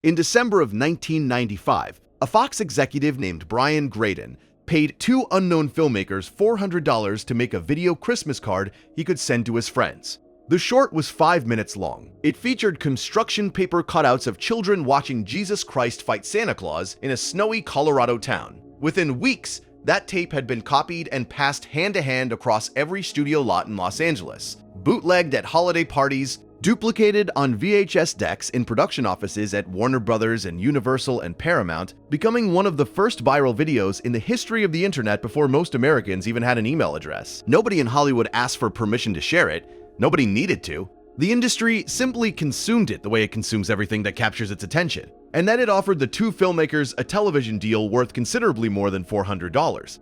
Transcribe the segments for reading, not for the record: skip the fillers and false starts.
In December of 1995, a Fox executive named Brian Graden paid two unknown filmmakers $400 to make a video Christmas card he could send to his friends. The short was 5 minutes long. It featured construction paper cutouts of children watching Jesus Christ fight Santa Claus in a snowy Colorado town. Within weeks, that tape had been copied and passed hand to hand across every studio lot in Los Angeles, bootlegged at holiday parties, duplicated on VHS decks in production offices at Warner Brothers and Universal and Paramount, becoming one of the first viral videos in the history of the internet before most Americans even had an email address. Nobody in Hollywood asked for permission to share it. Nobody needed to. The industry simply consumed it the way it consumes everything that captures its attention. And then it offered the two filmmakers a television deal worth considerably more than $400.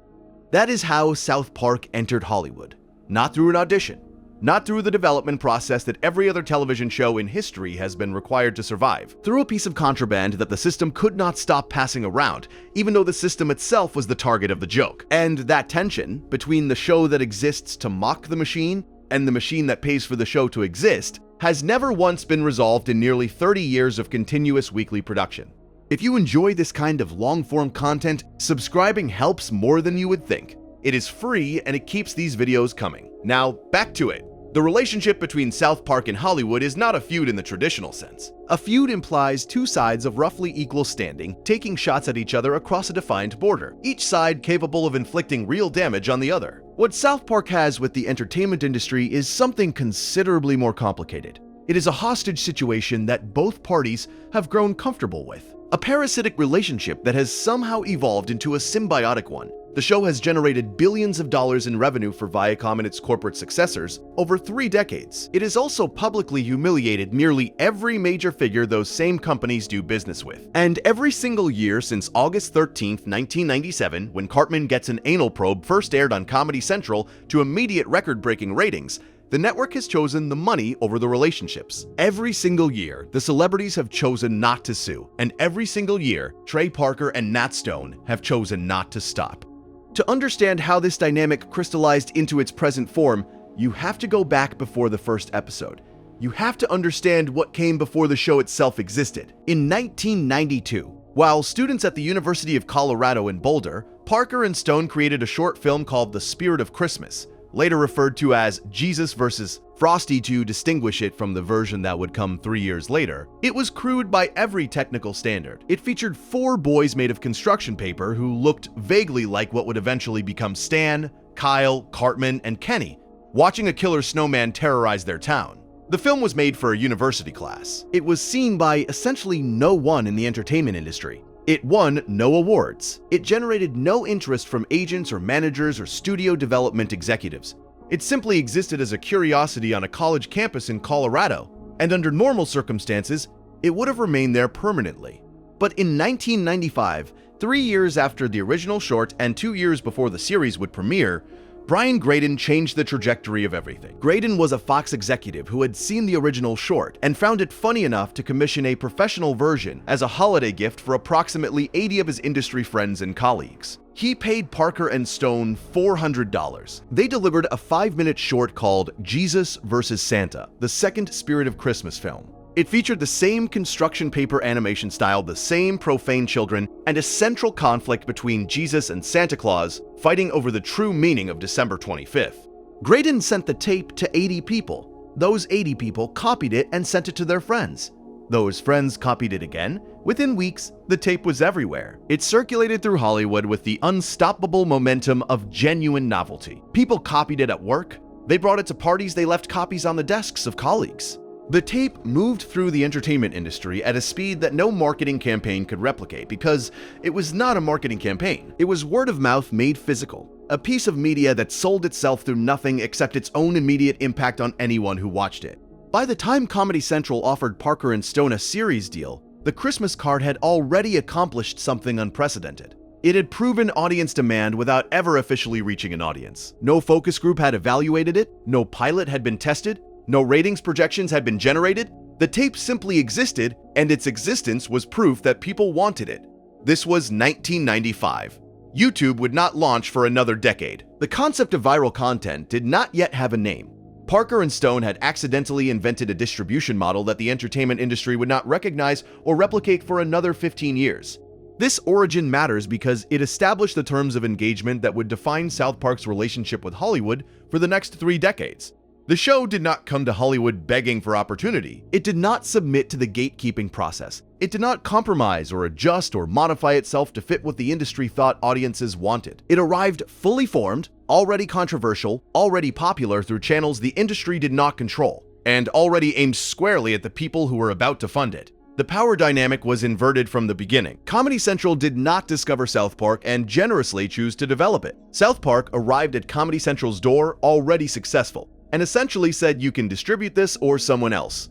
That is how South Park entered Hollywood. Not through an audition. Not through the development process that every other television show in history has been required to survive. Through a piece of contraband that the system could not stop passing around, even though the system itself was the target of the joke. And that tension between the show that exists to mock the machine and the machine that pays for the show to exist has never once been resolved in nearly 30 years of continuous weekly production. If you enjoy this kind of long-form content, subscribing helps more than you would think. It is free and it keeps these videos coming. Now, back to it. The relationship between South Park and Hollywood is not a feud in the traditional sense. A feud implies two sides of roughly equal standing taking shots at each other across a defined border, each side capable of inflicting real damage on the other. What South Park has with the entertainment industry is something considerably more complicated. It is a hostage situation that both parties have grown comfortable with. A parasitic relationship that has somehow evolved into a symbiotic one. The show has generated billions of dollars in revenue for Viacom and its corporate successors over 3 decades. It has also publicly humiliated nearly every major figure those same companies do business with. And every single year since August 13th, 1997, when Cartman Gets an Anal Probe first aired on Comedy Central to immediate record-breaking ratings, the network has chosen the money over the relationships. Every single year, the celebrities have chosen not to sue, and every single year, Trey Parker and Nat Stone have chosen not to stop. To understand how this dynamic crystallized into its present form, you have to go back before the first episode. You have to understand what came before the show itself existed. In 1992, while students at the University of Colorado in Boulder, Parker and Stone created a short film called The Spirit of Christmas, later referred to as Jesus vs. Frosty to distinguish it from the version that would come 3 years later. It was crude by every technical standard. It featured 4 boys made of construction paper who looked vaguely like what would eventually become Stan, Kyle, Cartman, and Kenny, watching a killer snowman terrorize their town. The film was made for a university class. It was seen by essentially no one in the entertainment industry. It won no awards. It generated no interest from agents or managers or studio development executives. It simply existed as a curiosity on a college campus in Colorado, and under normal circumstances, it would have remained there permanently. But in 1995, 3 years after the original short and 2 years before the series would premiere, Brian Graden changed the trajectory of everything. Graden was a Fox executive who had seen the original short and found it funny enough to commission a professional version as a holiday gift for approximately 80 of his industry friends and colleagues. He paid Parker and Stone $400. They delivered a 5-minute short called Jesus vs. Santa, the second Spirit of Christmas film. It featured the same construction paper animation style, the same profane children, and a central conflict between Jesus and Santa Claus fighting over the true meaning of December 25th. Graden sent the tape to 80 people. Those 80 people copied it and sent it to their friends. Those friends copied it again. Within weeks, the tape was everywhere. It circulated through Hollywood with the unstoppable momentum of genuine novelty. People copied it at work. They brought it to parties. They left copies on the desks of colleagues. The tape moved through the entertainment industry at a speed that no marketing campaign could replicate because it was not a marketing campaign. It was word of mouth made physical, a piece of media that sold itself through nothing except its own immediate impact on anyone who watched it. By the time Comedy Central offered Parker and Stone a series deal, the Christmas card had already accomplished something unprecedented. It had proven audience demand without ever officially reaching an audience. No focus group had evaluated it, no pilot had been tested, no ratings projections had been generated. The tape simply existed, and its existence was proof that people wanted it. This was 1995. YouTube would not launch for another decade. The concept of viral content did not yet have a name. Parker and Stone had accidentally invented a distribution model that the entertainment industry would not recognize or replicate for another 15 years. This origin matters because it established the terms of engagement that would define South Park's relationship with Hollywood for the next 3 decades. The show did not come to Hollywood begging for opportunity. It did not submit to the gatekeeping process. It did not compromise or adjust or modify itself to fit what the industry thought audiences wanted. It arrived fully formed, already controversial, already popular through channels the industry did not control, and already aimed squarely at the people who were about to fund it. The power dynamic was inverted from the beginning. Comedy Central did not discover South Park and generously choose to develop it. South Park arrived at Comedy Central's door already successful, and essentially said you can distribute this or someone else.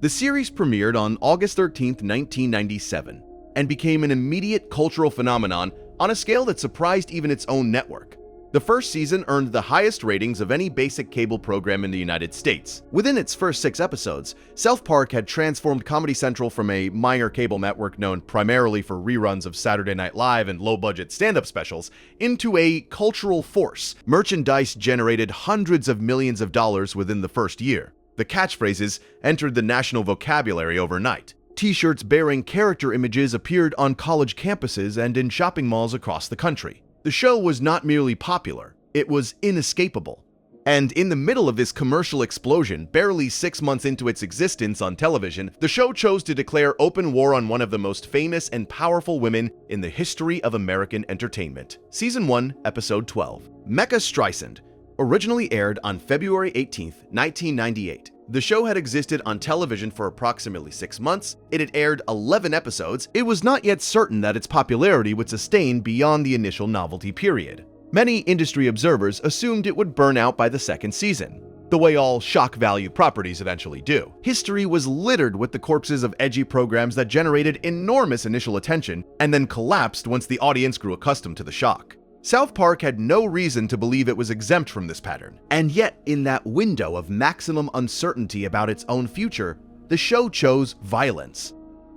The series premiered on August 13, 1997, and became an immediate cultural phenomenon on a scale that surprised even its own network. The first season earned the highest ratings of any basic cable program in the United States. Within its first 6 episodes, South Park had transformed Comedy Central from a minor cable network known primarily for reruns of Saturday Night Live and low-budget stand-up specials into a cultural force. Merchandise generated hundreds of millions of dollars within the first year. The catchphrases entered the national vocabulary overnight. T-shirts bearing character images appeared on college campuses and in shopping malls across the country. The show was not merely popular, it was inescapable. And in the middle of this commercial explosion, barely 6 months into its existence on television, the show chose to declare open war on one of the most famous and powerful women in the history of American entertainment. Season 1, Episode 12. Mecca Streisand. Originally aired on February 18, 1998. The show had existed on television for approximately 6 months. It had aired 11 episodes. It was not yet certain that its popularity would sustain beyond the initial novelty period. Many industry observers assumed it would burn out by the second season, the way all shock value properties eventually do. History was littered with the corpses of edgy programs that generated enormous initial attention and then collapsed once the audience grew accustomed to the shock. South Park had no reason to believe it was exempt from this pattern, and yet in that window of maximum uncertainty about its own future, the show chose violence.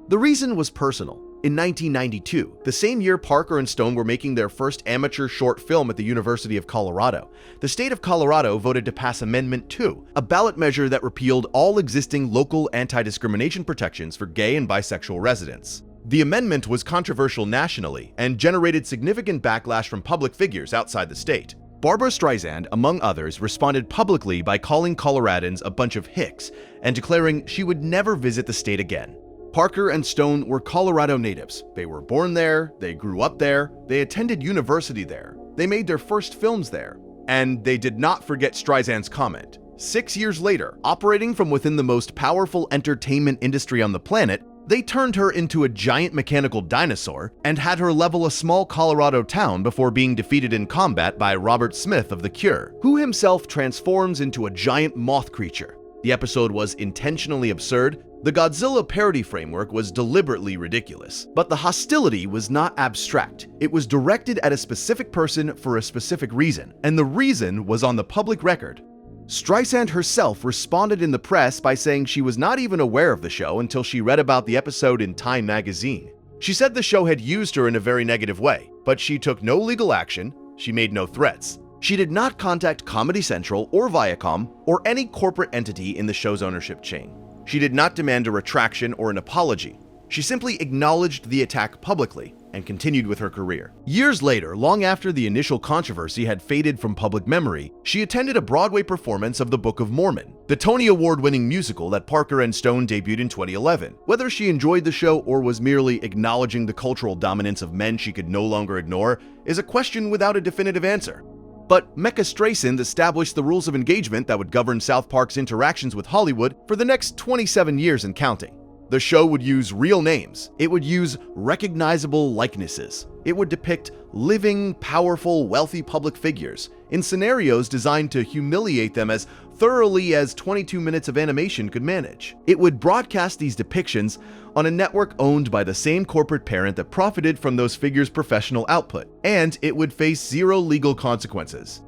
The reason was personal. In 1992, the same year Parker and Stone were making their first amateur short film at the University of Colorado, the state of Colorado voted to pass Amendment 2, a ballot measure that repealed all existing local anti-discrimination protections for gay and bisexual residents. The amendment was controversial nationally and generated significant backlash from public figures outside the state. Barbra Streisand, among others, responded publicly by calling Coloradans a bunch of hicks and declaring she would never visit the state again. Parker and Stone were Colorado natives. They were born there, they grew up there, they attended university there, they made their first films there, and they did not forget Streisand's comment. 6 years later, operating from within the most powerful entertainment industry on the planet, they turned her into a giant mechanical dinosaur and had her level a small Colorado town before being defeated in combat by Robert Smith of The Cure, who himself transforms into a giant moth creature. The episode was intentionally absurd. The Godzilla parody framework was deliberately ridiculous. But the hostility was not abstract. It was directed at a specific person for a specific reason, and the reason was on the public record. Streisand herself responded in the press by saying she was not even aware of the show until she read about the episode in Time magazine. She said the show had used her in a very negative way, but she took no legal action, she made no threats. She did not contact Comedy Central or Viacom or any corporate entity in the show's ownership chain. She did not demand a retraction or an apology. She simply acknowledged the attack publicly and continued with her career. Years later, long after the initial controversy had faded from public memory, she attended a Broadway performance of The Book of Mormon, the Tony Award-winning musical that Parker and Stone debuted in 2011. Whether she enjoyed the show or was merely acknowledging the cultural dominance of men she could no longer ignore is a question without a definitive answer. But Mecca Streisand established the rules of engagement that would govern South Park's interactions with Hollywood for the next 27 years and counting. The show would use real names. It would use recognizable likenesses. It would depict living, powerful, wealthy public figures in scenarios designed to humiliate them as thoroughly as 22 minutes of animation could manage. It would broadcast these depictions on a network owned by the same corporate parent that profited from those figures' professional output, and it would face zero legal consequences.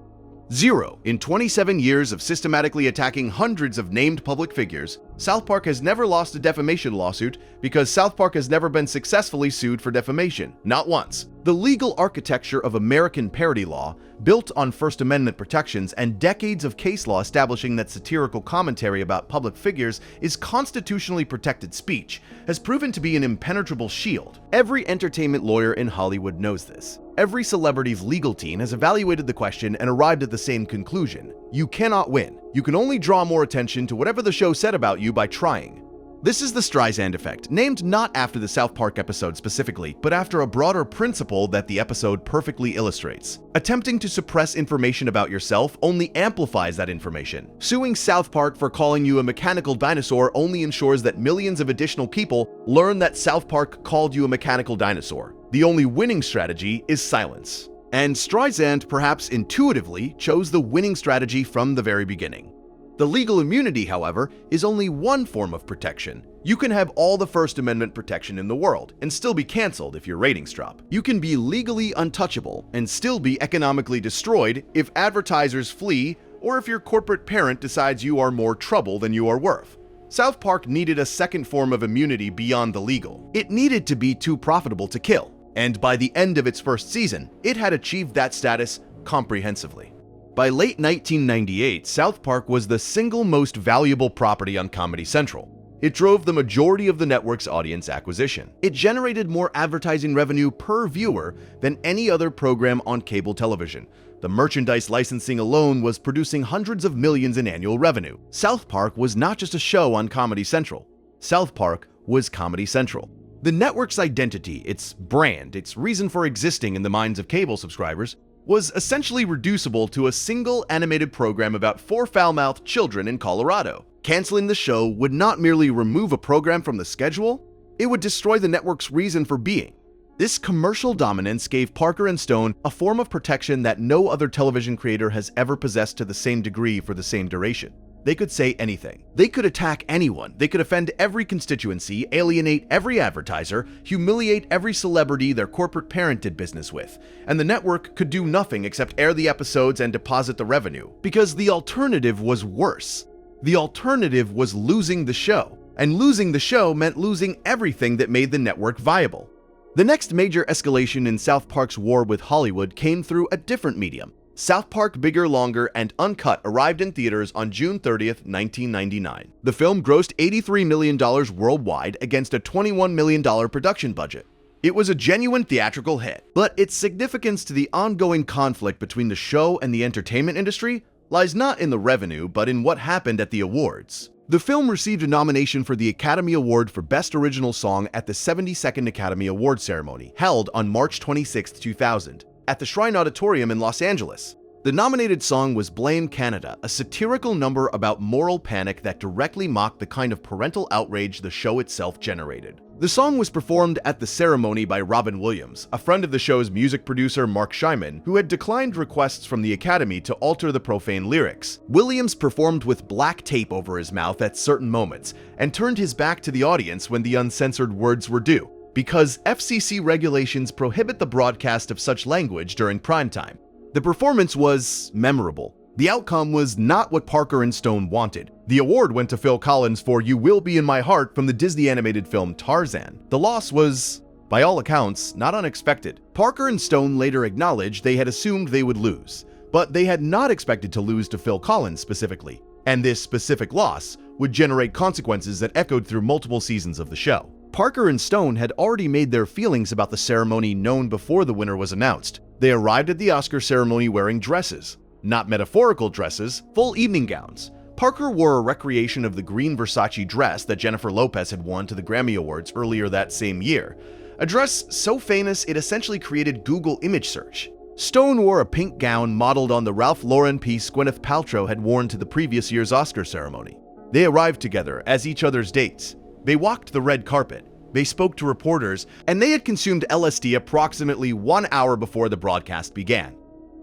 Zero. In 27 years of systematically attacking hundreds of named public figures, South Park has never lost a defamation lawsuit because South Park has never been successfully sued for defamation, not once. The legal architecture of American parody law, built on First Amendment protections and decades of case law establishing that satirical commentary about public figures is constitutionally protected speech, has proven to be an impenetrable shield. Every entertainment lawyer in Hollywood knows this. Every celebrity's legal team has evaluated the question and arrived at the same conclusion. You cannot win. You can only draw more attention to whatever the show said about you by trying. This is the Streisand effect, named not after the South Park episode specifically, but after a broader principle that the episode perfectly illustrates. Attempting to suppress information about yourself only amplifies that information. Suing South Park for calling you a mechanical dinosaur only ensures that millions of additional people learn that South Park called you a mechanical dinosaur. The only winning strategy is silence. And Streisand, perhaps intuitively, chose the winning strategy from the very beginning. The legal immunity, however, is only one form of protection. You can have all the First Amendment protection in the world and still be canceled if your ratings drop. You can be legally untouchable and still be economically destroyed if advertisers flee or if your corporate parent decides you are more trouble than you are worth. South Park needed a second form of immunity beyond the legal. It needed to be too profitable to kill, and by the end of its first season, it had achieved that status comprehensively. By late 1998, South Park was the single most valuable property on Comedy Central. It drove the majority of the network's audience acquisition. It generated more advertising revenue per viewer than any other program on cable television. The merchandise licensing alone was producing hundreds of millions in annual revenue. South Park was not just a show on Comedy Central. South Park was Comedy Central. The network's identity, its brand, its reason for existing in the minds of cable subscribers, was essentially reducible to a single animated program about four foul-mouthed children in Colorado. Canceling the show would not merely remove a program from the schedule, it would destroy the network's reason for being. This commercial dominance gave Parker and Stone a form of protection that no other television creator has ever possessed to the same degree for the same duration. They could say anything. They could attack anyone. They could offend every constituency, alienate every advertiser, humiliate every celebrity their corporate parent did business with. And the network could do nothing except air the episodes and deposit the revenue. Because the alternative was worse. The alternative was losing the show. And losing the show meant losing everything that made the network viable. The next major escalation in South Park's war with Hollywood came through a different medium. South Park Bigger, Longer, and Uncut arrived in theaters on June 30th, 1999. The film grossed $83 million worldwide against a $21 million production budget. It was a genuine theatrical hit, but its significance to the ongoing conflict between the show and the entertainment industry lies not in the revenue, but in what happened at the awards. The film received a nomination for the Academy Award for Best Original Song at the 72nd Academy Awards ceremony, held on March 26, 2000. At the Shrine Auditorium in Los Angeles. The nominated song was Blame Canada, a satirical number about moral panic that directly mocked the kind of parental outrage the show itself generated. The song was performed at the ceremony by Robin Williams, a friend of the show's music producer Mark Scheinman, who had declined requests from the Academy to alter the profane lyrics. Williams performed with black tape over his mouth at certain moments, and turned his back to the audience when the uncensored words were due, because FCC regulations prohibit the broadcast of such language during primetime. The performance was memorable. The outcome was not what Parker and Stone wanted. The award went to Phil Collins for You Will Be in My Heart from the Disney animated film Tarzan. The loss was, by all accounts, not unexpected. Parker and Stone later acknowledged they had assumed they would lose, but they had not expected to lose to Phil Collins specifically, and this specific loss would generate consequences that echoed through multiple seasons of the show. Parker and Stone had already made their feelings about the ceremony known before the winner was announced. They arrived at the Oscar ceremony wearing dresses. Not metaphorical dresses, full evening gowns. Parker wore a recreation of the green Versace dress that Jennifer Lopez had worn to the Grammy Awards earlier that same year. A dress so famous it essentially created Google image search. Stone wore a pink gown modeled on the Ralph Lauren piece Gwyneth Paltrow had worn to the previous year's Oscar ceremony. They arrived together as each other's dates. They walked the red carpet, they spoke to reporters, and they had consumed LSD approximately 1 hour before the broadcast began.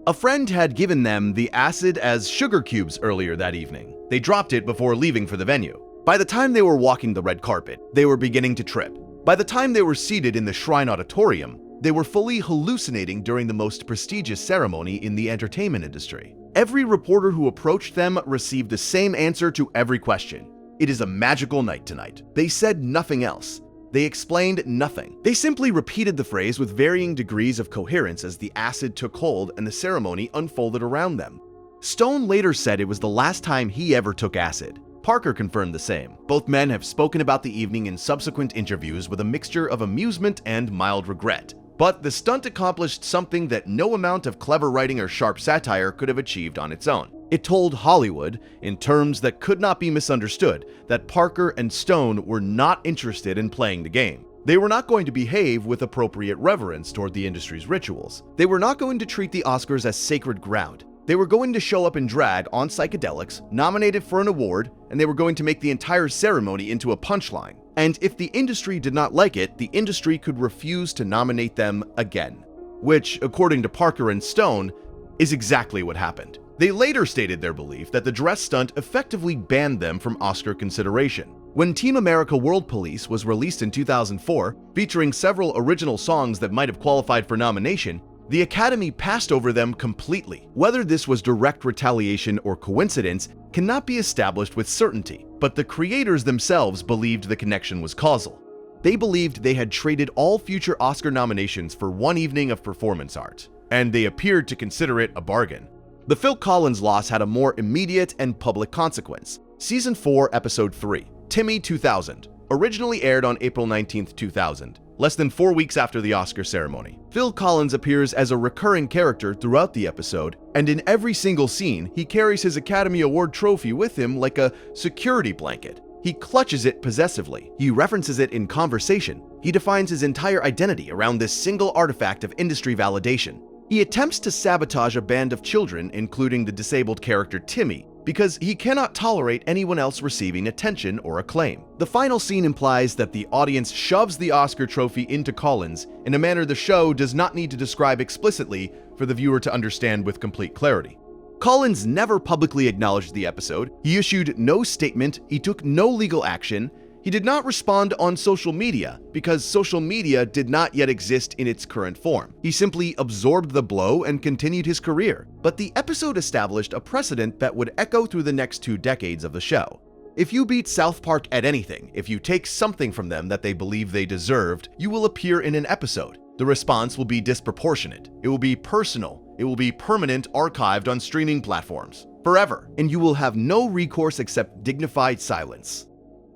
A friend had given them the acid as sugar cubes earlier that evening. They dropped it before leaving for the venue. By the time they were walking the red carpet, they were beginning to trip. By the time they were seated in the Shrine Auditorium, they were fully hallucinating during the most prestigious ceremony in the entertainment industry. Every reporter who approached them received the same answer to every question. "It is a magical night tonight." They said nothing else. They explained nothing. They simply repeated the phrase with varying degrees of coherence as the acid took hold and the ceremony unfolded around them. Stone later said it was the last time he ever took acid. Parker confirmed the same. Both men have spoken about the evening in subsequent interviews with a mixture of amusement and mild regret. But the stunt accomplished something that no amount of clever writing or sharp satire could have achieved on its own. It told Hollywood, in terms that could not be misunderstood, that Parker and Stone were not interested in playing the game. They were not going to behave with appropriate reverence toward the industry's rituals. They were not going to treat the Oscars as sacred ground. They were going to show up in drag on psychedelics, nominated for an award, and they were going to make the entire ceremony into a punchline. And if the industry did not like it, the industry could refuse to nominate them again. Which, according to Parker and Stone, is exactly what happened. They later stated their belief that the dress stunt effectively banned them from Oscar consideration. When Team America World Police was released in 2004, featuring several original songs that might have qualified for nomination, the Academy passed over them completely. Whether this was direct retaliation or coincidence cannot be established with certainty, but the creators themselves believed the connection was causal. They believed they had traded all future Oscar nominations for one evening of performance art, and they appeared to consider it a bargain. The Phil Collins loss had a more immediate and public consequence. Season 4, Episode 3, Timmy 2000, originally aired on April 19, 2000. Less than 4 weeks after the Oscar ceremony. Phil Collins appears as a recurring character throughout the episode, and in every single scene, he carries his Academy Award trophy with him like a security blanket. He clutches it possessively. He references it in conversation. He defines his entire identity around this single artifact of industry validation. He attempts to sabotage a band of children, including the disabled character Timmy, because he cannot tolerate anyone else receiving attention or acclaim. The final scene implies that the audience shoves the Oscar trophy into Collins in a manner the show does not need to describe explicitly for the viewer to understand with complete clarity. Collins never publicly acknowledged the episode, he issued no statement, he took no legal action, he did not respond on social media because social media did not yet exist in its current form. He simply absorbed the blow and continued his career. But the episode established a precedent that would echo through the next 2 decades of the show. If you beat South Park at anything, if you take something from them that they believe they deserved, you will appear in an episode. The response will be disproportionate. It will be personal. It will be permanent, archived on streaming platforms forever, and you will have no recourse except dignified silence.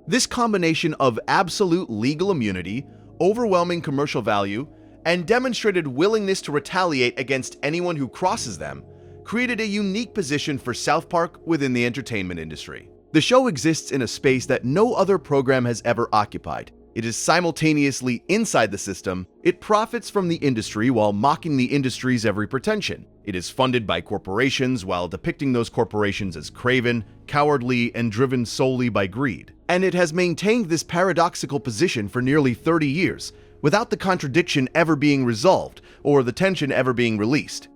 This combination of absolute legal immunity, overwhelming commercial value, and demonstrated willingness to retaliate against anyone who crosses them created a unique position for South Park within the entertainment industry. The show exists in a space that no other program has ever occupied. It is simultaneously inside the system, it profits from the industry while mocking the industry's every pretension. It is funded by corporations while depicting those corporations as craven, cowardly, and driven solely by greed. And it has maintained this paradoxical position for nearly 30 years, without the contradiction ever being resolved or the tension ever being released.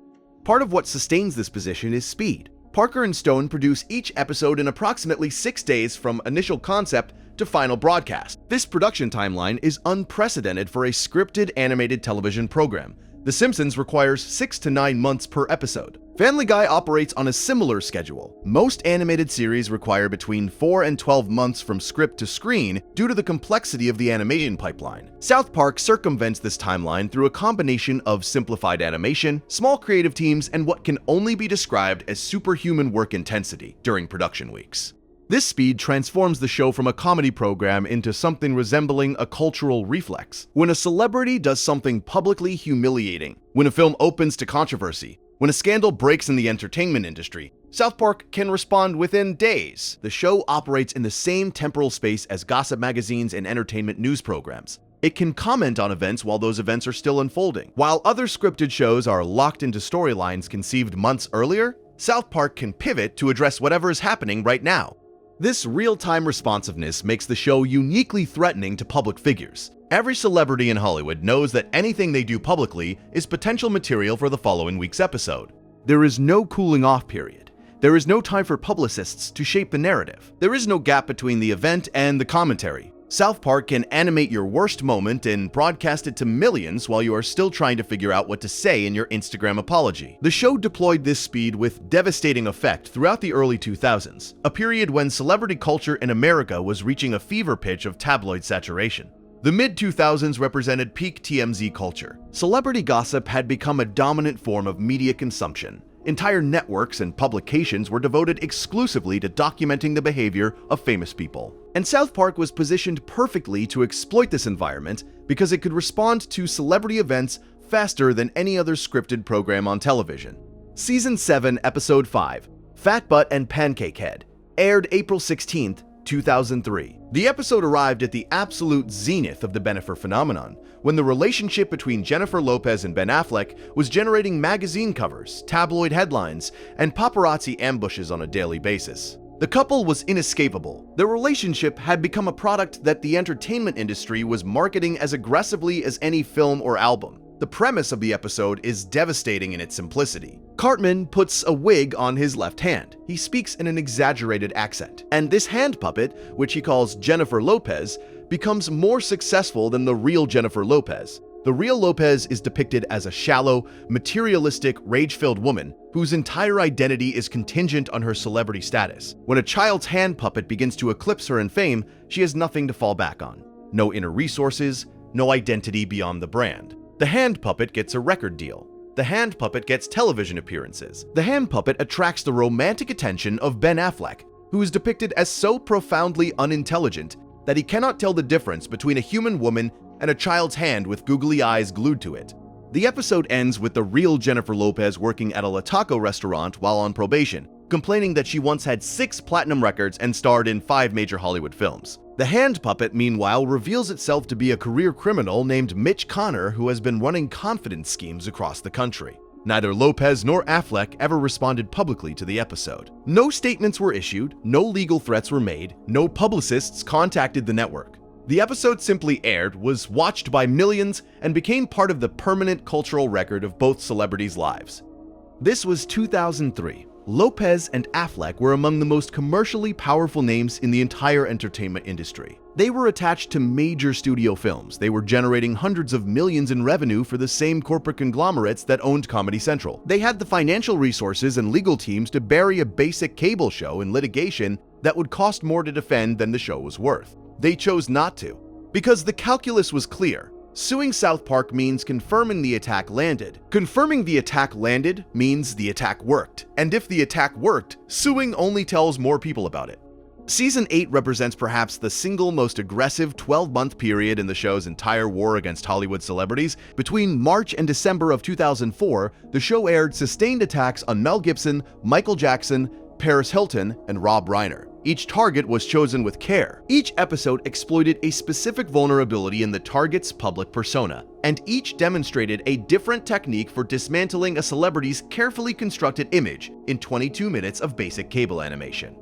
Part of what sustains this position is speed. Parker and Stone produce each episode in approximately 6 days from initial concept to final broadcast. This production timeline is unprecedented for a scripted animated television program. The Simpsons requires 6 to 9 months per episode. Family Guy operates on a similar schedule. Most animated series require between 4 and 12 months from script to screen due to the complexity of the animation pipeline. South Park circumvents this timeline through a combination of simplified animation, small creative teams, and what can only be described as superhuman work intensity during production weeks. This speed transforms the show from a comedy program into something resembling a cultural reflex. When a celebrity does something publicly humiliating, when a film opens to controversy, when a scandal breaks in the entertainment industry, South Park can respond within days. The show operates in the same temporal space as gossip magazines and entertainment news programs. It can comment on events while those events are still unfolding. While other scripted shows are locked into storylines conceived months earlier, South Park can pivot to address whatever is happening right now. This real-time responsiveness makes the show uniquely threatening to public figures. Every celebrity in Hollywood knows that anything they do publicly is potential material for the following week's episode. There is no cooling off period. There is no time for publicists to shape the narrative. There is no gap between the event and the commentary. South Park can animate your worst moment and broadcast it to millions while you are still trying to figure out what to say in your Instagram apology. The show deployed this speed with devastating effect throughout the early 2000s, a period when celebrity culture in America was reaching a fever pitch of tabloid saturation. The mid-2000s represented peak TMZ culture. Celebrity gossip had become a dominant form of media consumption. Entire networks and publications were devoted exclusively to documenting the behavior of famous people. And South Park was positioned perfectly to exploit this environment because it could respond to celebrity events faster than any other scripted program on television. Season 7, Episode 5, Fat Butt and Pancake Head, aired April 16th, 2003. The episode arrived at the absolute zenith of the Bennifer phenomenon, when the relationship between Jennifer Lopez and Ben Affleck was generating magazine covers, tabloid headlines, and paparazzi ambushes on a daily basis. The couple was inescapable. Their relationship had become a product that the entertainment industry was marketing as aggressively as any film or album. The premise of the episode is devastating in its simplicity. Cartman puts a wig on his left hand. He speaks in an exaggerated accent. And this hand puppet, which he calls Jennifer Lopez, becomes more successful than the real Jennifer Lopez. The real Lopez is depicted as a shallow, materialistic, rage-filled woman whose entire identity is contingent on her celebrity status. When a child's hand puppet begins to eclipse her in fame, she has nothing to fall back on. No inner resources, no identity beyond the brand. The hand puppet gets a record deal. The hand puppet gets television appearances. The hand puppet attracts the romantic attention of Ben Affleck, who is depicted as so profoundly unintelligent that he cannot tell the difference between a human woman and a child's hand with googly eyes glued to it. The episode ends with the real Jennifer Lopez working at a La Taco restaurant while on probation, complaining that she once had 6 platinum records and starred in 5 major Hollywood films. The hand puppet, meanwhile, reveals itself to be a career criminal named Mitch Connor who has been running confidence schemes across the country. Neither Lopez nor Affleck ever responded publicly to the episode. No statements were issued, no legal threats were made, no publicists contacted the network. The episode simply aired, was watched by millions, and became part of the permanent cultural record of both celebrities' lives. This was 2003. Lopez and Affleck were among the most commercially powerful names in the entire entertainment industry. They were attached to major studio films. They were generating hundreds of millions in revenue for the same corporate conglomerates that owned Comedy Central. They had the financial resources and legal teams to bury a basic cable show in litigation that would cost more to defend than the show was worth. They chose not to, because the calculus was clear. Suing South Park means confirming the attack landed. Confirming the attack landed means the attack worked. And if the attack worked, suing only tells more people about it. Season 8 represents perhaps the single most aggressive 12-month period in the show's entire war against Hollywood celebrities. Between March and December of 2004, the show aired sustained attacks on Mel Gibson, Michael Jackson, Paris Hilton, and Rob Reiner. Each target was chosen with care. Each episode exploited a specific vulnerability in the target's public persona, and each demonstrated a different technique for dismantling a celebrity's carefully constructed image in 22 minutes of basic cable animation.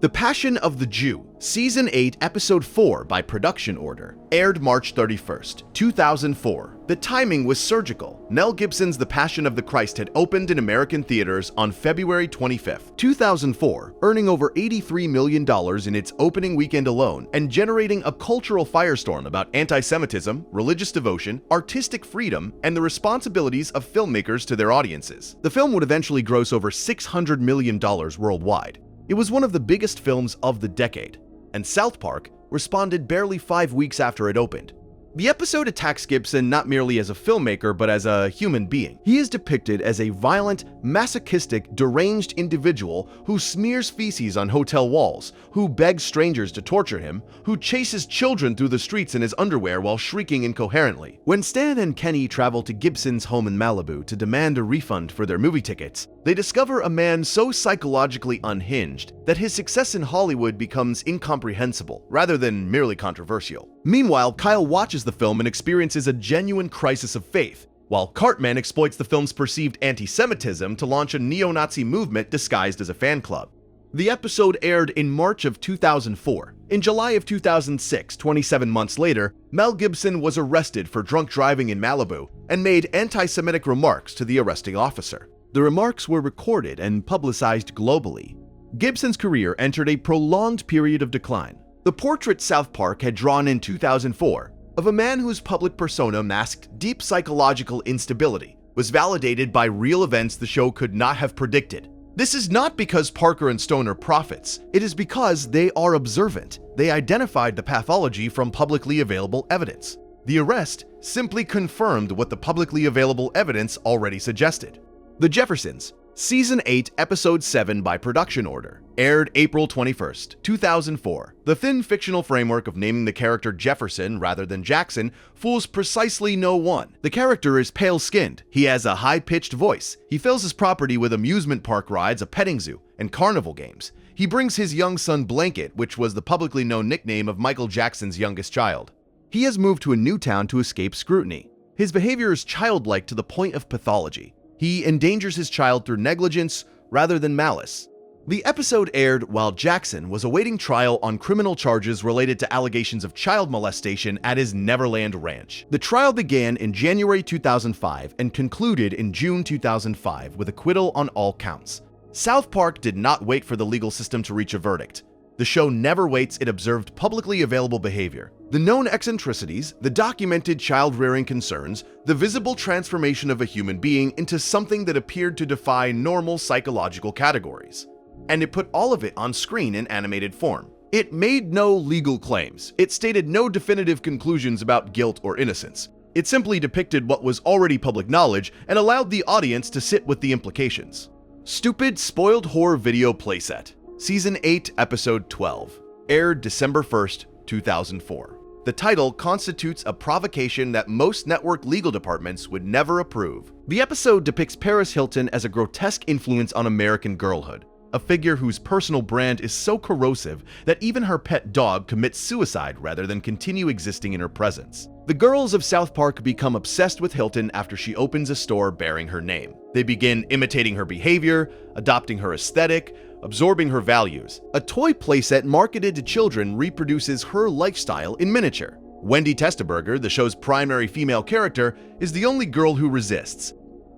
The Passion of the Jew, Season 8, Episode 4 by production order, aired March 31st, 2004. The timing was surgical. Mel Gibson's The Passion of the Christ had opened in American theaters on February 25th, 2004, earning over $83 million in its opening weekend alone and generating a cultural firestorm about anti-Semitism, religious devotion, artistic freedom, and the responsibilities of filmmakers to their audiences. The film would eventually gross over $600 million worldwide. It was one of the biggest films of the decade, and South Park responded barely 5 weeks after it opened. The episode attacks Gibson not merely as a filmmaker, but as a human being. He is depicted as a violent, masochistic, deranged individual who smears feces on hotel walls, who begs strangers to torture him, who chases children through the streets in his underwear while shrieking incoherently. When Stan and Kenny travel to Gibson's home in Malibu to demand a refund for their movie tickets, they discover a man so psychologically unhinged that his success in Hollywood becomes incomprehensible rather than merely controversial. Meanwhile, Kyle watches the film and experiences a genuine crisis of faith, while Cartman exploits the film's perceived anti-Semitism to launch a neo-Nazi movement disguised as a fan club. The episode aired in March of 2004. In July of 2006, 27 months later, Mel Gibson was arrested for drunk driving in Malibu and made anti-Semitic remarks to the arresting officer. The remarks were recorded and publicized globally. Gibson's career entered a prolonged period of decline. The portrait South Park had drawn in 2004 of a man whose public persona masked deep psychological instability was validated by real events the show could not have predicted. This is not because Parker and Stone are prophets. It is because they are observant. They identified the pathology from publicly available evidence. The arrest simply confirmed what the publicly available evidence already suggested. The Jeffersons, Season 8, Episode 7 by production order, aired April 21st, 2004. The thin fictional framework of naming the character Jefferson rather than Jackson fools precisely no one. The character is pale-skinned, he has a high-pitched voice, he fills his property with amusement park rides, a petting zoo, and carnival games. He brings his young son Blanket, which was the publicly known nickname of Michael Jackson's youngest child. He has moved to a new town to escape scrutiny. His behavior is childlike to the point of pathology. He endangers his child through negligence rather than malice. The episode aired while Jackson was awaiting trial on criminal charges related to allegations of child molestation at his Neverland Ranch. The trial began in January 2005 and concluded in June 2005 with acquittal on all counts. South Park did not wait for the legal system to reach a verdict. The show never waits, it observed publicly available behavior. The known eccentricities, the documented child-rearing concerns, the visible transformation of a human being into something that appeared to defy normal psychological categories. And it put all of it on screen in animated form. It made no legal claims. It stated no definitive conclusions about guilt or innocence. It simply depicted what was already public knowledge and allowed the audience to sit with the implications. Stupid Spoiled Horror Video Playset. Season 8, Episode 12, aired December 1st, 2004. The title constitutes a provocation that most network legal departments would never approve. The episode depicts Paris Hilton as a grotesque influence on American girlhood, a figure whose personal brand is so corrosive that even her pet dog commits suicide rather than continue existing in her presence. The girls of South Park become obsessed with Hilton after she opens a store bearing her name. They begin imitating her behavior, adopting her aesthetic, absorbing her values. A toy playset marketed to children reproduces her lifestyle in miniature. Wendy Testaberger, the show's primary female character, is the only girl who resists.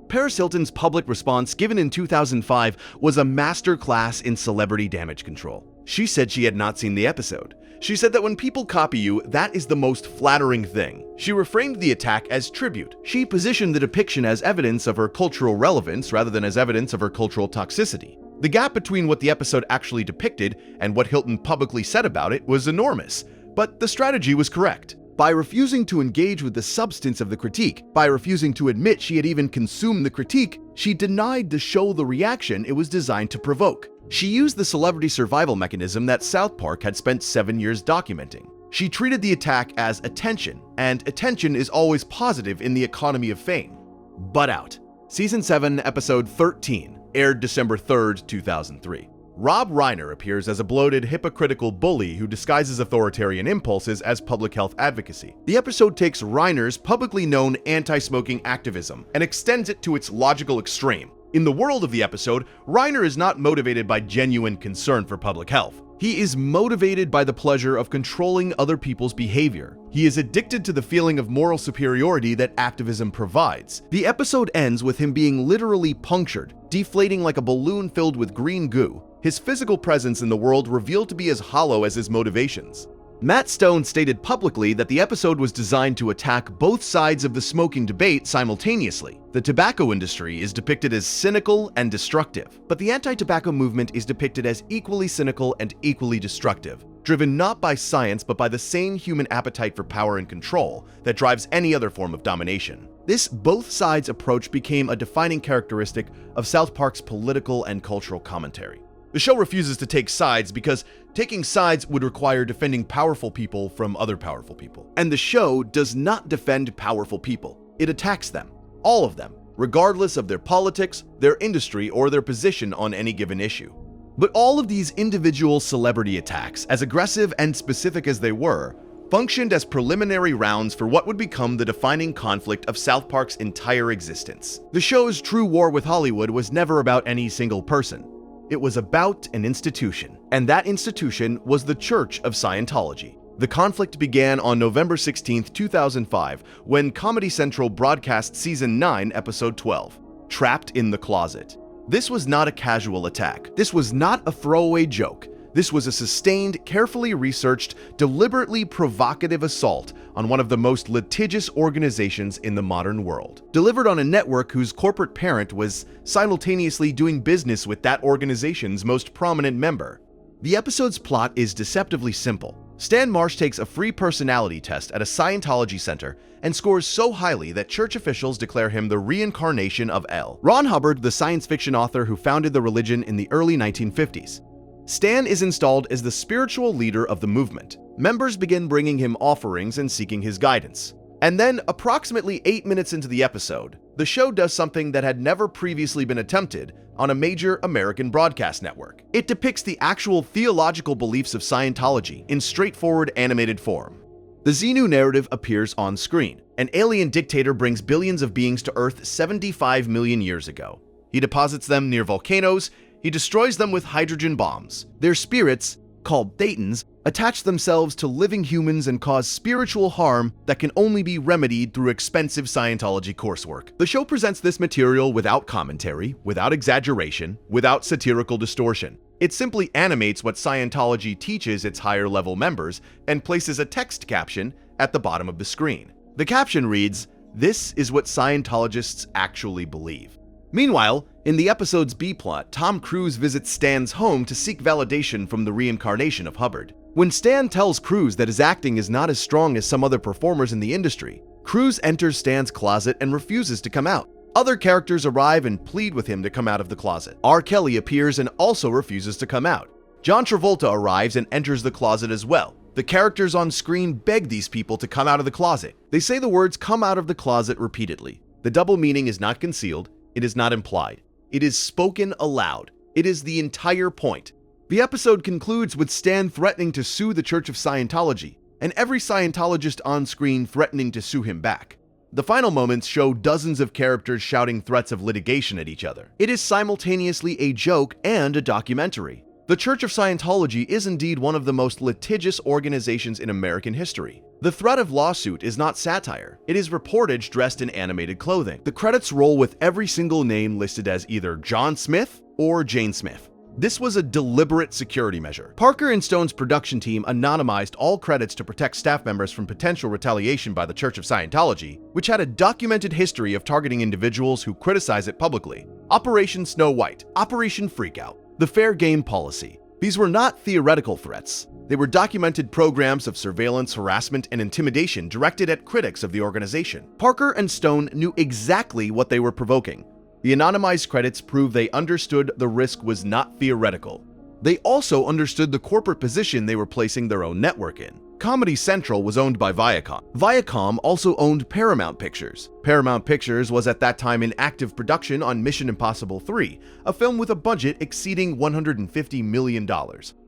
Paris Hilton's public response given in 2005 was a masterclass in celebrity damage control. She said she had not seen the episode. She said that when people copy you, that is the most flattering thing. She reframed the attack as tribute. She positioned the depiction as evidence of her cultural relevance rather than as evidence of her cultural toxicity. The gap between what the episode actually depicted and what Hilton publicly said about it was enormous, but the strategy was correct. By refusing to engage with the substance of the critique, by refusing to admit she had even consumed the critique, she denied the show the reaction it was designed to provoke. She used the celebrity survival mechanism that South Park had spent 7 years documenting. She treated the attack as attention, and attention is always positive in the economy of fame. Butt Out. Season 7, Episode 13, aired December 3rd, 2003. Rob Reiner appears as a bloated, hypocritical bully who disguises authoritarian impulses as public health advocacy. The episode takes Reiner's publicly known anti-smoking activism and extends it to its logical extreme. In the world of the episode, Reiner is not motivated by genuine concern for public health. He is motivated by the pleasure of controlling other people's behavior. He is addicted to the feeling of moral superiority that activism provides. The episode ends with him being literally punctured, deflating like a balloon filled with green goo. His physical presence in the world revealed to be as hollow as his motivations. Matt Stone stated publicly that the episode was designed to attack both sides of the smoking debate simultaneously. The tobacco industry is depicted as cynical and destructive, but the anti-tobacco movement is depicted as equally cynical and equally destructive, driven not by science but by the same human appetite for power and control that drives any other form of domination. This both sides approach became a defining characteristic of South Park's political and cultural commentary. The show refuses to take sides because taking sides would require defending powerful people from other powerful people. And the show does not defend powerful people. It attacks them. All of them, regardless of their politics, their industry, or their position on any given issue. But all of these individual celebrity attacks, as aggressive and specific as they were, functioned as preliminary rounds for what would become the defining conflict of South Park's entire existence. The show's true war with Hollywood was never about any single person. It was about an institution, and that institution was the Church of Scientology. The conflict began on November 16, 2005, when Comedy Central broadcast Season 9, Episode 12, Trapped in the Closet. This was not a casual attack. This was not a throwaway joke. This was a sustained, carefully researched, deliberately provocative assault on one of the most litigious organizations in the modern world, delivered on a network whose corporate parent was simultaneously doing business with that organization's most prominent member. The episode's plot is deceptively simple. Stan Marsh takes a free personality test at a Scientology center and scores so highly that church officials declare him the reincarnation of El. Ron Hubbard, the science fiction author who founded the religion in the early 1950s. Stan is installed as the spiritual leader of the movement. Members begin bringing him offerings and seeking his guidance. And then, approximately 8 minutes into the episode, the show does something that had never previously been attempted on a major American broadcast network. It depicts the actual theological beliefs of Scientology in straightforward animated form. The Xenu narrative appears on screen. An alien dictator brings billions of beings to Earth 75 million years ago. He deposits them near volcanoes. He destroys them with hydrogen bombs. Their spirits, called Thetans, attach themselves to living humans and cause spiritual harm that can only be remedied through expensive Scientology coursework. The show presents this material without commentary, without exaggeration, without satirical distortion. It simply animates what Scientology teaches its higher-level members and places a text caption at the bottom of the screen. The caption reads, "This is what Scientologists actually believe." Meanwhile, in the episode's B-plot, Tom Cruise visits Stan's home to seek validation from the reincarnation of Hubbard. When Stan tells Cruise that his acting is not as strong as some other performers in the industry, Cruise enters Stan's closet and refuses to come out. Other characters arrive and plead with him to come out of the closet. R. Kelly appears and also refuses to come out. John Travolta arrives and enters the closet as well. The characters on screen beg these people to come out of the closet. They say the words "come out of the closet" repeatedly. The double meaning is not concealed. It is not implied. It is spoken aloud. It is the entire point. The episode concludes with Stan threatening to sue the Church of Scientology, and every Scientologist on screen threatening to sue him back. The final moments show dozens of characters shouting threats of litigation at each other. It is simultaneously a joke and a documentary. The Church of Scientology is indeed one of the most litigious organizations in American history. The threat of lawsuit is not satire. It is reportage dressed in animated clothing. The credits roll with every single name listed as either John Smith or Jane Smith. This was a deliberate security measure. Parker and Stone's production team anonymized all credits to protect staff members from potential retaliation by the Church of Scientology, which had a documented history of targeting individuals who criticize it publicly. Operation Snow White, Operation Freakout, the Fair Game Policy. These were not theoretical threats. They were documented programs of surveillance, harassment, and intimidation directed at critics of the organization. Parker and Stone knew exactly what they were provoking. The anonymized credits prove they understood the risk was not theoretical. They also understood the corporate position they were placing their own network in. Comedy Central was owned by Viacom. Viacom also owned Paramount Pictures. Paramount Pictures was at that time in active production on Mission Impossible 3, a film with a budget exceeding $150 million,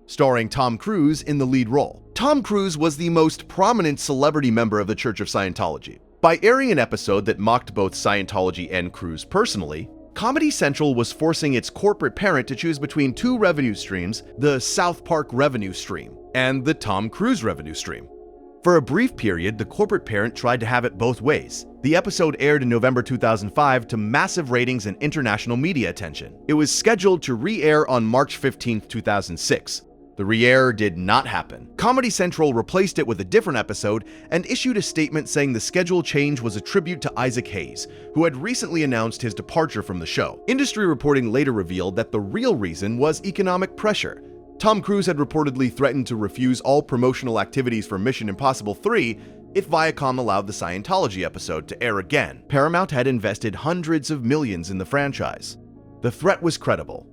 starring Tom Cruise in the lead role. Tom Cruise was the most prominent celebrity member of the Church of Scientology. By airing an episode that mocked both Scientology and Cruise personally, Comedy Central was forcing its corporate parent to choose between two revenue streams, the South Park revenue stream and the Tom Cruise revenue stream. For a brief period, the corporate parent tried to have it both ways. The episode aired in November 2005 to massive ratings and international media attention. It was scheduled to re-air on March 15, 2006. The re-air did not happen. Comedy Central replaced it with a different episode and issued a statement saying the schedule change was a tribute to Isaac Hayes, who had recently announced his departure from the show. Industry reporting later revealed that the real reason was economic pressure. Tom Cruise had reportedly threatened to refuse all promotional activities for Mission Impossible 3 if Viacom allowed the Scientology episode to air again. Paramount had invested hundreds of millions in the franchise. The threat was credible.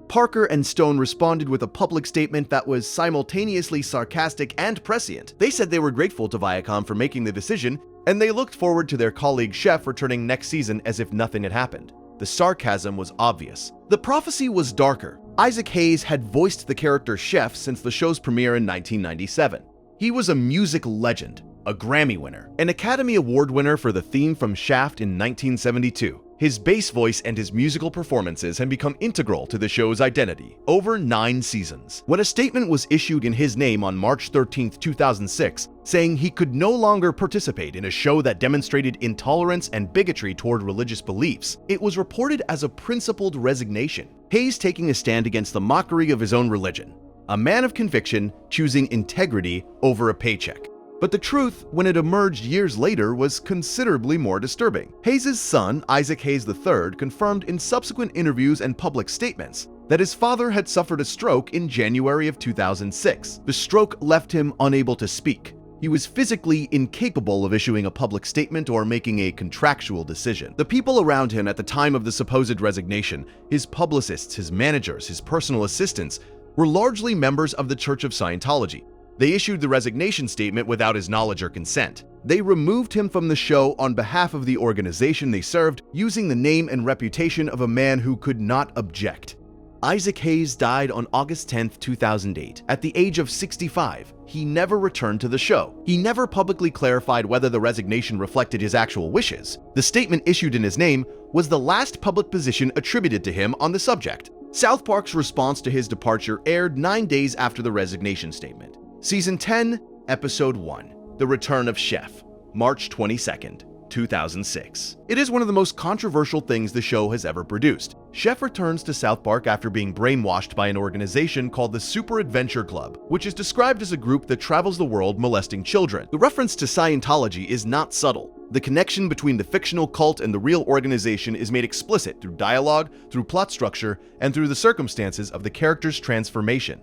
Parker and Stone responded with a public statement that was simultaneously sarcastic and prescient. They said they were grateful to Viacom for making the decision, and they looked forward to their colleague Chef returning next season as if nothing had happened. The sarcasm was obvious. The prophecy was darker. Isaac Hayes had voiced the character Chef since the show's premiere in 1997. He was a music legend, a Grammy winner, an Academy Award winner for the theme from Shaft in 1972. His bass voice and his musical performances had become integral to the show's identity over 9 seasons. When a statement was issued in his name on March 13, 2006, saying he could no longer participate in a show that demonstrated intolerance and bigotry toward religious beliefs, it was reported as a principled resignation. Hayes taking a stand against the mockery of his own religion. a man of conviction choosing integrity over a paycheck. But the truth, when it emerged years later, was considerably more disturbing. Hayes' son, Isaac Hayes III, confirmed in subsequent interviews and public statements that his father had suffered a stroke in January of 2006. The stroke left him unable to speak. He was physically incapable of issuing a public statement or making a contractual decision. The people around him at the time of the supposed resignation, his publicists, his managers, his personal assistants, were largely members of the Church of Scientology. They issued the resignation statement without his knowledge or consent. They removed him from the show on behalf of the organization they served, using the name and reputation of a man who could not object. Isaac Hayes died on August 10, 2008, at the age of 65. He never returned to the show. He never publicly clarified whether the resignation reflected his actual wishes. The statement issued in his name was the last public position attributed to him on the subject. South Park's response to his departure aired 9 days after the resignation statement. Season 10, Episode 1, The Return of Chef, March 22nd, 2006. It is one of the most controversial things the show has ever produced. Chef returns to South Park after being brainwashed by an organization called the Super Adventure Club, which is described as a group that travels the world molesting children. The reference to Scientology is not subtle. The connection between the fictional cult and the real organization is made explicit through dialogue, through plot structure, and through the circumstances of the character's transformation.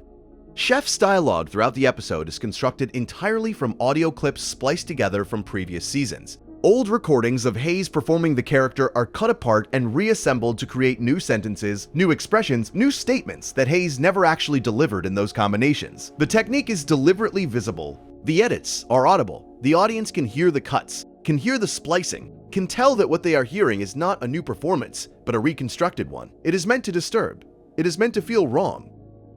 Chef's dialogue throughout the episode is constructed entirely from audio clips spliced together from previous seasons. Old recordings of Hayes performing the character are cut apart and reassembled to create new sentences, new expressions, new statements that Hayes never actually delivered in those combinations. The technique is deliberately visible. The edits are audible. The audience can hear the cuts, can hear the splicing, can tell that what they are hearing is not a new performance, but a reconstructed one. It is meant to disturb. It is meant to feel wrong.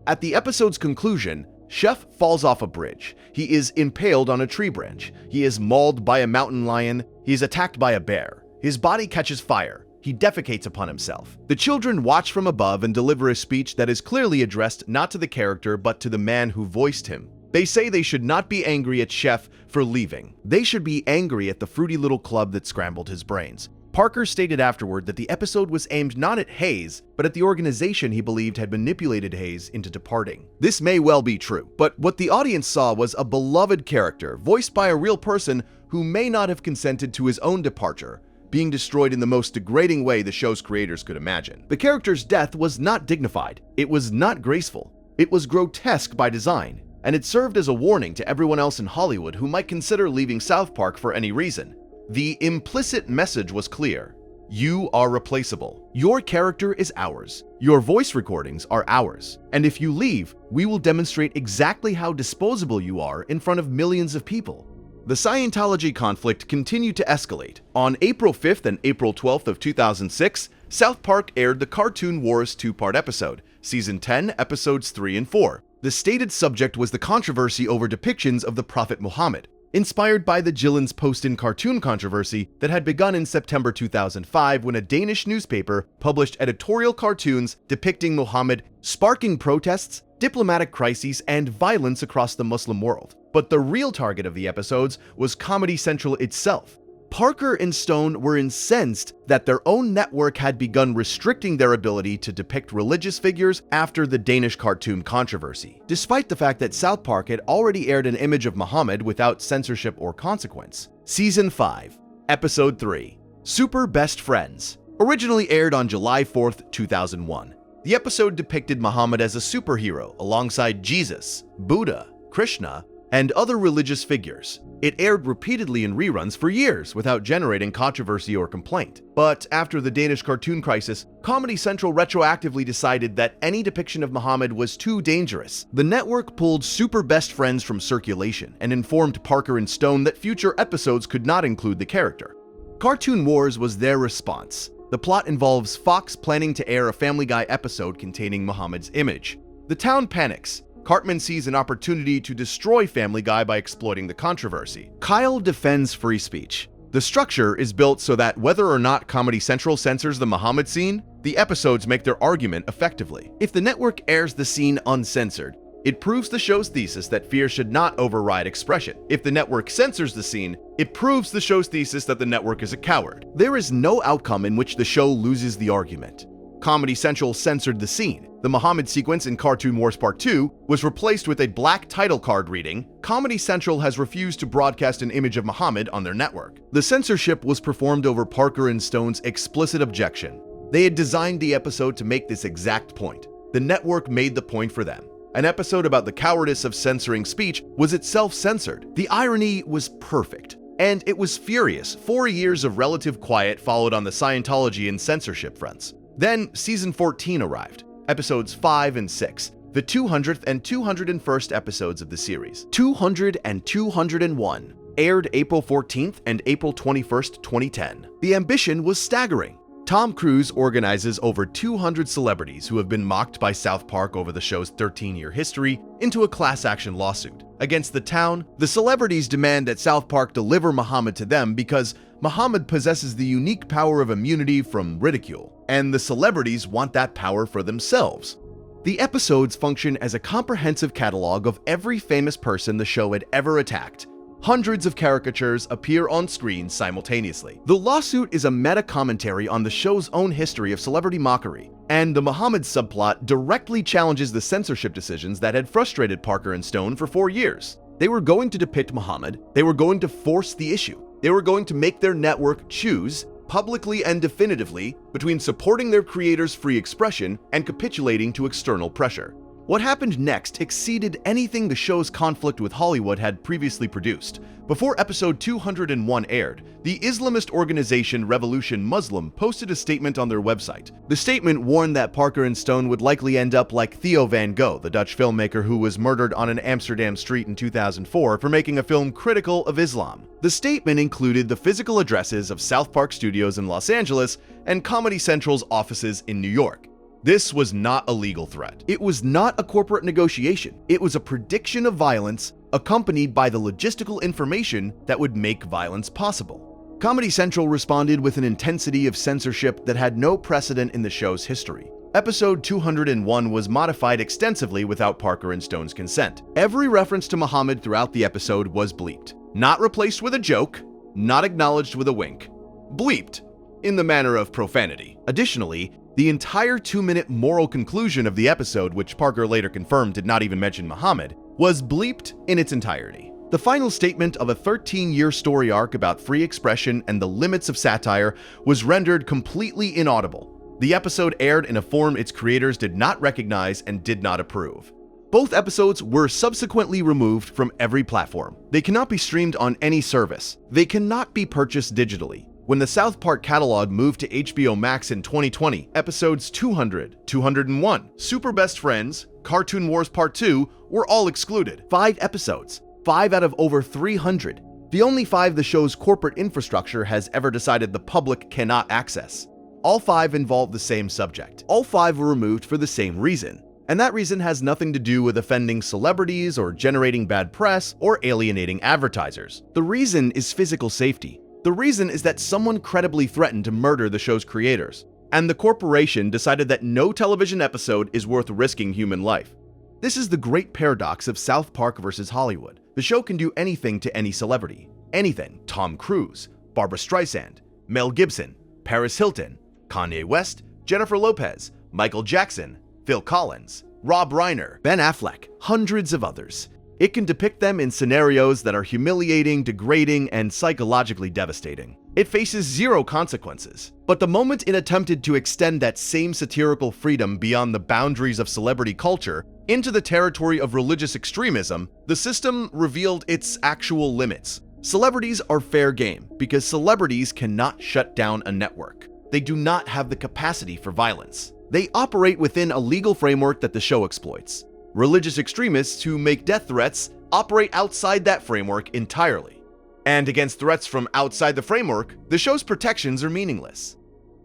At the episode's conclusion, Chef falls off a bridge. He is impaled on a tree branch. He is mauled by a mountain lion. He is attacked by a bear. His body catches fire. He defecates upon himself. The children watch from above and deliver a speech that is clearly addressed not to the character but to the man who voiced him. They say they should not be angry at Chef for leaving. They should be angry at the fruity little club that scrambled his brains. Parker stated afterward that the episode was aimed not at Hayes, but at the organization he believed had manipulated Hayes into departing. This may well be true, but what the audience saw was a beloved character, voiced by a real person who may not have consented to his own departure, being destroyed in the most degrading way the show's creators could imagine. The character's death was not dignified, it was not graceful, it was grotesque by design, and it served as a warning to everyone else in Hollywood who might consider leaving South Park for any reason. The implicit message was clear. You are replaceable. Your character is ours. Your voice recordings are ours. And if you leave, we will demonstrate exactly how disposable you are in front of millions of people. The Scientology conflict continued to escalate. On April 5th and April 12th of 2006, South Park aired the Cartoon Wars 2-part episode, Season 10, Episodes 3 and 4. The stated subject was the controversy over depictions of the Prophet Muhammad, inspired by the Gillen's Posten cartoon controversy that had begun in September 2005 when a Danish newspaper published editorial cartoons depicting Muhammad, sparking protests, diplomatic crises, and violence across the Muslim world. But the real target of the episodes was Comedy Central itself. Parker and Stone were incensed that their own network had begun restricting their ability to depict religious figures after the Danish cartoon controversy, despite the fact that South Park had already aired an image of Muhammad without censorship or consequence. Season 5, Episode 3, Super Best Friends, originally aired on July 4th, 2001. The episode depicted Muhammad as a superhero alongside Jesus, Buddha, Krishna, and other religious figures. It aired repeatedly in reruns for years without generating controversy or complaint. But after the Danish cartoon crisis, Comedy Central retroactively decided that any depiction of Muhammad was too dangerous. The network pulled Super Best Friends from circulation and informed Parker and Stone that future episodes could not include the character. Cartoon Wars was their response. The plot involves Fox planning to air a Family Guy episode containing Muhammad's image. The town panics. Cartman sees an opportunity to destroy Family Guy by exploiting the controversy. Kyle defends free speech. The structure is built so that whether or not Comedy Central censors the Muhammad scene, the episodes make their argument effectively. If the network airs the scene uncensored, it proves the show's thesis that fear should not override expression. If the network censors the scene, it proves the show's thesis that the network is a coward. There is no outcome in which the show loses the argument. Comedy Central censored the scene. The Muhammad sequence in Cartoon Wars Part 2 was replaced with a black title card reading, "Comedy Central has refused to broadcast an image of Muhammad on their network." The censorship was performed over Parker and Stone's explicit objection. They had designed the episode to make this exact point. The network made the point for them. An episode about the cowardice of censoring speech was itself censored. The irony was perfect. And it was furious. 4 years of relative quiet followed on the Scientology and censorship fronts. Then Season 14 arrived, Episodes 5 and 6, the 200th and 201st episodes of the series. 200 and 201 aired April 14th and April 21st, 2010. The ambition was staggering. Tom Cruise organizes over 200 celebrities who have been mocked by South Park over the show's 13-year history into a class action lawsuit. Against the town, the celebrities demand that South Park deliver Muhammad to them because Muhammad possesses the unique power of immunity from ridicule, and the celebrities want that power for themselves. The episodes function as a comprehensive catalog of every famous person the show had ever attacked. Hundreds of caricatures appear on screen simultaneously. The lawsuit is a meta-commentary on the show's own history of celebrity mockery, and the Muhammad subplot directly challenges the censorship decisions that had frustrated Parker and Stone for 4 years. They were going to depict Muhammad, they were going to force the issue, they were going to make their network choose, publicly and definitively, between supporting their creators' free expression and capitulating to external pressure. What happened next exceeded anything the show's conflict with Hollywood had previously produced. Before episode 201 aired, the Islamist organization Revolution Muslim posted a statement on their website. The statement warned that Parker and Stone would likely end up like Theo van Gogh, the Dutch filmmaker who was murdered on an Amsterdam street in 2004 for making a film critical of Islam. The statement included the physical addresses of South Park Studios in Los Angeles and Comedy Central's offices in New York. This was not a legal threat. It was not a corporate negotiation. It was a prediction of violence accompanied by the logistical information that would make violence possible. Comedy Central responded with an intensity of censorship that had no precedent in the show's history. Episode 201 was modified extensively without Parker and Stone's consent. Every reference to Muhammad throughout the episode was bleeped. Not replaced with a joke, not acknowledged with a wink. Bleeped, in the manner of profanity. Additionally, the entire 2-minute moral conclusion of the episode, which Parker later confirmed did not even mention Muhammad, was bleeped in its entirety. The final statement of a 13-year story arc about free expression and the limits of satire was rendered completely inaudible. The episode aired in a form its creators did not recognize and did not approve. Both episodes were subsequently removed from every platform. They cannot be streamed on any service. They cannot be purchased digitally. When the South Park catalog moved to HBO Max in 2020, episodes 200, 201, Super Best Friends, Cartoon Wars Part 2 were all excluded. 5 episodes, 5 out of over 300. The only 5 the show's corporate infrastructure has ever decided the public cannot access. All 5 involve the same subject. All 5 were removed for the same reason. And that reason has nothing to do with offending celebrities or generating bad press or alienating advertisers. The reason is physical safety. The reason is that someone credibly threatened to murder the show's creators, and the corporation decided that no television episode is worth risking human life. This is the great paradox of South Park versus Hollywood. The show can do anything to any celebrity. Anything. Tom Cruise, Barbra Streisand, Mel Gibson, Paris Hilton, Kanye West, Jennifer Lopez, Michael Jackson, Phil Collins, Rob Reiner, Ben Affleck, hundreds of others. It can depict them in scenarios that are humiliating, degrading, and psychologically devastating. It faces zero consequences. But the moment it attempted to extend that same satirical freedom beyond the boundaries of celebrity culture into the territory of religious extremism, the system revealed its actual limits. Celebrities are fair game because celebrities cannot shut down a network. They do not have the capacity for violence. They operate within a legal framework that the show exploits. Religious extremists who make death threats operate outside that framework entirely. And against threats from outside the framework, the show's protections are meaningless.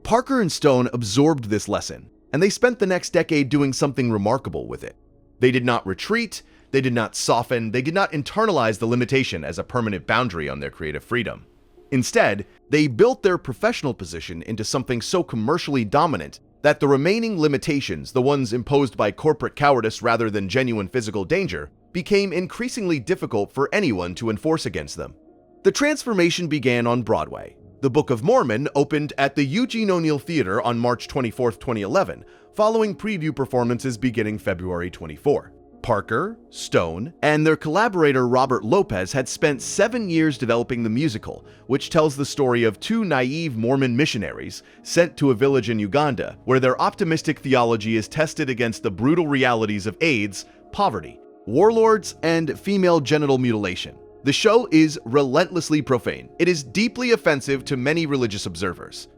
Parker and Stone absorbed this lesson, and they spent the next decade doing something remarkable with it. They did not retreat, they did not soften, they did not internalize the limitation as a permanent boundary on their creative freedom. Instead, they built their professional position into something so commercially dominant that the remaining limitations, the ones imposed by corporate cowardice rather than genuine physical danger, became increasingly difficult for anyone to enforce against them. The transformation began on Broadway. The Book of Mormon opened at the Eugene O'Neill Theater on March 24, 2011, following preview performances beginning February 24. Parker, Stone, and their collaborator Robert Lopez had spent 7 years developing the musical, which tells the story of two naive Mormon missionaries sent to a village in Uganda, where their optimistic theology is tested against the brutal realities of AIDS, poverty, warlords, and female genital mutilation. The show is relentlessly profane. It is deeply offensive to many religious observers.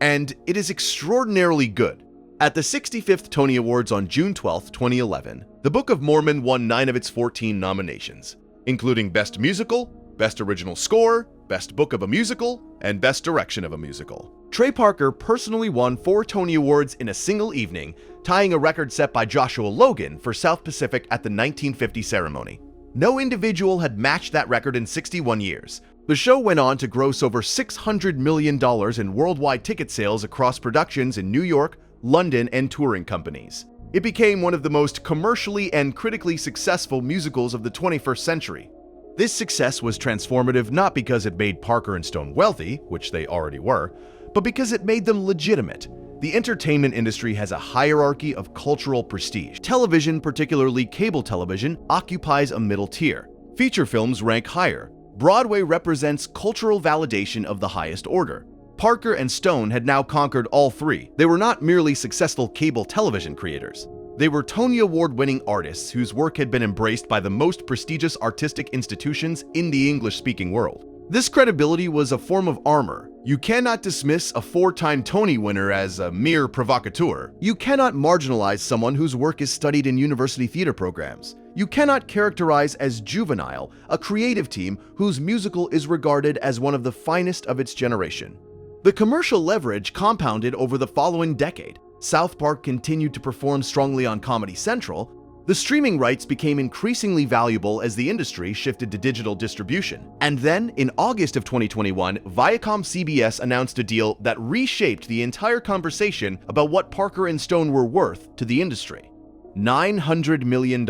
And it is extraordinarily good. At the 65th Tony Awards on June 12, 2011, The Book of Mormon won 9 of its 14 nominations, including Best Musical, Best Original Score, Best Book of a Musical, and Best Direction of a Musical. Trey Parker personally won 4 Tony Awards in a single evening, tying a record set by Joshua Logan for South Pacific at the 1950 ceremony. No individual had matched that record in 61 years. The show went on to gross over $600 million in worldwide ticket sales across productions in New York, London, and touring companies. It became one of the most commercially and critically successful musicals of the 21st century. This success was transformative not because it made Parker and Stone wealthy, which they already were, but because it made them legitimate. The entertainment industry has a hierarchy of cultural prestige. Television, particularly cable television, occupies a middle tier. Feature films rank higher. Broadway represents cultural validation of the highest order. Parker and Stone had now conquered all three. They were not merely successful cable television creators. They were Tony Award-winning artists whose work had been embraced by the most prestigious artistic institutions in the English-speaking world. This credibility was a form of armor. You cannot dismiss a 4-time Tony winner as a mere provocateur. You cannot marginalize someone whose work is studied in university theater programs. You cannot characterize as juvenile a creative team whose musical is regarded as one of the finest of its generation. The commercial leverage compounded over the following decade. South Park continued to perform strongly on Comedy Central. The streaming rights became increasingly valuable as the industry shifted to digital distribution. And then, in August of 2021, Viacom-CBS announced a deal that reshaped the entire conversation about what Parker and Stone were worth to the industry. $900 million,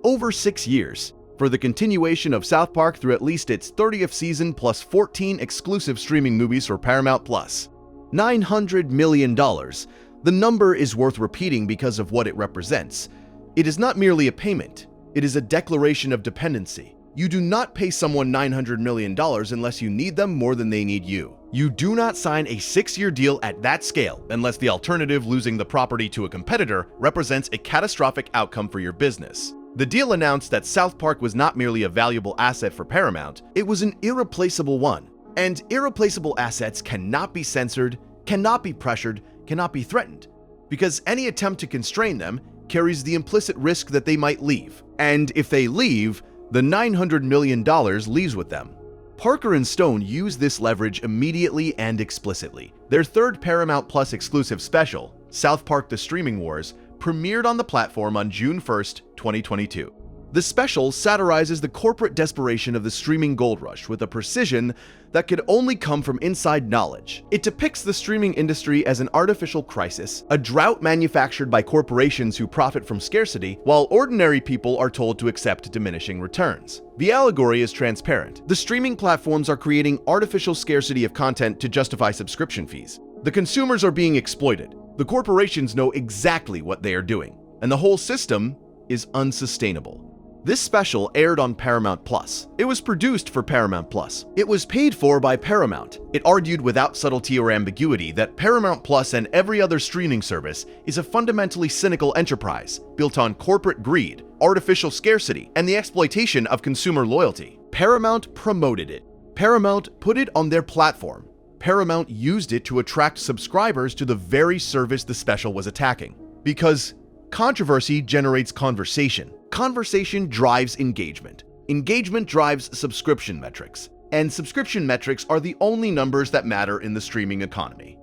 over 6 years, for the continuation of South Park through at least its 30th season plus 14 exclusive streaming movies for Paramount+. $900 million. The number is worth repeating because of what it represents. It is not merely a payment, it is a declaration of dependency. You do not pay someone $900 million unless you need them more than they need you. You do not sign a 6-year deal at that scale unless the alternative, losing the property to a competitor, represents a catastrophic outcome for your business. The deal announced that South Park was not merely a valuable asset for Paramount, it was an irreplaceable one. And irreplaceable assets cannot be censored, cannot be pressured, cannot be threatened, because any attempt to constrain them carries the implicit risk that they might leave. And if they leave, the $900 million leaves with them. Parker and Stone used this leverage immediately and explicitly. Their third Paramount Plus exclusive special, South Park: The Streaming Wars, premiered on the platform on June 1st, 2022. The special satirizes the corporate desperation of the streaming gold rush with a precision that could only come from inside knowledge. It depicts the streaming industry as an artificial crisis, a drought manufactured by corporations who profit from scarcity, while ordinary people are told to accept diminishing returns. The allegory is transparent. The streaming platforms are creating artificial scarcity of content to justify subscription fees. The consumers are being exploited. The corporations know exactly what they are doing, and the whole system is unsustainable. This special aired on Paramount+. It was produced for Paramount+. It was paid for by Paramount. It argued without subtlety or ambiguity that Paramount+ and every other streaming service is a fundamentally cynical enterprise built on corporate greed, artificial scarcity, and the exploitation of consumer loyalty. Paramount promoted it. Paramount put it on their platform. Paramount used it to attract subscribers to the very service the special was attacking. Because controversy generates conversation. Conversation drives engagement. Engagement drives subscription metrics. And subscription metrics are the only numbers that matter in the streaming economy.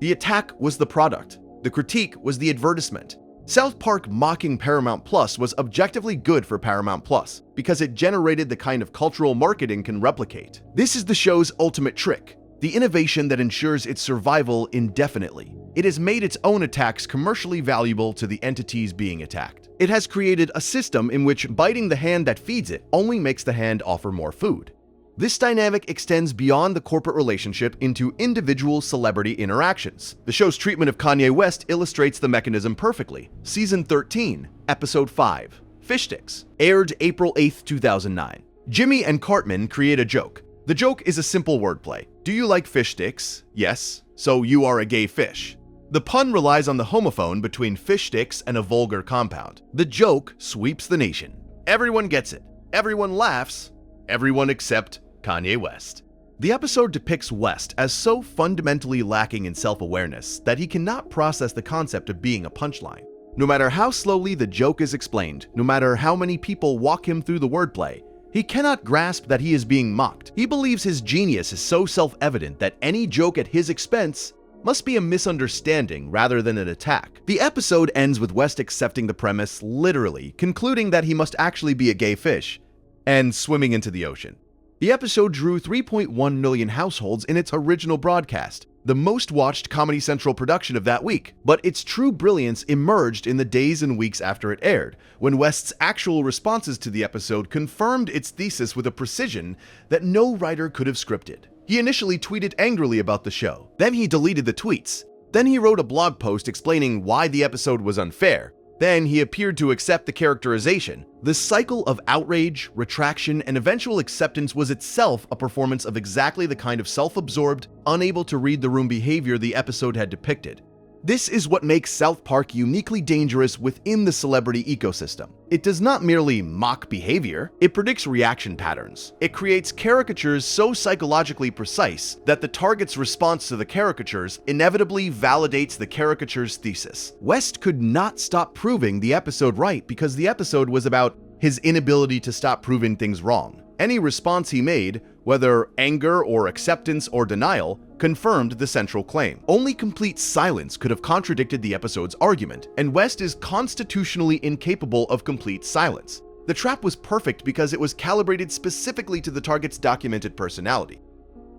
The attack was the product. The critique was the advertisement. South Park mocking Paramount Plus was objectively good for Paramount Plus because it generated the kind of cultural marketing can replicate. This is the show's ultimate trick, the innovation that ensures its survival indefinitely. It has made its own attacks commercially valuable to the entities being attacked. It has created a system in which biting the hand that feeds it only makes the hand offer more food. This dynamic extends beyond the corporate relationship into individual celebrity interactions. The show's treatment of Kanye West illustrates the mechanism perfectly. Season 13, Episode 5, Fish Sticks, aired April 8, 2009. Jimmy and Cartman create a joke. The joke is a simple wordplay. Do you like fish sticks? Yes. So you are a gay fish. The pun relies on the homophone between fish sticks and a vulgar compound. The joke sweeps the nation. Everyone gets it. Everyone laughs. Everyone except Kanye West. The episode depicts West as so fundamentally lacking in self-awareness that he cannot process the concept of being a punchline. No matter how slowly the joke is explained, no matter how many people walk him through the wordplay, he cannot grasp that he is being mocked. He believes his genius is so self-evident that any joke at his expense must be a misunderstanding rather than an attack. The episode ends with West accepting the premise literally, concluding that he must actually be a gay fish, and swimming into the ocean. The episode drew 3.1 million households in its original broadcast, the most watched Comedy Central production of that week, but its true brilliance emerged in the days and weeks after it aired, when West's actual responses to the episode confirmed its thesis with a precision that no writer could have scripted. He initially tweeted angrily about the show, then he deleted the tweets, then he wrote a blog post explaining why the episode was unfair, then he appeared to accept the characterization. The cycle of outrage, retraction, and eventual acceptance was itself a performance of exactly the kind of self-absorbed, unable to read the room behavior the episode had depicted. This is what makes South Park uniquely dangerous within the celebrity ecosystem. It does not merely mock behavior, it predicts reaction patterns. It creates caricatures so psychologically precise that the target's response to the caricatures inevitably validates the caricature's thesis. West could not stop proving the episode right because the episode was about his inability to stop proving things wrong. Any response he made, whether anger or acceptance or denial, confirmed the central claim. Only complete silence could have contradicted the episode's argument, and West is constitutionally incapable of complete silence. The trap was perfect because it was calibrated specifically to the target's documented personality.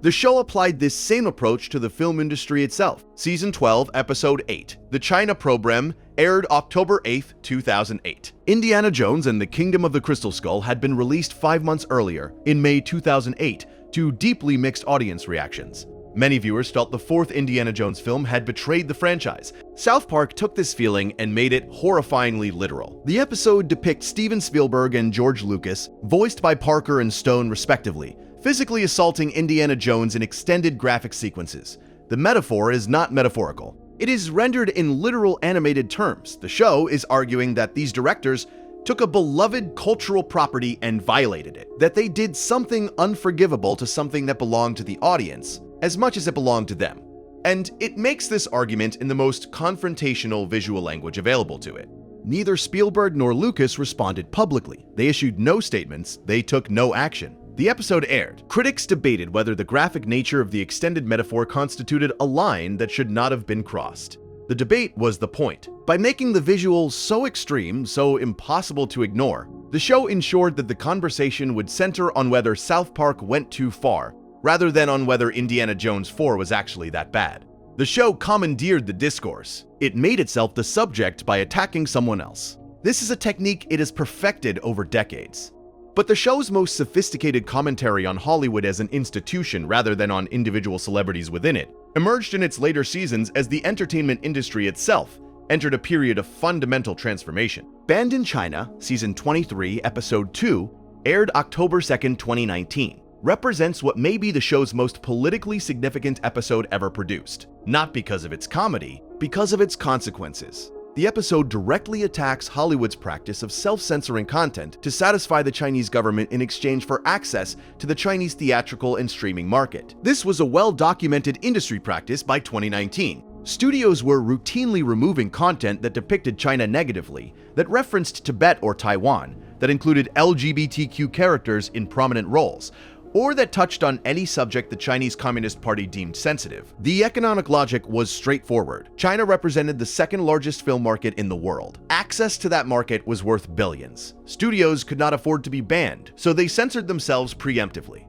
The show applied this same approach to the film industry itself. Season 12, Episode 8, The China Program, aired October 8, 2008. Indiana Jones and the Kingdom of the Crystal Skull had been released 5 months earlier, in May 2008, to deeply mixed audience reactions. Many viewers felt the fourth Indiana Jones film had betrayed the franchise. South Park took this feeling and made it horrifyingly literal. The episode depicts Steven Spielberg and George Lucas, voiced by Parker and Stone respectively, physically assaulting Indiana Jones in extended graphic sequences. The metaphor is not metaphorical. It is rendered in literal animated terms. The show is arguing that these directors took a beloved cultural property and violated it, that they did something unforgivable to something that belonged to the audience, as much as it belonged to them. And it makes this argument in the most confrontational visual language available to it. Neither Spielberg nor Lucas responded publicly. They issued no statements, they took no action. The episode aired. Critics debated whether the graphic nature of the extended metaphor constituted a line that should not have been crossed. The debate was the point. By making the visuals so extreme, so impossible to ignore, the show ensured that the conversation would center on whether South Park went too far, rather than on whether Indiana Jones 4 was actually that bad. The show commandeered the discourse. It made itself the subject by attacking someone else. This is a technique it has perfected over decades. But the show's most sophisticated commentary on Hollywood as an institution rather than on individual celebrities within it emerged in its later seasons as the entertainment industry itself entered a period of fundamental transformation. Banned in China, Season 23, Episode 2, aired October 2, 2019, represents what may be the show's most politically significant episode ever produced. Not because of its comedy, because of its consequences. The episode directly attacks Hollywood's practice of self-censoring content to satisfy the Chinese government in exchange for access to the Chinese theatrical and streaming market. This was a well-documented industry practice by 2019. Studios were routinely removing content that depicted China negatively, that referenced Tibet or Taiwan, that included LGBTQ characters in prominent roles, or that touched on any subject the Chinese Communist Party deemed sensitive. The economic logic was straightforward. China represented the second largest film market in the world. Access to that market was worth billions. Studios could not afford to be banned, so they censored themselves preemptively.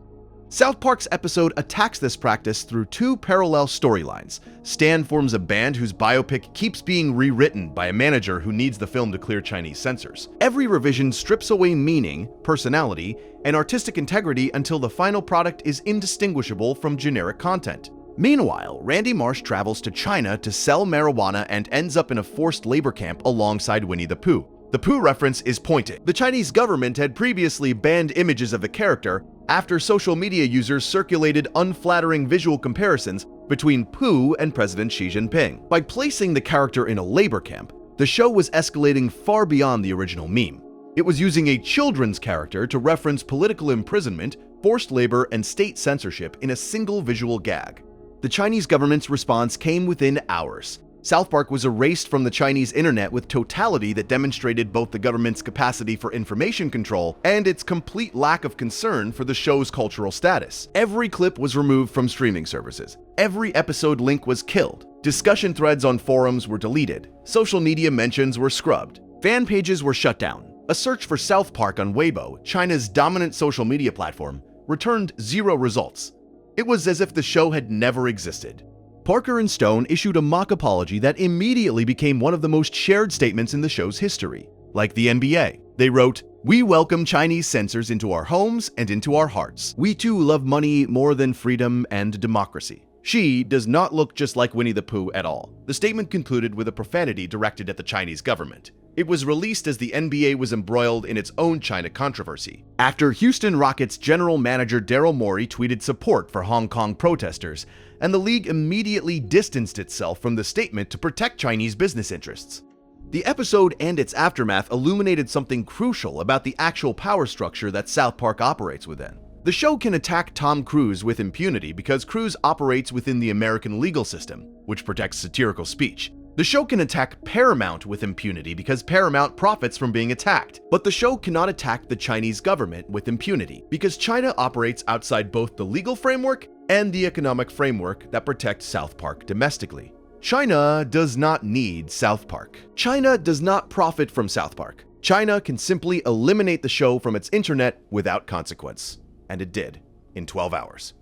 South Park's episode attacks this practice through two parallel storylines. Stan forms a band whose biopic keeps being rewritten by a manager who needs the film to clear Chinese censors. Every revision strips away meaning, personality, and artistic integrity until the final product is indistinguishable from generic content. Meanwhile, Randy Marsh travels to China to sell marijuana and ends up in a forced labor camp alongside Winnie the Pooh. The Pooh reference is pointed. The Chinese government had previously banned images of the character after social media users circulated unflattering visual comparisons between Pooh and President Xi Jinping. By placing the character in a labor camp, the show was escalating far beyond the original meme. It was using a children's character to reference political imprisonment, forced labor, and state censorship in a single visual gag. The Chinese government's response came within hours. South Park was erased from the Chinese internet with totality that demonstrated both the government's capacity for information control and its complete lack of concern for the show's cultural status. Every clip was removed from streaming services. Every episode link was killed. Discussion threads on forums were deleted. Social media mentions were scrubbed. Fan pages were shut down. A search for South Park on Weibo, China's dominant social media platform, returned 0 results. It was as if the show had never existed. Parker and Stone issued a mock apology that immediately became one of the most shared statements in the show's history. Like the NBA, they wrote, "We welcome Chinese censors into our homes and into our hearts. We too love money more than freedom and democracy." She does not look just like Winnie the Pooh at all. The statement concluded with a profanity directed at the Chinese government. It was released as the NBA was embroiled in its own China controversy. After Houston Rockets general manager Daryl Morey tweeted support for Hong Kong protesters, and the league immediately distanced itself from the statement to protect Chinese business interests. The episode and its aftermath illuminated something crucial about the actual power structure that South Park operates within. The show can attack Tom Cruise with impunity because Cruise operates within the American legal system, which protects satirical speech. The show can attack Paramount with impunity because Paramount profits from being attacked. But the show cannot attack the Chinese government with impunity because China operates outside both the legal framework and the economic framework that protects South Park domestically. China does not need South Park. China does not profit from South Park. China can simply eliminate the show from its internet without consequence. And it did, in 12 hours.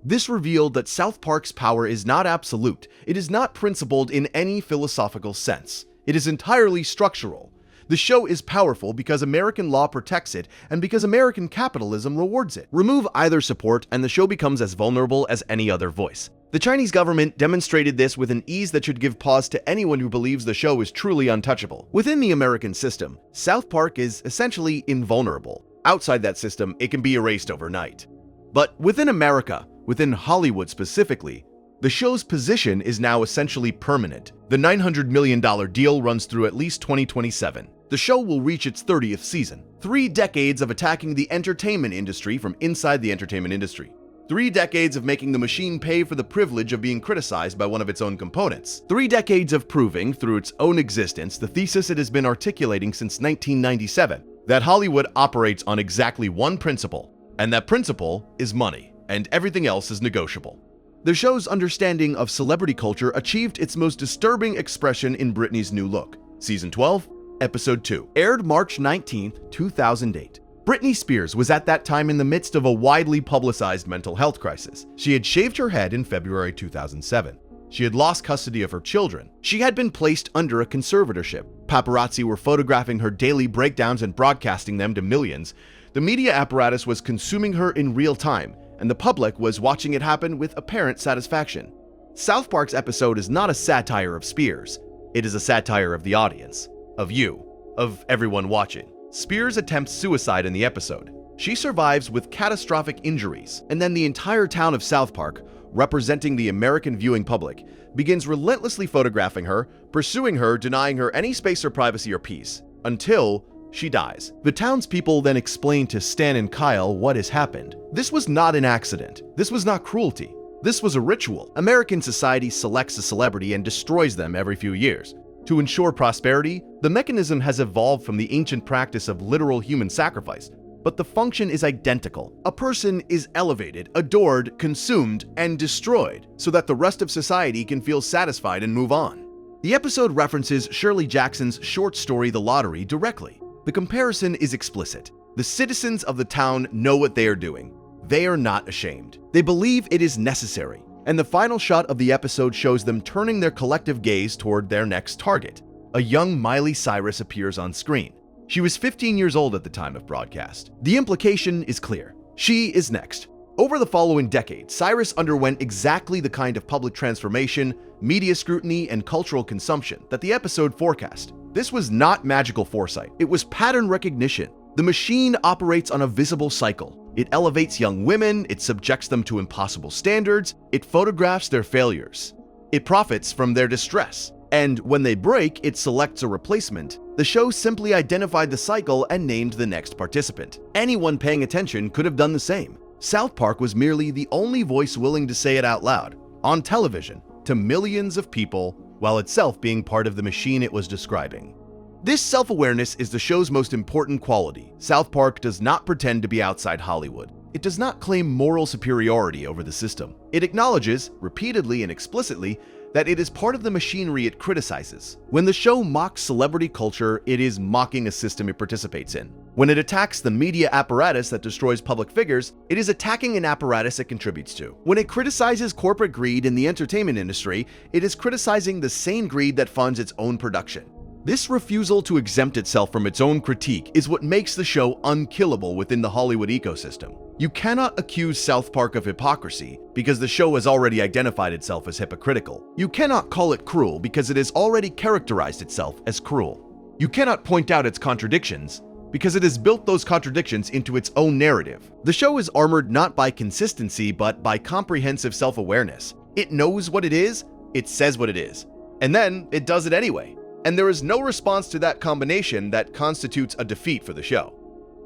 This revealed that South Park's power is not absolute. It is not principled in any philosophical sense. It is entirely structural. The show is powerful because American law protects it and because American capitalism rewards it. Remove either support and the show becomes as vulnerable as any other voice. The Chinese government demonstrated this with an ease that should give pause to anyone who believes the show is truly untouchable. Within the American system, South Park is essentially invulnerable. Outside that system, it can be erased overnight. But within America, within Hollywood specifically, the show's position is now essentially permanent. The $900 million deal runs through at least 2027. The show will reach its 30th season. 3 decades of attacking the entertainment industry from inside the entertainment industry. 3 decades of making the machine pay for the privilege of being criticized by one of its own components. 3 decades of proving, through its own existence, the thesis it has been articulating since 1997, that Hollywood operates on exactly one principle, and that principle is money, and everything else is negotiable. The show's understanding of celebrity culture achieved its most disturbing expression in Britney's New Look. Season 12, Episode 2, aired March 19, 2008. Britney Spears was at that time in the midst of a widely publicized mental health crisis. She had shaved her head in February 2007. She had lost custody of her children. She had been placed under a conservatorship. Paparazzi were photographing her daily breakdowns and broadcasting them to millions. The media apparatus was consuming her in real time, and the public was watching it happen with apparent satisfaction. South Park's episode is not a satire of Spears. It is a satire of the audience, of you, of everyone watching. Spears attempts suicide in the episode. She survives with catastrophic injuries, and then the entire town of South Park, representing the American viewing public, begins relentlessly photographing her, pursuing her, denying her any space or privacy or peace, until she dies. The townspeople then explain to Stan and Kyle what has happened. This was not an accident. This was not cruelty. This was a ritual. American society selects a celebrity and destroys them every few years. To ensure prosperity, the mechanism has evolved from the ancient practice of literal human sacrifice, but the function is identical. A person is elevated, adored, consumed, and destroyed so that the rest of society can feel satisfied and move on. The episode references Shirley Jackson's short story The Lottery directly. The comparison is explicit. The citizens of the town know what they are doing. They are not ashamed. They believe it is necessary. And the final shot of the episode shows them turning their collective gaze toward their next target. A young Miley Cyrus appears on screen. She was 15 years old at the time of broadcast. The implication is clear. She is next. Over the following decade, Cyrus underwent exactly the kind of public transformation, media scrutiny, and cultural consumption that the episode forecast. This was not magical foresight. It was pattern recognition. The machine operates on a visible cycle. It elevates young women, it subjects them to impossible standards, it photographs their failures. It profits from their distress. And when they break, it selects a replacement. The show simply identified the cycle and named the next participant. Anyone paying attention could have done the same. South Park was merely the only voice willing to say it out loud, on television, to millions of people, while itself being part of the machine it was describing. This self-awareness is the show's most important quality. South Park does not pretend to be outside Hollywood. It does not claim moral superiority over the system. It acknowledges, repeatedly and explicitly, that it is part of the machinery it criticizes. When the show mocks celebrity culture, it is mocking a system it participates in. When it attacks the media apparatus that destroys public figures, it is attacking an apparatus it contributes to. When it criticizes corporate greed in the entertainment industry, it is criticizing the same greed that funds its own production. This refusal to exempt itself from its own critique is what makes the show unkillable within the Hollywood ecosystem. You cannot accuse South Park of hypocrisy because the show has already identified itself as hypocritical. You cannot call it cruel because it has already characterized itself as cruel. You cannot point out its contradictions because it has built those contradictions into its own narrative. The show is armored not by consistency but by comprehensive self-awareness. It knows what it is, it says what it is, and then it does it anyway. And there is no response to that combination that constitutes a defeat for the show.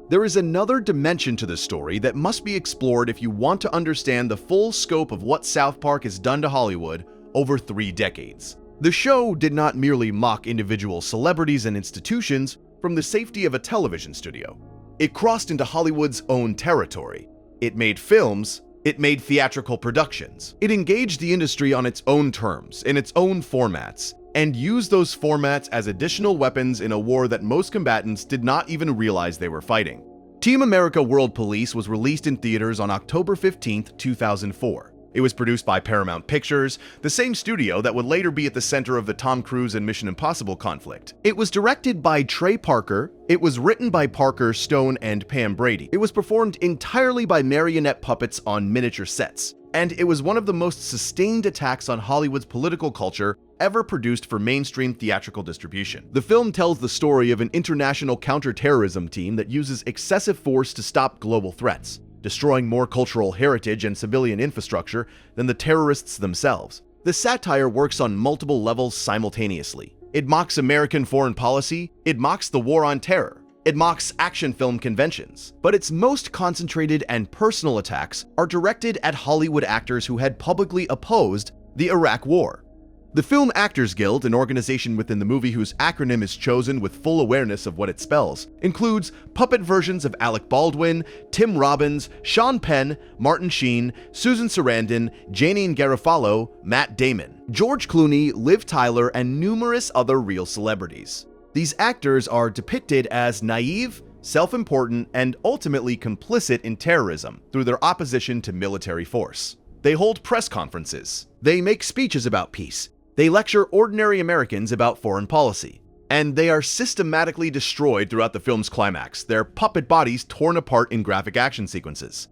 There is another dimension to this story that must be explored if you want to understand the full scope of what South Park has done to Hollywood over 3 decades. The show did not merely mock individual celebrities and institutions from the safety of a television studio. It crossed into Hollywood's own territory. It made films, it made theatrical productions. It engaged the industry on its own terms, in its own formats, and used those formats as additional weapons in a war that most combatants did not even realize they were fighting. Team America World Police was released in theaters on October 15, 2004. It was produced by Paramount Pictures, the same studio that would later be at the center of the Tom Cruise and Mission Impossible conflict. It was directed by Trey Parker. It was written by Parker, Stone, and Pam Brady. It was performed entirely by marionette puppets on miniature sets. And it was one of the most sustained attacks on Hollywood's political culture ever produced for mainstream theatrical distribution. The film tells the story of an international counterterrorism team that uses excessive force to stop global threats, destroying more cultural heritage and civilian infrastructure than the terrorists themselves. The satire works on multiple levels simultaneously. It mocks American foreign policy, it mocks the war on terror, it mocks action film conventions, but its most concentrated and personal attacks are directed at Hollywood actors who had publicly opposed the Iraq War. The Film Actors Guild, an organization within the movie whose acronym is chosen with full awareness of what it spells, includes puppet versions of Alec Baldwin, Tim Robbins, Sean Penn, Martin Sheen, Susan Sarandon, Janeane Garofalo, Matt Damon, George Clooney, Liv Tyler, and numerous other real celebrities. These actors are depicted as naive, self-important, and ultimately complicit in terrorism through their opposition to military force. They hold press conferences. They make speeches about peace. They lecture ordinary Americans about foreign policy. And they are systematically destroyed throughout the film's climax, their puppet bodies torn apart in graphic action sequences.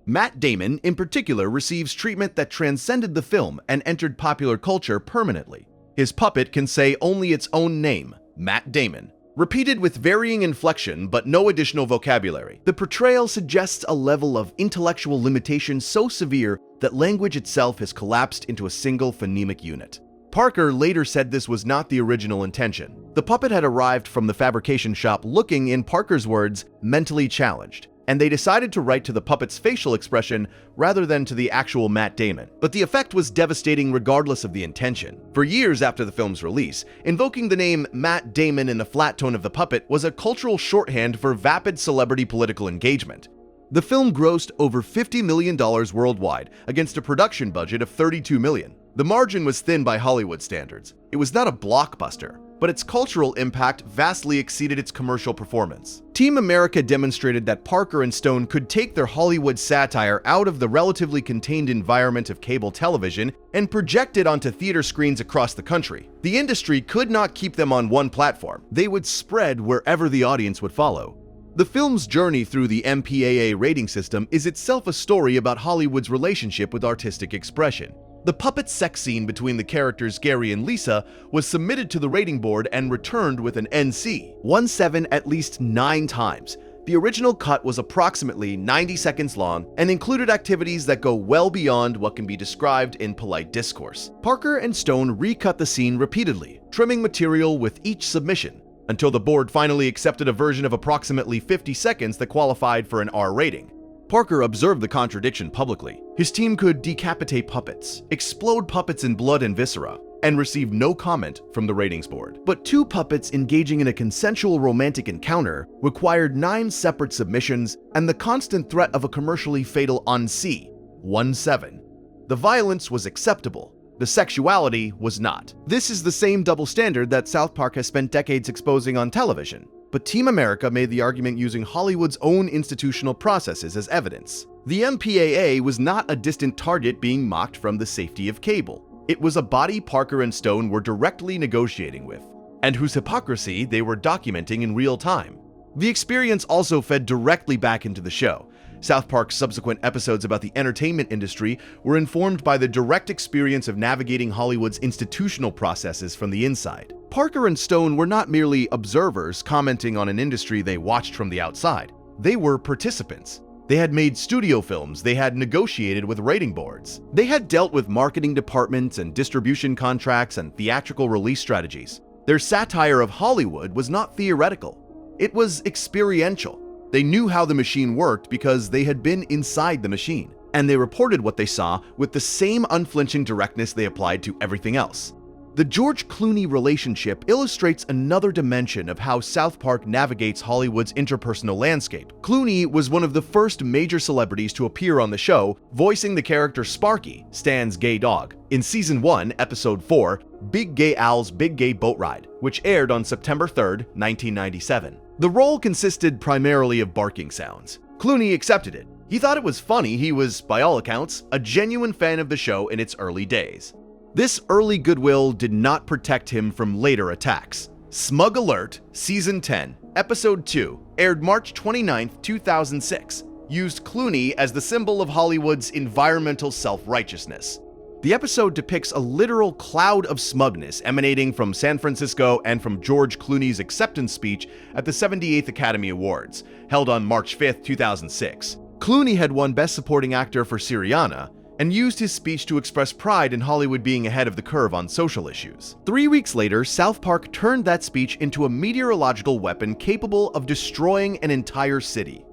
Matt Damon, in particular, receives treatment that transcended the film and entered popular culture permanently. His puppet can say only its own name, Matt Damon, repeated with varying inflection but no additional vocabulary. The portrayal suggests a level of intellectual limitation so severe that language itself has collapsed into a single phonemic unit. Parker later said this was not the original intention. The puppet had arrived from the fabrication shop looking, in Parker's words, mentally challenged, and they decided to write to the puppet's facial expression rather than to the actual Matt Damon. But the effect was devastating regardless of the intention. For years after the film's release, invoking the name Matt Damon in the flat tone of the puppet was a cultural shorthand for vapid celebrity political engagement. The film grossed over $50 million worldwide against a production budget of $32 million. The margin was thin by Hollywood standards. It was not a blockbuster, but its cultural impact vastly exceeded its commercial performance. Team America demonstrated that Parker and Stone could take their Hollywood satire out of the relatively contained environment of cable television and project it onto theater screens across the country. The industry could not keep them on one platform. They would spread wherever the audience would follow. The film's journey through the MPAA rating system is itself a story about Hollywood's relationship with artistic expression. The puppet sex scene between the characters Gary and Lisa was submitted to the rating board and returned with an NC-17 at least 9 times. The original cut was approximately 90 seconds long and included activities that go well beyond what can be described in polite discourse. Parker and Stone recut the scene repeatedly, trimming material with each submission, until the board finally accepted a version of approximately 50 seconds that qualified for an R rating. Parker observed the contradiction publicly. His team could decapitate puppets, explode puppets in blood and viscera, and receive no comment from the ratings board. But 2 puppets engaging in a consensual romantic encounter required 9 separate submissions and the constant threat of a commercially fatal NC-17. The violence was acceptable. The sexuality was not. This is the same double standard that South Park has spent decades exposing on television. But Team America made the argument using Hollywood's own institutional processes as evidence. The MPAA was not a distant target being mocked from the safety of cable. It was a body Parker and Stone were directly negotiating with, and whose hypocrisy they were documenting in real time. The experience also fed directly back into the show. South Park's subsequent episodes about the entertainment industry were informed by the direct experience of navigating Hollywood's institutional processes from the inside. Parker and Stone were not merely observers commenting on an industry they watched from the outside. They were participants. They had made studio films, they had negotiated with rating boards. They had dealt with marketing departments and distribution contracts and theatrical release strategies. Their satire of Hollywood was not theoretical. It was experiential. They knew how the machine worked because they had been inside the machine, and they reported what they saw with the same unflinching directness they applied to everything else. The George Clooney relationship illustrates another dimension of how South Park navigates Hollywood's interpersonal landscape. Clooney was one of the first major celebrities to appear on the show, voicing the character Sparky, Stan's gay dog, in Season 1, Episode 4, Big Gay Al's Big Gay Boat Ride, which aired on September 3, 1997. The role consisted primarily of barking sounds. Clooney accepted it. He thought it was funny. He was, by all accounts, a genuine fan of the show in its early days. This early goodwill did not protect him from later attacks. Smug Alert, Season 10, Episode 2, aired March 29, 2006, used Clooney as the symbol of Hollywood's environmental self-righteousness. The episode depicts a literal cloud of smugness emanating from San Francisco and from George Clooney's acceptance speech at the 78th Academy Awards, held on March 5, 2006. Clooney had won Best Supporting Actor for Syriana, and used his speech to express pride in Hollywood being ahead of the curve on social issues. 3 weeks later, South Park turned that speech into a meteorological weapon capable of destroying an entire city.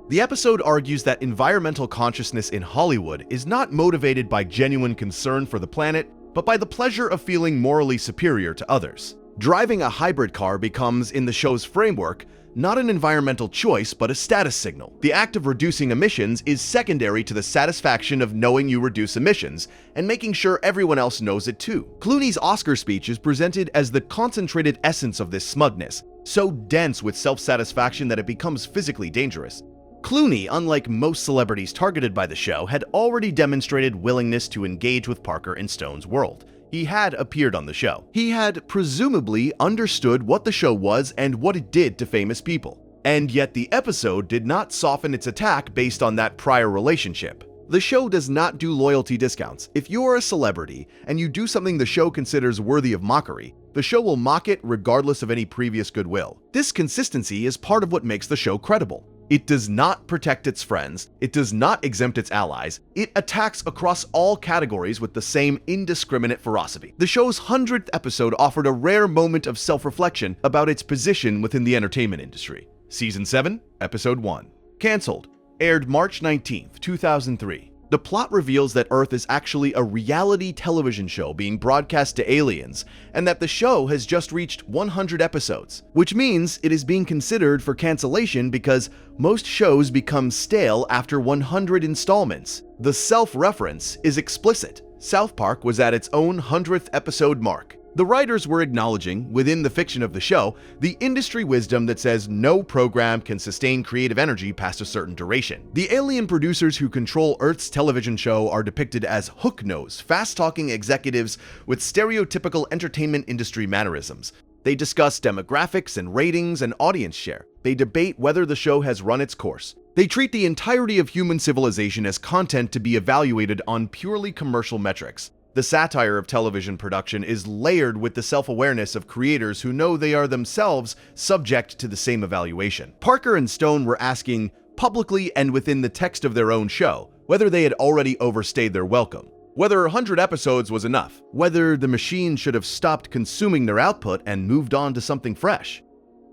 The episode argues that environmental consciousness in Hollywood is not motivated by genuine concern for the planet, but by the pleasure of feeling morally superior to others. Driving a hybrid car becomes, in the show's framework, not an environmental choice, but a status signal. The act of reducing emissions is secondary to the satisfaction of knowing you reduce emissions and making sure everyone else knows it too. Clooney's Oscar speech is presented as the concentrated essence of this smugness, so dense with self-satisfaction that it becomes physically dangerous. Clooney, unlike most celebrities targeted by the show, had already demonstrated willingness to engage with Parker and Stone's world. He had appeared on the show. He had presumably understood what the show was and what it did to famous people. And yet the episode did not soften its attack based on that prior relationship. The show does not do loyalty discounts. If you are a celebrity and you do something the show considers worthy of mockery, the show will mock it regardless of any previous goodwill. This consistency is part of what makes the show credible. It does not protect its friends, it does not exempt its allies, it attacks across all categories with the same indiscriminate ferocity. The show's 100th episode offered a rare moment of self-reflection about its position within the entertainment industry. Season 7, Episode 1. Cancelled. Aired March 19, 2003. The plot reveals that Earth is actually a reality television show being broadcast to aliens, and that the show has just reached 100 episodes, which means it is being considered for cancellation because most shows become stale after 100 installments. The self-reference is explicit. South Park was at its own 100th episode mark. The writers were acknowledging, within the fiction of the show, the industry wisdom that says no program can sustain creative energy past a certain duration. The alien producers who control Earth's television show are depicted as hook-nosed, fast-talking executives with stereotypical entertainment industry mannerisms. They discuss demographics and ratings and audience share. They debate whether the show has run its course. They treat the entirety of human civilization as content to be evaluated on purely commercial metrics. The satire of television production is layered with the self-awareness of creators who know they are themselves subject to the same evaluation. Parker and Stone were asking, publicly and within the text of their own show, whether they had already overstayed their welcome, whether 100 episodes was enough, whether the machine should have stopped consuming their output and moved on to something fresh.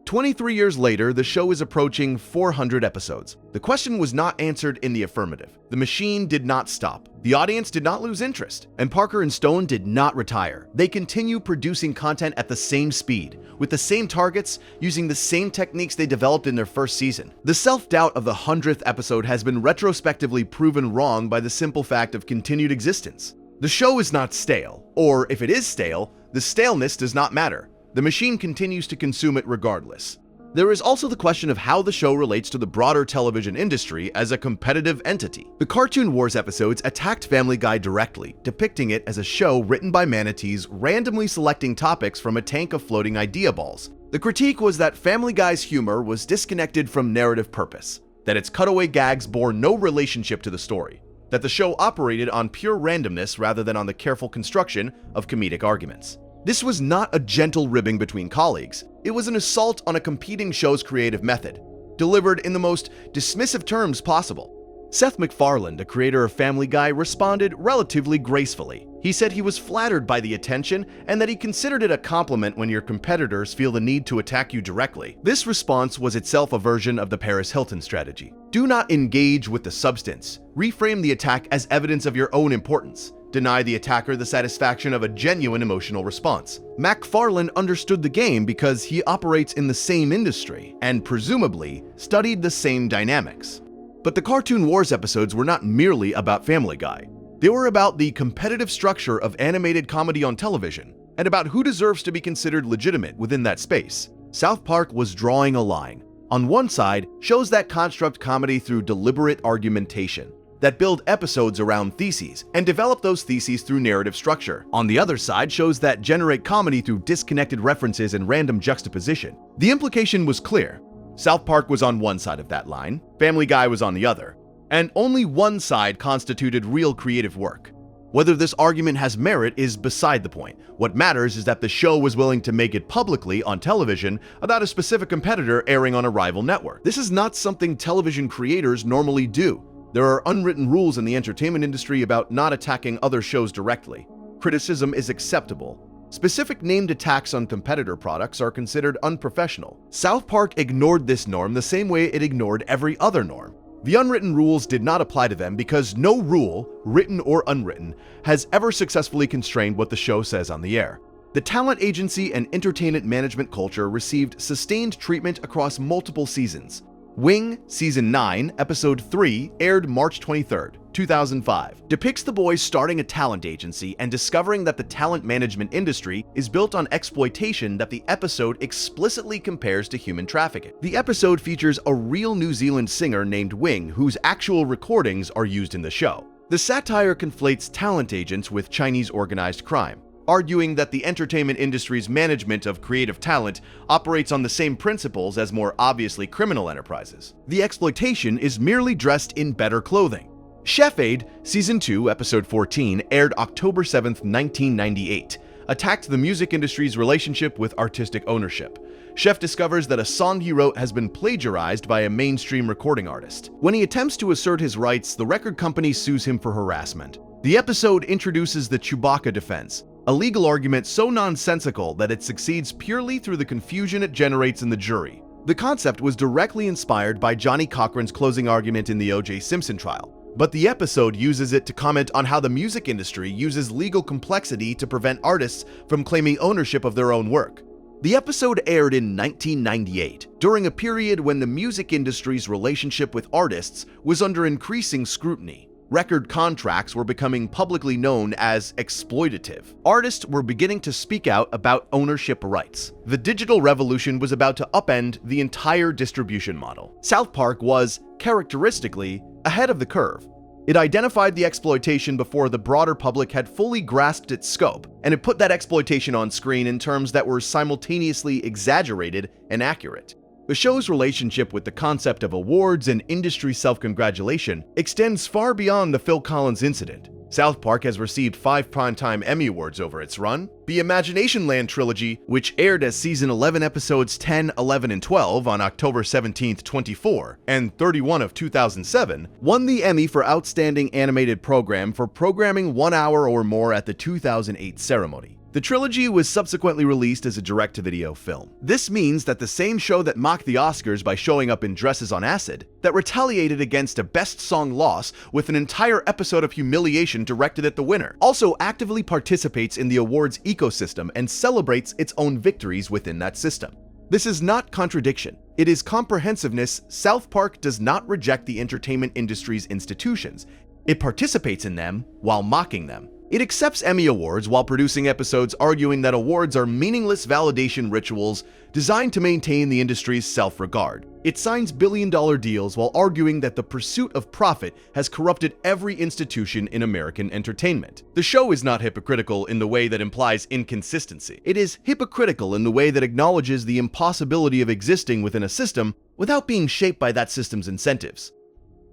23 years later, the show is approaching 400 episodes. The question was not answered in the affirmative. The machine did not stop. The audience did not lose interest. And Parker and Stone did not retire. They continue producing content at the same speed, with the same targets, using the same techniques they developed in their first season. The self-doubt of the 100th episode has been retrospectively proven wrong by the simple fact of continued existence. The show is not stale, or if it is stale, the staleness does not matter. The machine continues to consume it regardless. There is also the question of how the show relates to the broader television industry as a competitive entity. The Cartoon Wars episodes attacked Family Guy directly, depicting it as a show written by manatees randomly selecting topics from a tank of floating idea balls. The critique was that Family Guy's humor was disconnected from narrative purpose, that its cutaway gags bore no relationship to the story, that the show operated on pure randomness rather than on the careful construction of comedic arguments. This was not a gentle ribbing between colleagues. It was an assault on a competing show's creative method, delivered in the most dismissive terms possible. Seth MacFarlane, the creator of Family Guy, responded relatively gracefully. He said he was flattered by the attention and that he considered it a compliment when your competitors feel the need to attack you directly. This response was itself a version of the Paris Hilton strategy. Do not engage with the substance. Reframe the attack as evidence of your own importance. Deny the attacker the satisfaction of a genuine emotional response. MacFarlane understood the game because he operates in the same industry and presumably studied the same dynamics. But the Cartoon Wars episodes were not merely about Family Guy. They were about the competitive structure of animated comedy on television and about who deserves to be considered legitimate within that space. South Park was drawing a line. On one side, shows that construct comedy through deliberate argumentation, that build episodes around theses and develop those theses through narrative structure. On the other side, shows that generate comedy through disconnected references and random juxtaposition. The implication was clear. South Park was on one side of that line, Family Guy was on the other, and only one side constituted real creative work. Whether this argument has merit is beside the point. What matters is that the show was willing to make it publicly on television about a specific competitor airing on a rival network. This is not something television creators normally do. There are unwritten rules in the entertainment industry about not attacking other shows directly. Criticism is acceptable. Specific named attacks on competitor products are considered unprofessional. South Park ignored this norm the same way it ignored every other norm. The unwritten rules did not apply to them because no rule, written or unwritten, has ever successfully constrained what the show says on the air. The talent agency and entertainment management culture received sustained treatment across multiple seasons. Wing, Season 9, Episode 3, aired March 23, 2005, depicts the boys starting a talent agency and discovering that the talent management industry is built on exploitation that the episode explicitly compares to human trafficking. The episode features a real New Zealand singer named Wing, whose actual recordings are used in the show. The satire conflates talent agents with Chinese organized crime, arguing that the entertainment industry's management of creative talent operates on the same principles as more obviously criminal enterprises. The exploitation is merely dressed in better clothing. Chef Aid, Season 2, Episode 14, aired October 7, 1998, attacked the music industry's relationship with artistic ownership. Chef discovers that a song he wrote has been plagiarized by a mainstream recording artist. When he attempts to assert his rights, the record company sues him for harassment. The episode introduces the Chewbacca defense, a legal argument so nonsensical that it succeeds purely through the confusion it generates in the jury. The concept was directly inspired by Johnny Cochran's closing argument in the O.J. Simpson trial, but the episode uses it to comment on how the music industry uses legal complexity to prevent artists from claiming ownership of their own work. The episode aired in 1998, during a period when the music industry's relationship with artists was under increasing scrutiny. Record contracts were becoming publicly known as exploitative. Artists were beginning to speak out about ownership rights. The digital revolution was about to upend the entire distribution model. South Park was, characteristically, ahead of the curve. It identified the exploitation before the broader public had fully grasped its scope, and it put that exploitation on screen in terms that were simultaneously exaggerated and accurate. The show's relationship with the concept of awards and industry self-congratulation extends far beyond the Phil Collins incident. South Park has received 5 Primetime Emmy Awards over its run. The Imagination Land trilogy, which aired as Season 11 episodes 10, 11, and 12 on October 17, 2004, and 31 of 2007, won the Emmy for Outstanding Animated Program for programming 1 hour or more at the 2008 ceremony. The trilogy was subsequently released as a direct-to-video film. This means that the same show that mocked the Oscars by showing up in dresses on acid, that retaliated against a Best Song loss with an entire episode of humiliation directed at the winner, also actively participates in the awards ecosystem and celebrates its own victories within that system. This is not contradiction. It is comprehensiveness. South Park does not reject the entertainment industry's institutions. It participates in them while mocking them. It accepts Emmy Awards while producing episodes arguing that awards are meaningless validation rituals designed to maintain the industry's self-regard. It signs billion-dollar deals while arguing that the pursuit of profit has corrupted every institution in American entertainment. The show is not hypocritical in the way that implies inconsistency. It is hypocritical in the way that acknowledges the impossibility of existing within a system without being shaped by that system's incentives.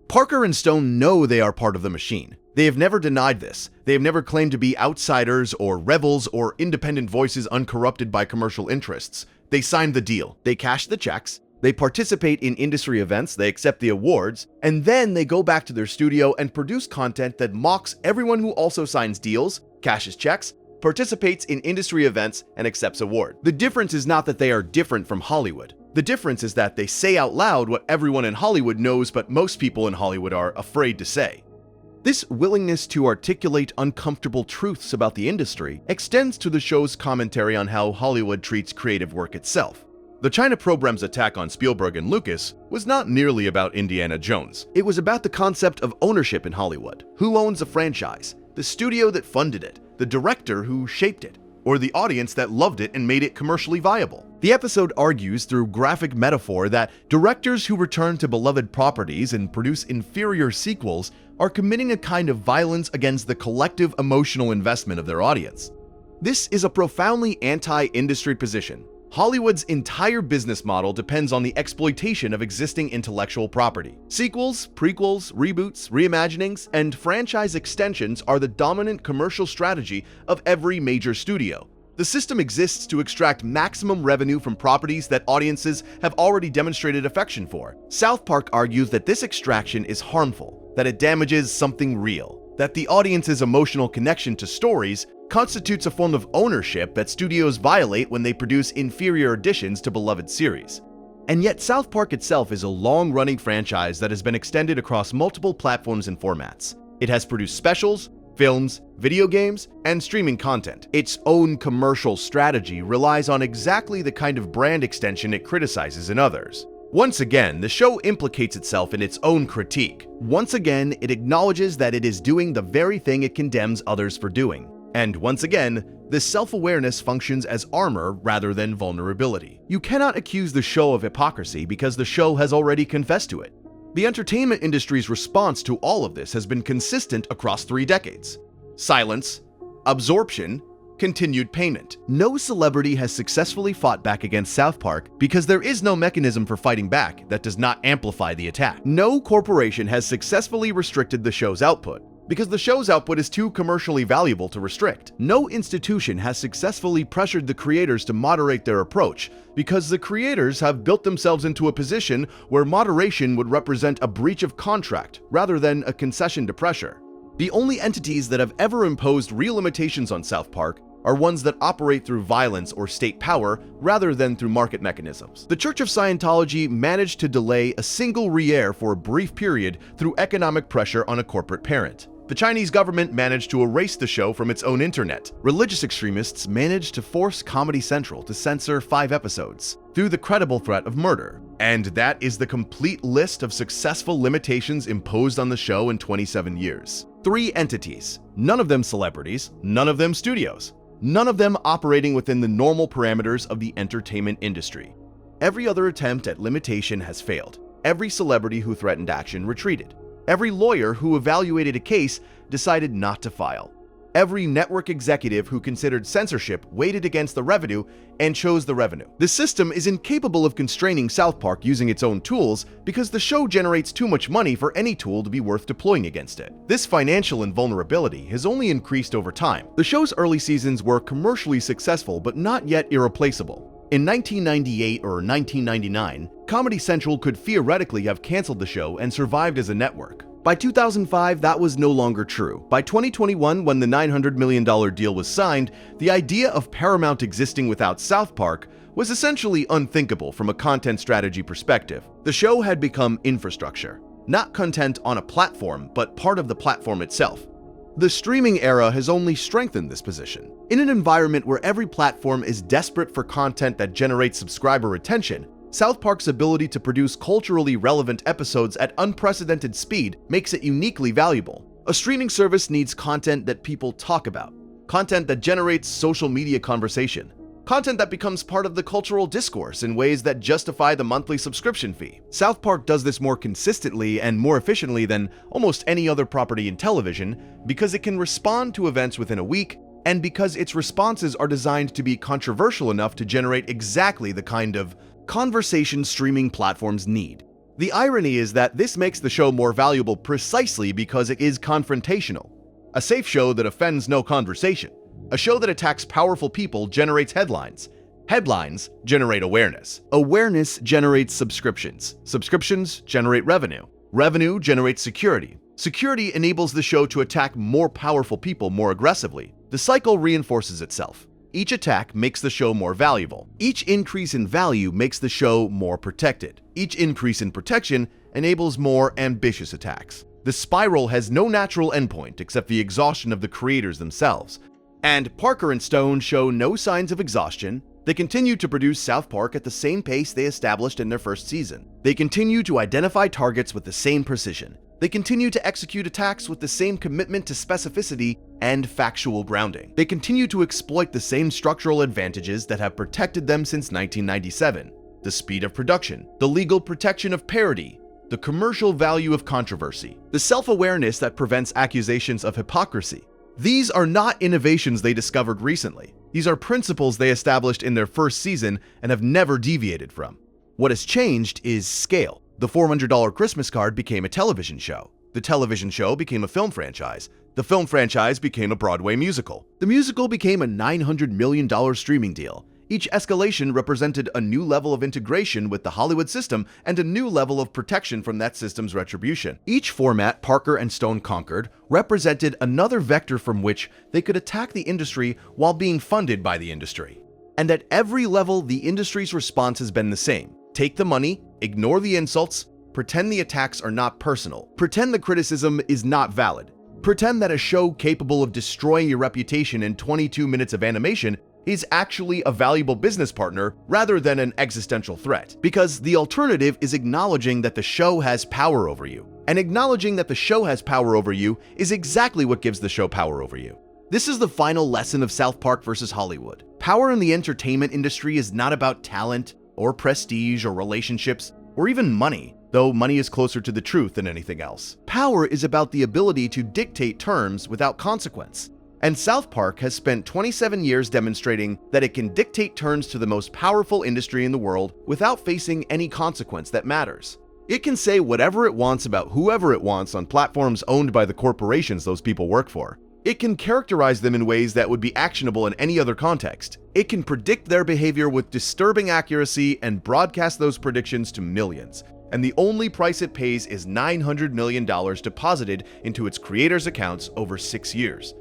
Parker and Stone know they are part of the machine. They have never denied this. They have never claimed to be outsiders or rebels or independent voices uncorrupted by commercial interests. They signed the deal. They cash the checks. They participate in industry events. They accept the awards. And then they go back to their studio and produce content that mocks everyone who also signs deals, cashes checks, participates in industry events, and accepts awards. The difference is not that they are different from Hollywood. The difference is that they say out loud what everyone in Hollywood knows but most people in Hollywood are afraid to say. This willingness to articulate uncomfortable truths about the industry extends to the show's commentary on how Hollywood treats creative work itself. The China program's attack on Spielberg and Lucas was not nearly about Indiana Jones. It was about the concept of ownership in Hollywood. Who owns a franchise? The studio that funded it, the director who shaped it, or the audience that loved it and made it commercially viable. The episode argues through graphic metaphor that directors who return to beloved properties and produce inferior sequels are committing a kind of violence against the collective emotional investment of their audience. This is a profoundly anti-industry position. Hollywood's entire business model depends on the exploitation of existing intellectual property. Sequels, prequels, reboots, reimaginings, and franchise extensions are the dominant commercial strategy of every major studio. The system exists to extract maximum revenue from properties that audiences have already demonstrated affection for. South Park argues that this extraction is harmful, that it damages something real, that the audience's emotional connection to stories constitutes a form of ownership that studios violate when they produce inferior additions to beloved series. And yet South Park itself is a long-running franchise that has been extended across multiple platforms and formats. It has produced specials, films, video games, and streaming content. Its own commercial strategy relies on exactly the kind of brand extension it criticizes in others. Once again, the show implicates itself in its own critique. Once again, it acknowledges that it is doing the very thing it condemns others for doing. And once again, this self-awareness functions as armor rather than vulnerability. You cannot accuse the show of hypocrisy because the show has already confessed to it. The entertainment industry's response to all of this has been consistent across 3 decades. Silence, absorption, continued payment. No celebrity has successfully fought back against South Park because there is no mechanism for fighting back that does not amplify the attack. No corporation has successfully restricted the show's output because the show's output is too commercially valuable to restrict. No institution has successfully pressured the creators to moderate their approach because the creators have built themselves into a position where moderation would represent a breach of contract rather than a concession to pressure. The only entities that have ever imposed real limitations on South Park are ones that operate through violence or state power rather than through market mechanisms. The Church of Scientology managed to delay a single re-air for a brief period through economic pressure on a corporate parent. The Chinese government managed to erase the show from its own internet. Religious extremists managed to force Comedy Central to censor 5 episodes through the credible threat of murder. And that is the complete list of successful limitations imposed on the show in 27 years. 3 entities, none of them celebrities, none of them studios, none of them operating within the normal parameters of the entertainment industry. Every other attempt at limitation has failed. Every celebrity who threatened action retreated. Every lawyer who evaluated a case decided not to file. Every network executive who considered censorship weighted against the revenue and chose the revenue. The system is incapable of constraining South Park using its own tools because the show generates too much money for any tool to be worth deploying against it. This financial invulnerability has only increased over time. The show's early seasons were commercially successful but not yet irreplaceable. In 1998 or 1999, Comedy Central could theoretically have canceled the show and survived as a network. By 2005, that was no longer true. By 2021, when the $900 million deal was signed, the idea of Paramount existing without South Park was essentially unthinkable from a content strategy perspective. The show had become infrastructure, not content on a platform, but part of the platform itself. The streaming era has only strengthened this position. In an environment where every platform is desperate for content that generates subscriber retention, South Park's ability to produce culturally relevant episodes at unprecedented speed makes it uniquely valuable. A streaming service needs content that people talk about, content that generates social media conversation, content that becomes part of the cultural discourse in ways that justify the monthly subscription fee. South Park does this more consistently and more efficiently than almost any other property in television because it can respond to events within a week, and because its responses are designed to be controversial enough to generate exactly the kind of conversation streaming platforms need. The irony is that this makes the show more valuable precisely because it is confrontational. A safe show that offends no conversation. A show that attacks powerful people generates headlines. Headlines generate awareness. Awareness generates subscriptions. Subscriptions generate revenue. Revenue generates security. Security enables the show to attack more powerful people more aggressively. The cycle reinforces itself. Each attack makes the show more valuable. Each increase in value makes the show more protected. Each increase in protection enables more ambitious attacks. The spiral has no natural endpoint except the exhaustion of the creators themselves. And Parker and Stone show no signs of exhaustion. They continue to produce South Park at the same pace they established in their first season. They continue to identify targets with the same precision. They continue to execute attacks with the same commitment to specificity and factual grounding. They continue to exploit the same structural advantages that have protected them since 1997. The speed of production, the legal protection of parody, the commercial value of controversy, the self-awareness that prevents accusations of hypocrisy. These are not innovations they discovered recently. These are principles they established in their first season and have never deviated from. What has changed is scale. The $400 Christmas card became a television show. The television show became a film franchise. The film franchise became a Broadway musical. The musical became a $900 million streaming deal. Each escalation represented a new level of integration with the Hollywood system and a new level of protection from that system's retribution. Each format Parker and Stone conquered represented another vector from which they could attack the industry while being funded by the industry. And at every level, the industry's response has been the same. Take the money, ignore the insults, pretend the attacks are not personal, pretend the criticism is not valid, pretend that a show capable of destroying your reputation in 22 minutes of animation is actually a valuable business partner rather than an existential threat. Because the alternative is acknowledging that the show has power over you. And acknowledging that the show has power over you is exactly what gives the show power over you. This is the final lesson of South Park versus Hollywood. Power in the entertainment industry is not about talent, or prestige, or relationships, or even money, though money is closer to the truth than anything else. Power is about the ability to dictate terms without consequence. And South Park has spent 27 years demonstrating that it can dictate terms to the most powerful industry in the world without facing any consequence that matters. It can say whatever it wants about whoever it wants on platforms owned by the corporations those people work for. It can characterize them in ways that would be actionable in any other context. It can predict their behavior with disturbing accuracy and broadcast those predictions to millions. And the only price it pays is $900 million deposited into its creators' accounts over 6 years.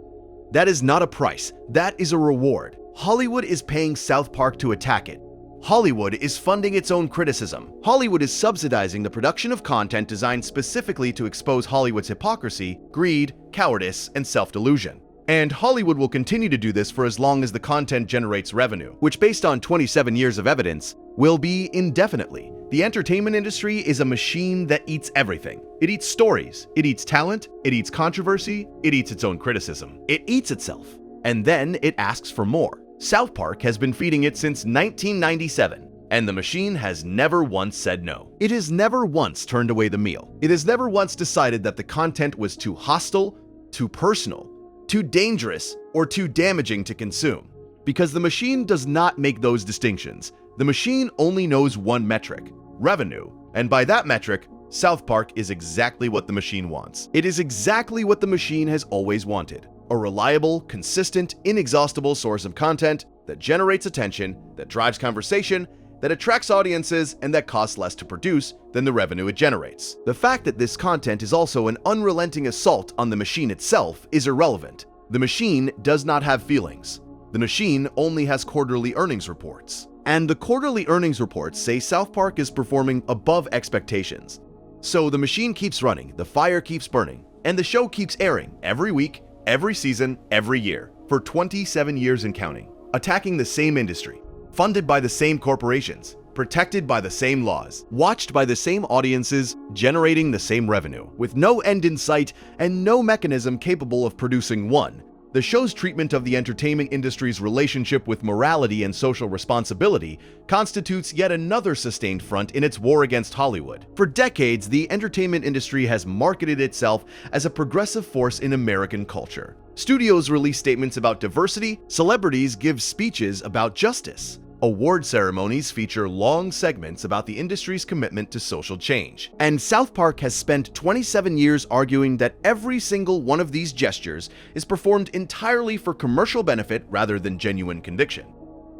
That is not a price, that is a reward. Hollywood is paying South Park to attack it. Hollywood is funding its own criticism. Hollywood is subsidizing the production of content designed specifically to expose Hollywood's hypocrisy, greed, cowardice, and self-delusion. And Hollywood will continue to do this for as long as the content generates revenue, which based on 27 years of evidence, will be indefinitely. The entertainment industry is a machine that eats everything. It eats stories, it eats talent, it eats controversy, it eats its own criticism. It eats itself, and then it asks for more. South Park has been feeding it since 1997. And the machine has never once said no. It has never once turned away the meal. It has never once decided that the content was too hostile, too personal, too dangerous, or too damaging to consume. Because the machine does not make those distinctions. The machine only knows one metric: revenue. And by that metric, South Park is exactly what the machine wants. It is exactly what the machine has always wanted: a reliable, consistent, inexhaustible source of content that generates attention, that drives conversation, that attracts audiences, and that costs less to produce than the revenue it generates. The fact that this content is also an unrelenting assault on the machine itself is irrelevant. The machine does not have feelings. The machine only has quarterly earnings reports. And the quarterly earnings reports say South Park is performing above expectations. So the machine keeps running, the fire keeps burning, and the show keeps airing every week, every season, every year, for 27 years and counting, attacking the same industry, funded by the same corporations, protected by the same laws, watched by the same audiences, generating the same revenue, with no end in sight and no mechanism capable of producing one. The show's treatment of the entertainment industry's relationship with morality and social responsibility constitutes yet another sustained front in its war against Hollywood. For decades, the entertainment industry has marketed itself as a progressive force in American culture. Studios release statements about diversity, celebrities give speeches about justice. Award ceremonies feature long segments about the industry's commitment to social change. And South Park has spent 27 years arguing that every single one of these gestures is performed entirely for commercial benefit rather than genuine conviction.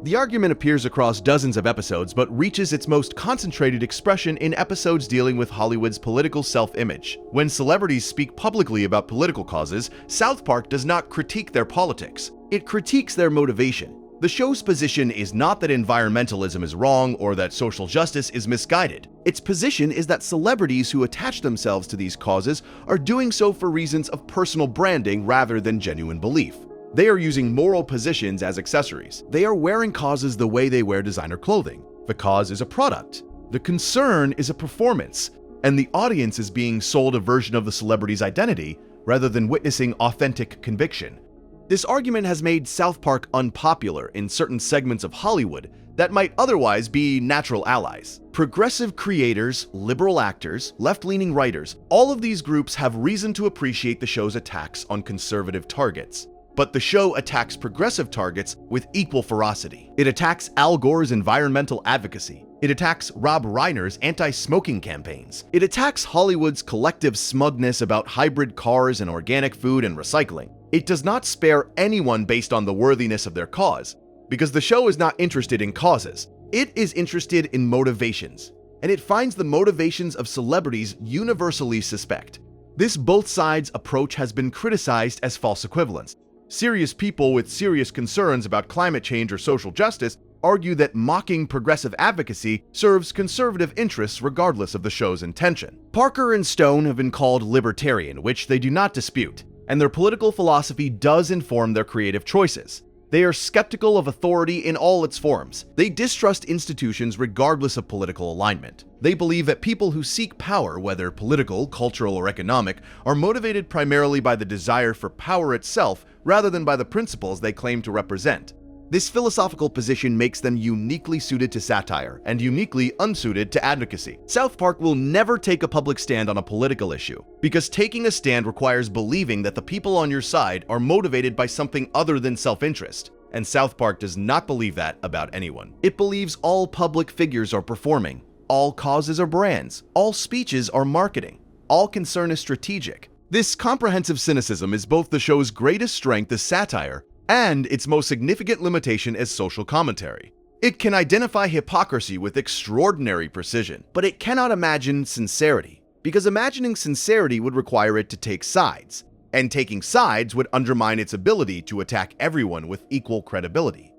The argument appears across dozens of episodes, but reaches its most concentrated expression in episodes dealing with Hollywood's political self-image. When celebrities speak publicly about political causes, South Park does not critique their politics. It critiques their motivation. The show's position is not that environmentalism is wrong or that social justice is misguided. Its position is that celebrities who attach themselves to these causes are doing so for reasons of personal branding rather than genuine belief. They are using moral positions as accessories. They are wearing causes the way they wear designer clothing. The cause is a product. The concern is a performance. And the audience is being sold a version of the celebrity's identity rather than witnessing authentic conviction. This argument has made South Park unpopular in certain segments of Hollywood that might otherwise be natural allies. Progressive creators, liberal actors, left-leaning writers, all of these groups have reason to appreciate the show's attacks on conservative targets. But the show attacks progressive targets with equal ferocity. It attacks Al Gore's environmental advocacy. It attacks Rob Reiner's anti-smoking campaigns. It attacks Hollywood's collective smugness about hybrid cars and organic food and recycling. It does not spare anyone based on the worthiness of their cause, because the show is not interested in causes. It is interested in motivations, and it finds the motivations of celebrities universally suspect. This both sides approach has been criticized as false equivalence. Serious people with serious concerns about climate change or social justice argue that mocking progressive advocacy serves conservative interests regardless of the show's intention. Parker and Stone have been called libertarian, which they do not dispute, and their political philosophy does inform their creative choices. They are skeptical of authority in all its forms. They distrust institutions regardless of political alignment. They believe that people who seek power, whether political, cultural, or economic, are motivated primarily by the desire for power itself rather than by the principles they claim to represent. This philosophical position makes them uniquely suited to satire and uniquely unsuited to advocacy. South Park will never take a public stand on a political issue, because taking a stand requires believing that the people on your side are motivated by something other than self-interest. And South Park does not believe that about anyone. It believes all public figures are performing, all causes are brands, all speeches are marketing, all concern is strategic. This comprehensive cynicism is both the show's greatest strength as satire and its most significant limitation as social commentary. It can identify hypocrisy with extraordinary precision, but it cannot imagine sincerity, because imagining sincerity would require it to take sides, and taking sides would undermine its ability to attack everyone with equal credibility.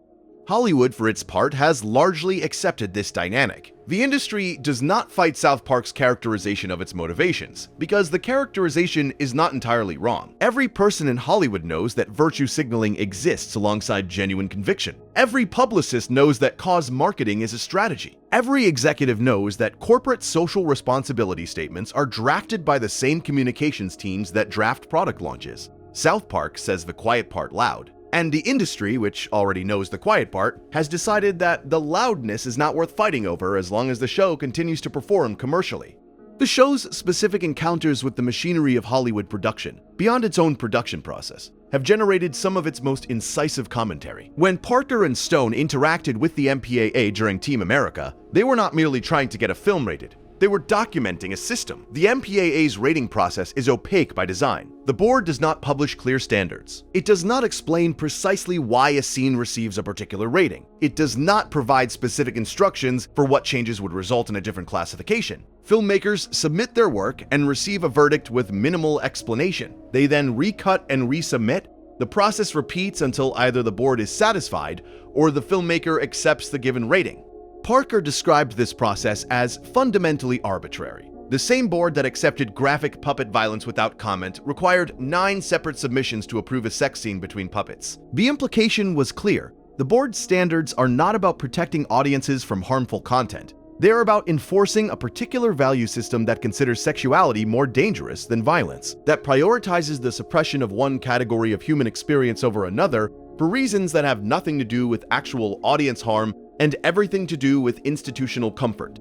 Hollywood, for its part, has largely accepted this dynamic. The industry does not fight South Park's characterization of its motivations, because the characterization is not entirely wrong. Every person in Hollywood knows that virtue signaling exists alongside genuine conviction. Every publicist knows that cause marketing is a strategy. Every executive knows that corporate social responsibility statements are drafted by the same communications teams that draft product launches. South Park says the quiet part loud. And the industry, which already knows the quiet part, has decided that the loudness is not worth fighting over as long as the show continues to perform commercially. The show's specific encounters with the machinery of Hollywood production, beyond its own production process, have generated some of its most incisive commentary. When Parker and Stone interacted with the MPAA during Team America, they were not merely trying to get a film rated. They were documenting a system. The MPAA's rating process is opaque by design. The board does not publish clear standards. It does not explain precisely why a scene receives a particular rating. It does not provide specific instructions for what changes would result in a different classification. Filmmakers submit their work and receive a verdict with minimal explanation. They then recut and resubmit. The process repeats until either the board is satisfied or the filmmaker accepts the given rating. Parker described this process as fundamentally arbitrary. The same board that accepted graphic puppet violence without comment required 9 separate submissions to approve a sex scene between puppets. The implication was clear. The board's standards are not about protecting audiences from harmful content. They are about enforcing a particular value system that considers sexuality more dangerous than violence, that prioritizes the suppression of one category of human experience over another for reasons that have nothing to do with actual audience harm and everything to do with institutional comfort.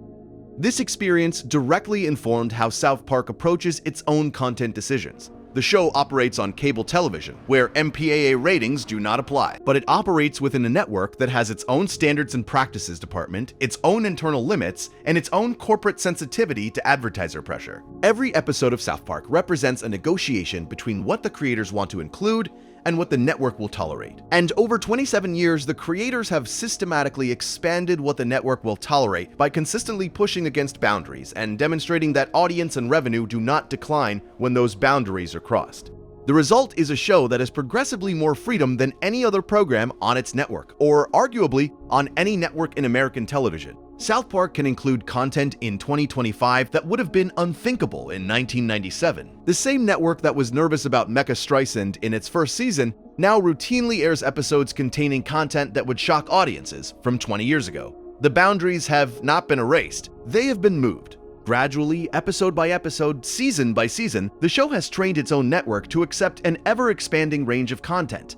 This experience directly informed how South Park approaches its own content decisions. The show operates on cable television, where MPAA ratings do not apply, but it operates within a network that has its own standards and practices department, its own internal limits, and its own corporate sensitivity to advertiser pressure. Every episode of South Park represents a negotiation between what the creators want to include and what the network will tolerate. And over 27 years, the creators have systematically expanded what the network will tolerate by consistently pushing against boundaries and demonstrating that audience and revenue do not decline when those boundaries are crossed. The result is a show that has progressively more freedom than any other program on its network, or arguably on any network in American television. South Park can include content in 2025 that would have been unthinkable in 1997. The same network that was nervous about Mecha Streisand in its first season now routinely airs episodes containing content that would shock audiences from 20 years ago. The boundaries have not been erased, they have been moved. Gradually, episode by episode, season by season, the show has trained its own network to accept an ever-expanding range of content.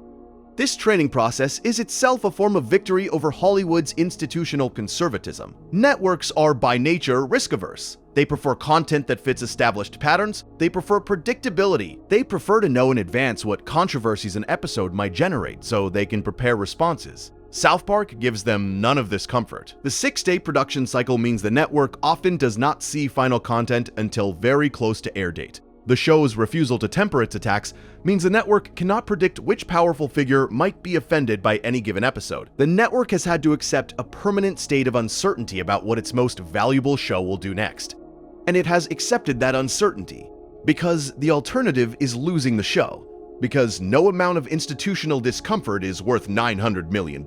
This training process is itself a form of victory over Hollywood's institutional conservatism. Networks are by nature risk-averse. They prefer content that fits established patterns. They prefer predictability. They prefer to know in advance what controversies an episode might generate so they can prepare responses. South Park gives them none of this comfort. The 6-day production cycle means the network often does not see final content until very close to air date. The show's refusal to temper its attacks means the network cannot predict which powerful figure might be offended by any given episode. The network has had to accept a permanent state of uncertainty about what its most valuable show will do next. And it has accepted that uncertainty because the alternative is losing the show, because no amount of institutional discomfort is worth $900 million.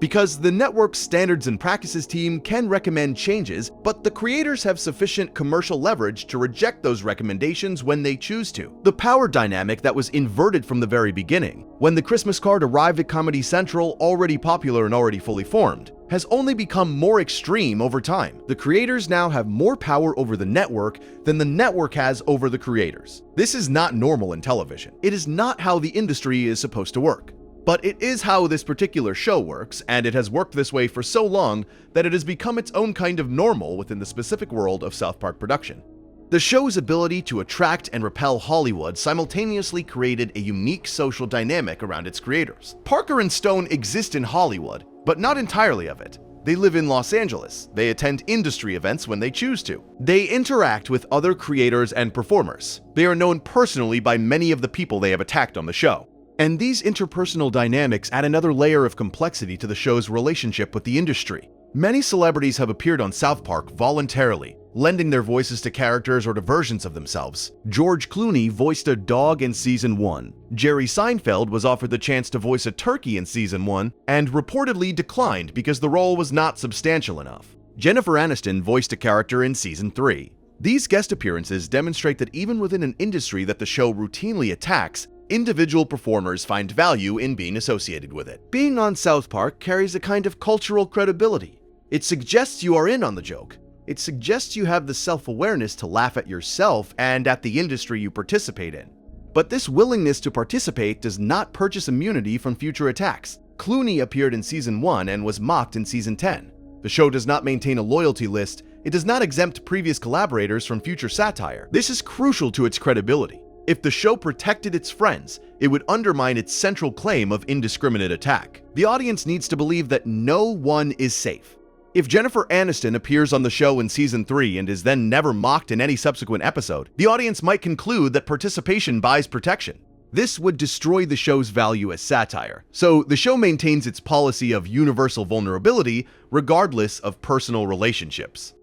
Because the network's standards and practices team can recommend changes, but the creators have sufficient commercial leverage to reject those recommendations when they choose to. The power dynamic that was inverted from the very beginning, when the Christmas card arrived at Comedy Central already popular and already fully formed, has only become more extreme over time. The creators now have more power over the network than the network has over the creators. This is not normal in television. It is not how the industry is supposed to work. But it is how this particular show works, and it has worked this way for so long that it has become its own kind of normal within the specific world of South Park production. The show's ability to attract and repel Hollywood simultaneously created a unique social dynamic around its creators. Parker and Stone exist in Hollywood, but not entirely of it. They live in Los Angeles. They attend industry events when they choose to. They interact with other creators and performers. They are known personally by many of the people they have attacked on the show. And these interpersonal dynamics add another layer of complexity to the show's relationship with the industry. Many celebrities have appeared on South Park voluntarily, lending their voices to characters or to versions of themselves. George Clooney voiced a dog in Season 1. Jerry Seinfeld was offered the chance to voice a turkey in Season 1 and reportedly declined because the role was not substantial enough. Jennifer Aniston voiced a character in Season 3. These guest appearances demonstrate that even within an industry that the show routinely attacks, individual performers find value in being associated with it. Being on South Park carries a kind of cultural credibility. It suggests you are in on the joke. It suggests you have the self-awareness to laugh at yourself and at the industry you participate in. But this willingness to participate does not purchase immunity from future attacks. Clooney appeared in Season 1 and was mocked in Season 10. The show does not maintain a loyalty list. It does not exempt previous collaborators from future satire. This is crucial to its credibility. If the show protected its friends, it would undermine its central claim of indiscriminate attack. The audience needs to believe that no one is safe. If Jennifer Aniston appears on the show in Season 3 and is then never mocked in any subsequent episode, the audience might conclude that participation buys protection. This would destroy the show's value as satire, so the show maintains its policy of universal vulnerability regardless of personal relationships.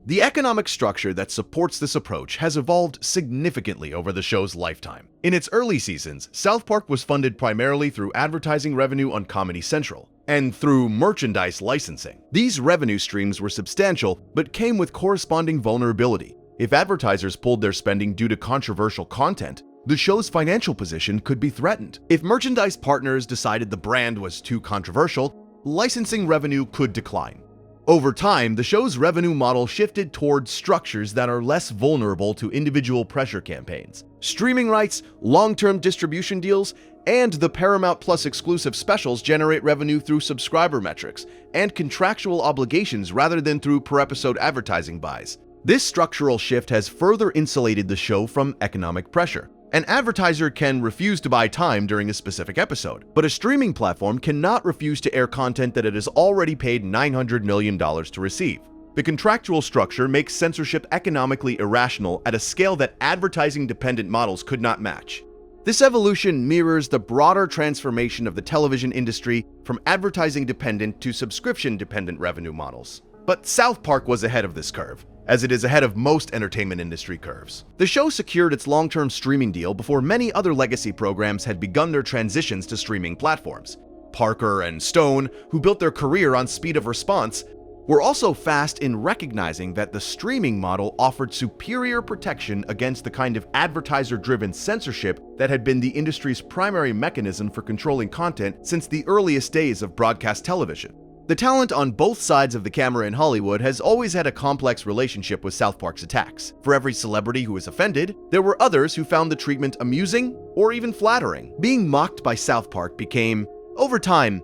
The economic structure that supports this approach has evolved significantly over the show's lifetime. In its early seasons, South Park was funded primarily through advertising revenue on Comedy Central and through merchandise licensing. These revenue streams were substantial, but came with corresponding vulnerability. If advertisers pulled their spending due to controversial content, the show's financial position could be threatened. If merchandise partners decided the brand was too controversial, licensing revenue could decline. Over time, the show's revenue model shifted towards structures that are less vulnerable to individual pressure campaigns. Streaming rights, long-term distribution deals, and the Paramount Plus exclusive specials generate revenue through subscriber metrics and contractual obligations rather than through per-episode advertising buys. This structural shift has further insulated the show from economic pressure. An advertiser can refuse to buy time during a specific episode, but a streaming platform cannot refuse to air content that it has already paid $900 million to receive. The contractual structure makes censorship economically irrational at a scale that advertising-dependent models could not match. This evolution mirrors the broader transformation of the television industry from advertising-dependent to subscription-dependent revenue models. But South Park was ahead of this curve, as it is ahead of most entertainment industry curves. The show secured its long-term streaming deal before many other legacy programs had begun their transitions to streaming platforms. Parker and Stone, who built their career on speed of response, were also fast in recognizing that the streaming model offered superior protection against the kind of advertiser-driven censorship that had been the industry's primary mechanism for controlling content since the earliest days of broadcast television. The talent on both sides of the camera in Hollywood has always had a complex relationship with South Park's attacks. For every celebrity who was offended, there were others who found the treatment amusing or even flattering. Being mocked by South Park became, over time,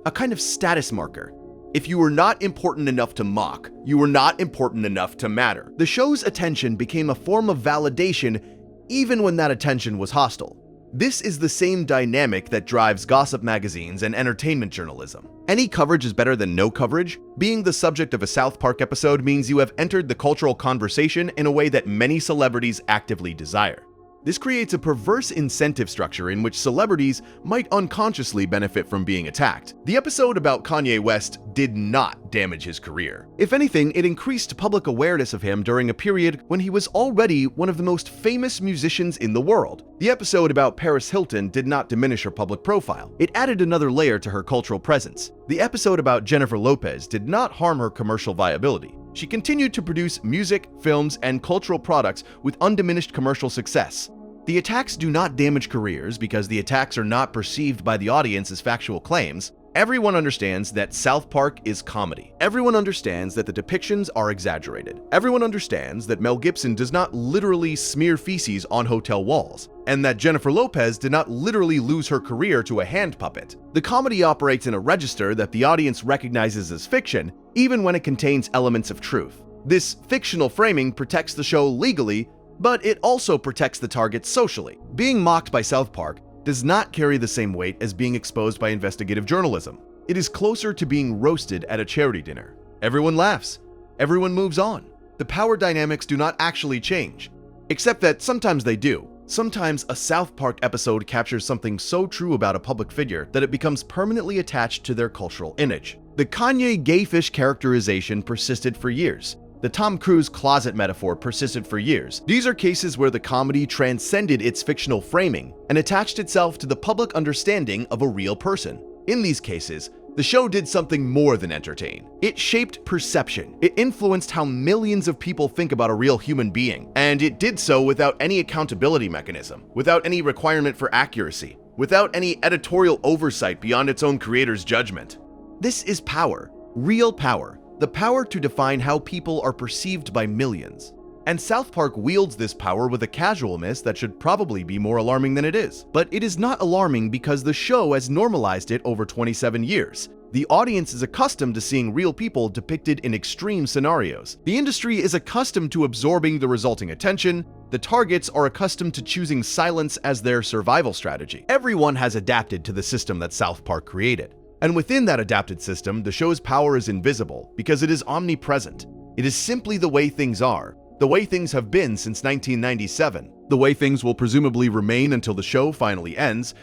a kind of status marker. If you were not important enough to mock, you were not important enough to matter. The show's attention became a form of validation even when that attention was hostile. This is the same dynamic that drives gossip magazines and entertainment journalism. Any coverage is better than no coverage. Being the subject of a South Park episode means you have entered the cultural conversation in a way that many celebrities actively desire. This creates a perverse incentive structure in which celebrities might unconsciously benefit from being attacked. The episode about Kanye West did not damage his career. If anything, it increased public awareness of him during a period when he was already one of the most famous musicians in the world. The episode about Paris Hilton did not diminish her public profile. It added another layer to her cultural presence. The episode about Jennifer Lopez did not harm her commercial viability. She continued to produce music, films, and cultural products with undiminished commercial success. The attacks do not damage careers because the attacks are not perceived by the audience as factual claims. Everyone understands that South Park is comedy. Everyone understands that the depictions are exaggerated. Everyone understands that Mel Gibson does not literally smear feces on hotel walls, and that Jennifer Lopez did not literally lose her career to a hand puppet. The comedy operates in a register that the audience recognizes as fiction, even when it contains elements of truth. This fictional framing protects the show legally, but it also protects the target socially. Being mocked by South Park does not carry the same weight as being exposed by investigative journalism. It is closer to being roasted at a charity dinner. Everyone laughs. Everyone moves on. The power dynamics do not actually change, except that sometimes they do. Sometimes a South Park episode captures something so true about a public figure that it becomes permanently attached to their cultural image. The Kanye gayfish characterization persisted for years. The Tom Cruise closet metaphor persisted for years. These are cases where the comedy transcended its fictional framing and attached itself to the public understanding of a real person. In these cases, the show did something more than entertain. It shaped perception. It influenced how millions of people think about a real human being, and it did so without any accountability mechanism, without any requirement for accuracy, without any editorial oversight beyond its own creator's judgment. This is power, real power, the power to define how people are perceived by millions. And South Park wields this power with a casualness that should probably be more alarming than it is. But it is not alarming because the show has normalized it over 27 years. The audience is accustomed to seeing real people depicted in extreme scenarios. The industry is accustomed to absorbing the resulting attention. The targets are accustomed to choosing silence as their survival strategy. Everyone has adapted to the system that South Park created. And within that adapted system, the show's power is invisible because it is omnipresent. It is simply the way things are. The way things have been since 1997, the way things will presumably remain until the show finally ends.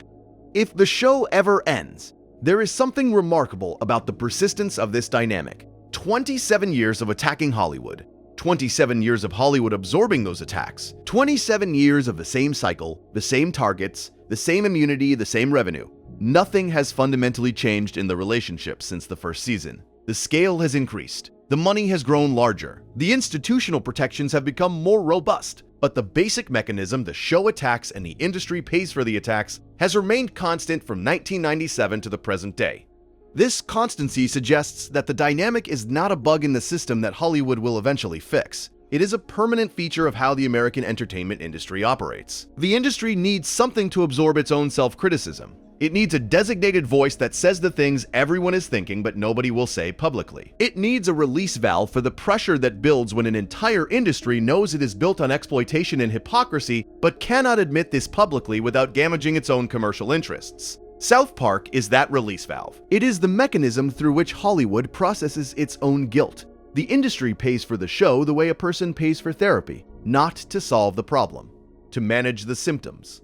If the show ever ends, there is something remarkable about the persistence of this dynamic. 27 years of attacking Hollywood, 27 years of Hollywood absorbing those attacks, 27 years of the same cycle, the same targets, the same immunity, the same revenue. Nothing has fundamentally changed in the relationship since the first season. The scale has increased. The money has grown larger. The institutional protections have become more robust. But the basic mechanism the show attacks and the industry pays for the attacks has remained constant from 1997 to the present day. This constancy suggests that the dynamic is not a bug in the system that Hollywood will eventually fix. It is a permanent feature of how the American entertainment industry operates. The industry needs something to absorb its own self-criticism. It needs a designated voice that says the things everyone is thinking but nobody will say publicly. It needs a release valve for the pressure that builds when an entire industry knows it is built on exploitation and hypocrisy but cannot admit this publicly without damaging its own commercial interests. South Park is that release valve. It is the mechanism through which Hollywood processes its own guilt. The industry pays for the show the way a person pays for therapy, not to solve the problem, to manage the symptoms.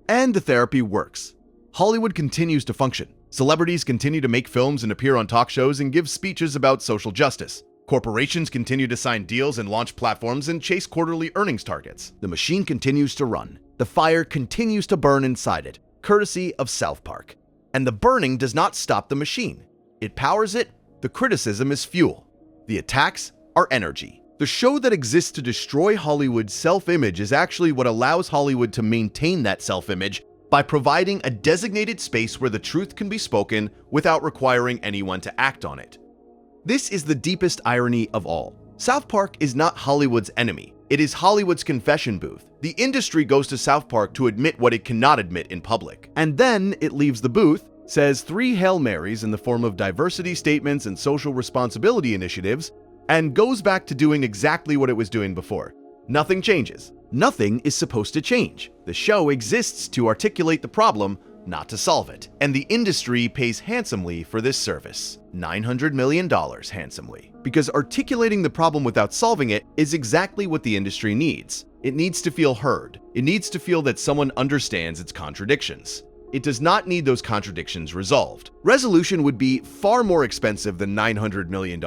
And the therapy works. Hollywood continues to function. Celebrities continue to make films and appear on talk shows and give speeches about social justice. Corporations continue to sign deals and launch platforms and chase quarterly earnings targets. The machine continues to run. The fire continues to burn inside it, courtesy of South Park. And the burning does not stop the machine. It powers it. The criticism is fuel. The attacks are energy. The show that exists to destroy Hollywood's self-image is actually what allows Hollywood to maintain that self-image by providing a designated space where the truth can be spoken without requiring anyone to act on it. This is the deepest irony of all. South Park is not Hollywood's enemy. It is Hollywood's confession booth. The industry goes to South Park to admit what it cannot admit in public. And then it leaves the booth, says 3 Hail Marys in the form of diversity statements and social responsibility initiatives, and goes back to doing exactly what it was doing before. Nothing changes. Nothing is supposed to change. The show exists to articulate the problem, not to solve it. And the industry pays handsomely for this service. $900 million handsomely. Because articulating the problem without solving it is exactly what the industry needs. It needs to feel heard. It needs to feel that someone understands its contradictions. It does not need those contradictions resolved. Resolution would be far more expensive than $900 million.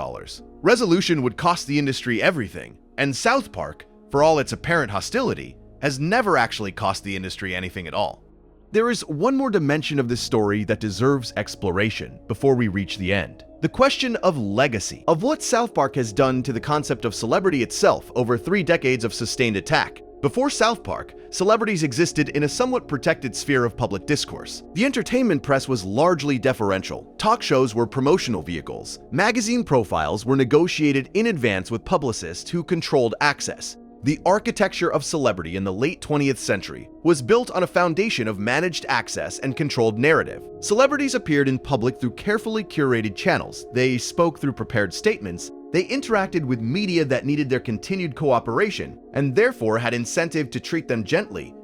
Resolution would cost the industry everything. And South Park, for all its apparent hostility, has never actually cost the industry anything at all. There is one more dimension of this story that deserves exploration before we reach the end. The question of legacy, of what South Park has done to the concept of celebrity itself over 3 decades of sustained attack. Before South Park, celebrities existed in a somewhat protected sphere of public discourse. The entertainment press was largely deferential. Talk shows were promotional vehicles. Magazine profiles were negotiated in advance with publicists who controlled access. The architecture of celebrity in the late 20th century was built on a foundation of managed access and controlled narrative. Celebrities appeared in public through carefully curated channels. They spoke through prepared statements. They interacted with media that needed their continued cooperation and therefore had incentive to treat them gently.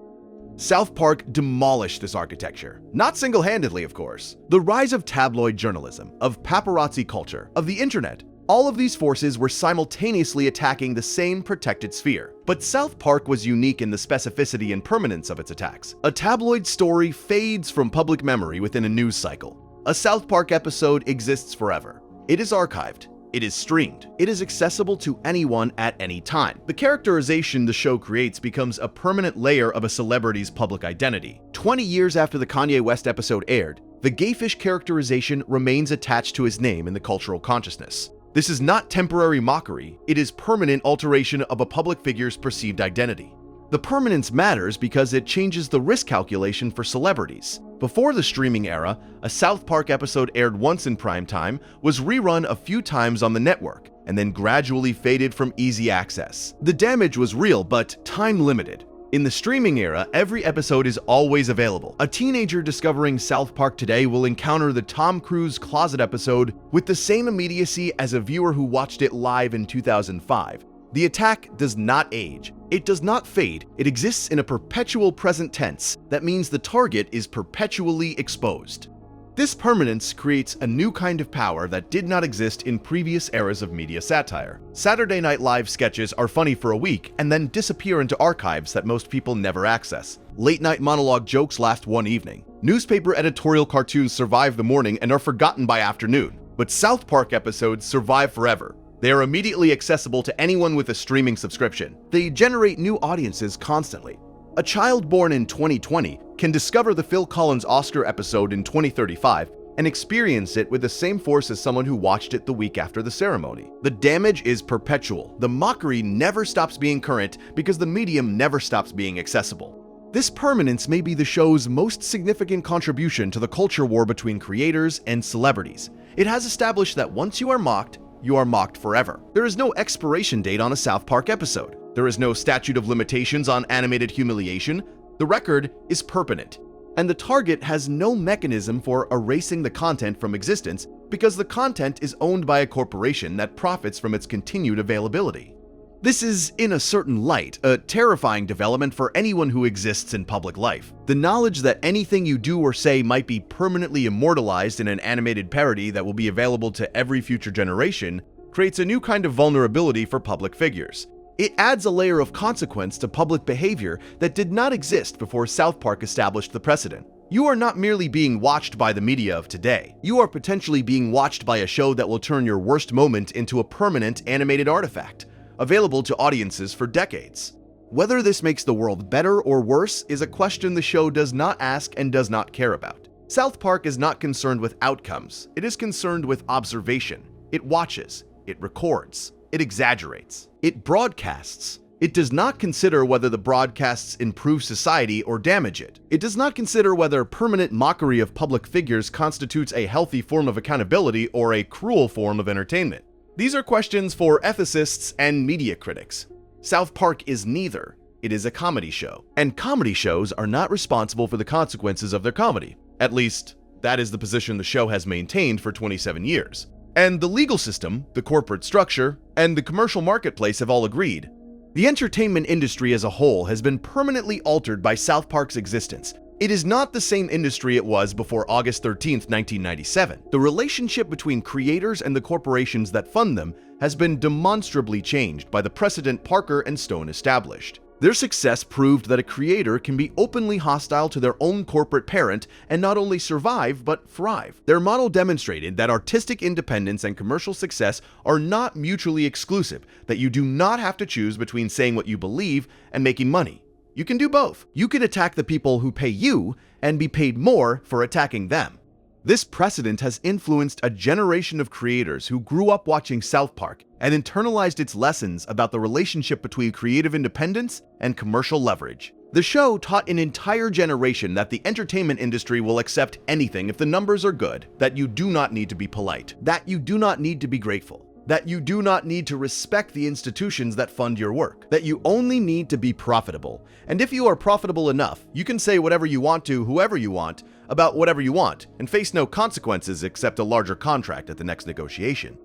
South Park demolished this architecture. Not single-handedly, of course. The rise of tabloid journalism, of paparazzi culture, of the internet, All of these forces were simultaneously attacking the same protected sphere. But South Park was unique in the specificity and permanence of its attacks. A tabloid story fades from public memory within a news cycle. A South Park episode exists forever. It is archived. It is streamed. It is accessible to anyone at any time. The characterization the show creates becomes a permanent layer of a celebrity's public identity. 20 years after the Kanye West episode aired, the Gayfish characterization remains attached to his name in the cultural consciousness. This is not temporary mockery, it is permanent alteration of a public figure's perceived identity. The permanence matters because it changes the risk calculation for celebrities. Before the streaming era, a South Park episode aired once in prime time, was rerun a few times on the network, and then gradually faded from easy access. The damage was real, but time-limited. In the streaming era, every episode is always available. A teenager discovering South Park today will encounter the Tom Cruise closet episode with the same immediacy as a viewer who watched it live in 2005. The attack does not age. It does not fade. It exists in a perpetual present tense. That means the target is perpetually exposed. This permanence creates a new kind of power that did not exist in previous eras of media satire. Saturday Night Live sketches are funny for a week and then disappear into archives that most people never access. Late-night monologue jokes last one evening. Newspaper editorial cartoons survive the morning and are forgotten by afternoon. But South Park episodes survive forever. They are immediately accessible to anyone with a streaming subscription. They generate new audiences constantly. A child born in 2020 can discover the Phil Collins Oscar episode in 2035 and experience it with the same force as someone who watched it the week after the ceremony. The damage is perpetual. The mockery never stops being current because the medium never stops being accessible. This permanence may be the show's most significant contribution to the culture war between creators and celebrities. It has established that once you are mocked forever. There is no expiration date on a South Park episode. There is no statute of limitations on animated humiliation. The record is permanent. And the target has no mechanism for erasing the content from existence because the content is owned by a corporation that profits from its continued availability. This is, in a certain light, a terrifying development for anyone who exists in public life. The knowledge that anything you do or say might be permanently immortalized in an animated parody that will be available to every future generation creates a new kind of vulnerability for public figures. It adds a layer of consequence to public behavior that did not exist before South Park established the precedent. You are not merely being watched by the media of today. You are potentially being watched by a show that will turn your worst moment into a permanent animated artifact, available to audiences for decades. Whether this makes the world better or worse is a question the show does not ask and does not care about. South Park is not concerned with outcomes. It is concerned with observation. It watches. It records. It exaggerates. It broadcasts. It does not consider whether the broadcasts improve society or damage it. It does not consider whether permanent mockery of public figures constitutes a healthy form of accountability or a cruel form of entertainment. These are questions for ethicists and media critics. South Park is neither. It is a comedy show. And comedy shows are not responsible for the consequences of their comedy. At least, that is the position the show has maintained for 27 years. And the legal system, the corporate structure, and the commercial marketplace have all agreed. The entertainment industry as a whole has been permanently altered by South Park's existence. It is not the same industry it was before August 13, 1997. The relationship between creators and the corporations that fund them has been demonstrably changed by the precedent Parker and Stone established. Their success proved that a creator can be openly hostile to their own corporate parent and not only survive, but thrive. Their model demonstrated that artistic independence and commercial success are not mutually exclusive, that you do not have to choose between saying what you believe and making money. You can do both. You can attack the people who pay you and be paid more for attacking them. This precedent has influenced a generation of creators who grew up watching South Park and internalized its lessons about the relationship between creative independence and commercial leverage. The show taught an entire generation that the entertainment industry will accept anything if the numbers are good, that you do not need to be polite, that you do not need to be grateful, that you do not need to respect the institutions that fund your work, that you only need to be profitable. And if you are profitable enough, you can say whatever you want to whoever you want about whatever you want and face no consequences except a larger contract at the next negotiation.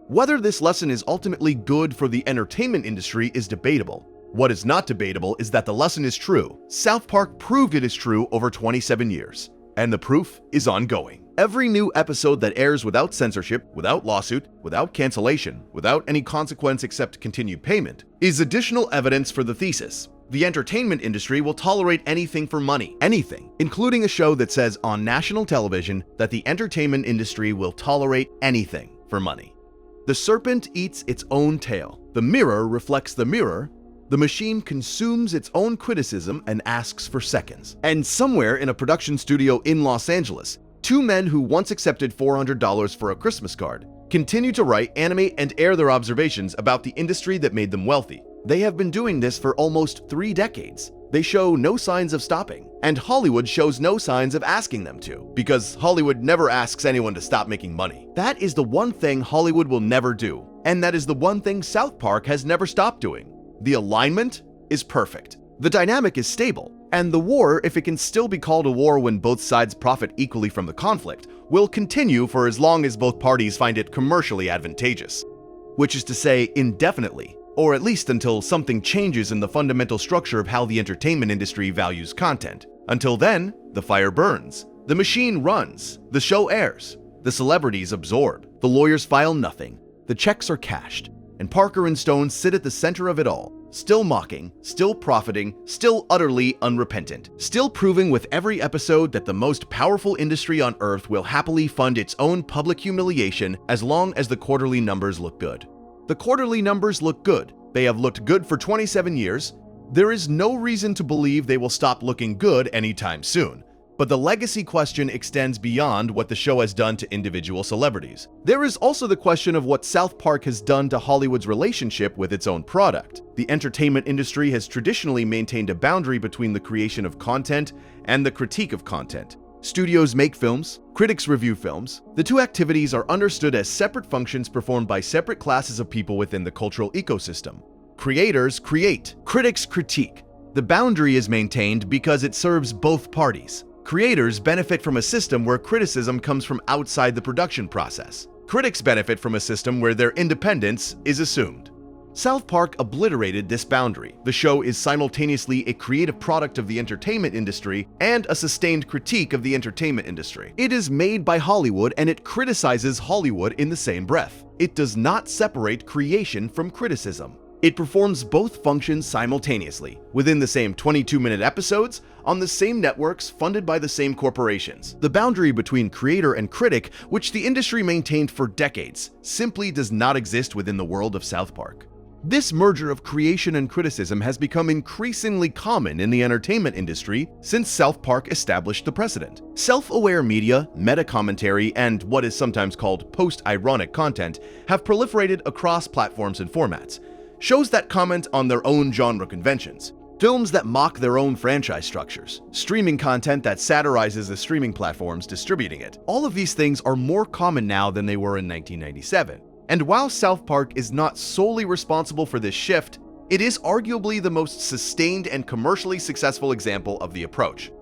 Whether this lesson is ultimately good for the entertainment industry is debatable. What is not debatable is that the lesson is true. South Park proved it is true over 27 years, and the proof is ongoing. Every new episode that airs without censorship, without lawsuit, without cancellation, without any consequence except continued payment, is additional evidence for the thesis. The entertainment industry will tolerate anything for money, anything, including a show that says on national television that the entertainment industry will tolerate anything for money. The serpent eats its own tail. The mirror reflects the mirror. The machine consumes its own criticism and asks for seconds. And somewhere in a production studio in Los Angeles, two men who once accepted $400 for a Christmas card continue to write, animate, and air their observations about the industry that made them wealthy. They have been doing this for almost 3 decades. They show no signs of stopping, and Hollywood shows no signs of asking them to, because Hollywood never asks anyone to stop making money. That is the one thing Hollywood will never do, and that is the one thing South Park has never stopped doing. The alignment is perfect. The dynamic is stable, and the war, if it can still be called a war when both sides profit equally from the conflict, will continue for as long as both parties find it commercially advantageous. Which is to say, indefinitely, or at least until something changes in the fundamental structure of how the entertainment industry values content. Until then, the fire burns, the machine runs, the show airs, the celebrities absorb, the lawyers file nothing, the checks are cashed, and Parker and Stone sit at the center of it all, still mocking, still profiting, still utterly unrepentant, still proving with every episode that the most powerful industry on earth will happily fund its own public humiliation as long as the quarterly numbers look good. The quarterly numbers look good. They have looked good for 27 years. There is no reason to believe they will stop looking good anytime soon. But the legacy question extends beyond what the show has done to individual celebrities. There is also the question of what South Park has done to Hollywood's relationship with its own product. The entertainment industry has traditionally maintained a boundary between the creation of content and the critique of content. Studios make films, critics review films. The two activities are understood as separate functions performed by separate classes of people within the cultural ecosystem. Creators create, critics critique. The boundary is maintained because it serves both parties. Creators benefit from a system where criticism comes from outside the production process. Critics benefit from a system where their independence is assumed. South Park obliterated this boundary. The show is simultaneously a creative product of the entertainment industry and a sustained critique of the entertainment industry. It is made by Hollywood and it criticizes Hollywood in the same breath. It does not separate creation from criticism. It performs both functions simultaneously, within the same 22-minute episodes, on the same networks funded by the same corporations. The boundary between creator and critic, which the industry maintained for decades, simply does not exist within the world of South Park. This merger of creation and criticism has become increasingly common in the entertainment industry since South Park established the precedent. Self-aware media, meta-commentary, and what is sometimes called post-ironic content have proliferated across platforms and formats. Shows that comment on their own genre conventions, films that mock their own franchise structures, streaming content that satirizes the streaming platforms distributing it. All of these things are more common now than they were in 1997. And while South Park is not solely responsible for this shift, it is arguably the most sustained and commercially successful example of the approach.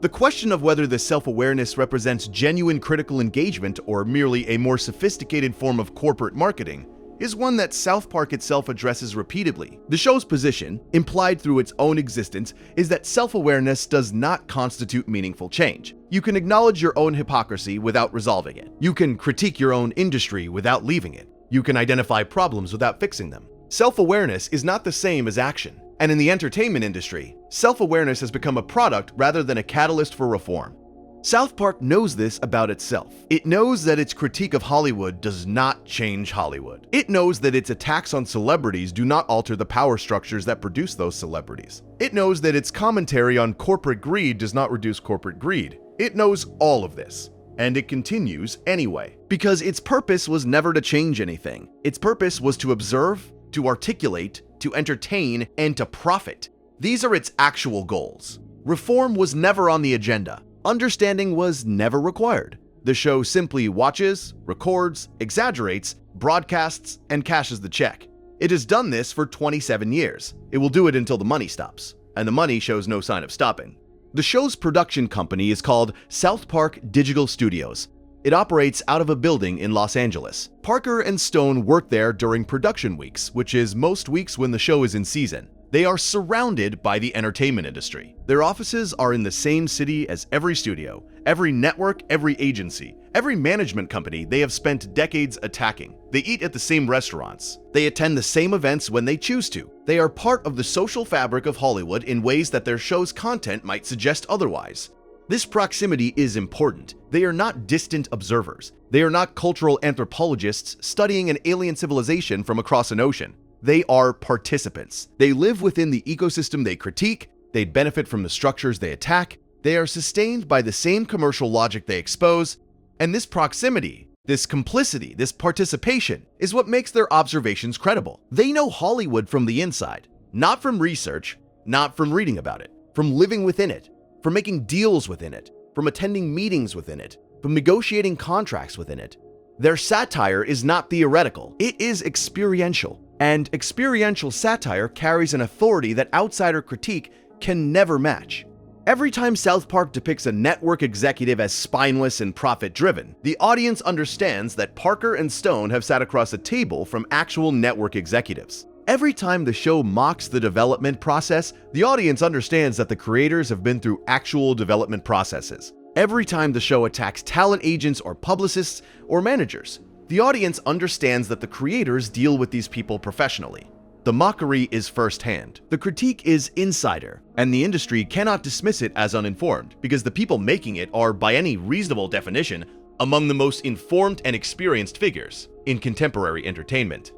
The question of whether this self-awareness represents genuine critical engagement or merely a more sophisticated form of corporate marketing is one that South Park itself addresses repeatedly. The show's position, implied through its own existence, is that self-awareness does not constitute meaningful change. You can acknowledge your own hypocrisy without resolving it. You can critique your own industry without leaving it. You can identify problems without fixing them. Self-awareness is not the same as action. And in the entertainment industry, self-awareness has become a product rather than a catalyst for reform. South Park knows this about itself. It knows that its critique of Hollywood does not change Hollywood. It knows that its attacks on celebrities do not alter the power structures that produce those celebrities. It knows that its commentary on corporate greed does not reduce corporate greed. It knows all of this. And it continues anyway. Because its purpose was never to change anything. Its purpose was to observe, to articulate, to entertain, and to profit. These are its actual goals. Reform was never on the agenda. Understanding was never required. The show simply watches, records, exaggerates, broadcasts, and cashes the check. It has done this for 27 years. It will do it until the money stops, and the money shows no sign of stopping. The show's production company is called South Park Digital Studios. It operates out of a building in Los Angeles. Parker and Stone work there during production weeks, which is most weeks when the show is in season. They are surrounded by the entertainment industry. Their offices are in the same city as every studio, every network, every agency, every management company they have spent decades attacking. They eat at the same restaurants. They attend the same events when they choose to. They are part of the social fabric of Hollywood in ways that their show's content might suggest otherwise. This proximity is important. They are not distant observers. They are not cultural anthropologists studying an alien civilization from across an ocean. They are participants. They live within the ecosystem they critique. They benefit from the structures they attack. They are sustained by the same commercial logic they expose. And this proximity, this complicity, this participation is what makes their observations credible. They know Hollywood from the inside, not from research, not from reading about it, from living within it, from making deals within it, from attending meetings within it, from negotiating contracts within it. Their satire is not theoretical, it is experiential. And experiential satire carries an authority that outsider critique can never match. Every time South Park depicts a network executive as spineless and profit-driven, the audience understands that Parker and Stone have sat across a table from actual network executives. Every time the show mocks the development process, the audience understands that the creators have been through actual development processes. Every time the show attacks talent agents or publicists or managers, the audience understands that the creators deal with these people professionally. The mockery is firsthand. The critique is insider, and the industry cannot dismiss it as uninformed because the people making it are, by any reasonable definition, among the most informed and experienced figures in contemporary entertainment.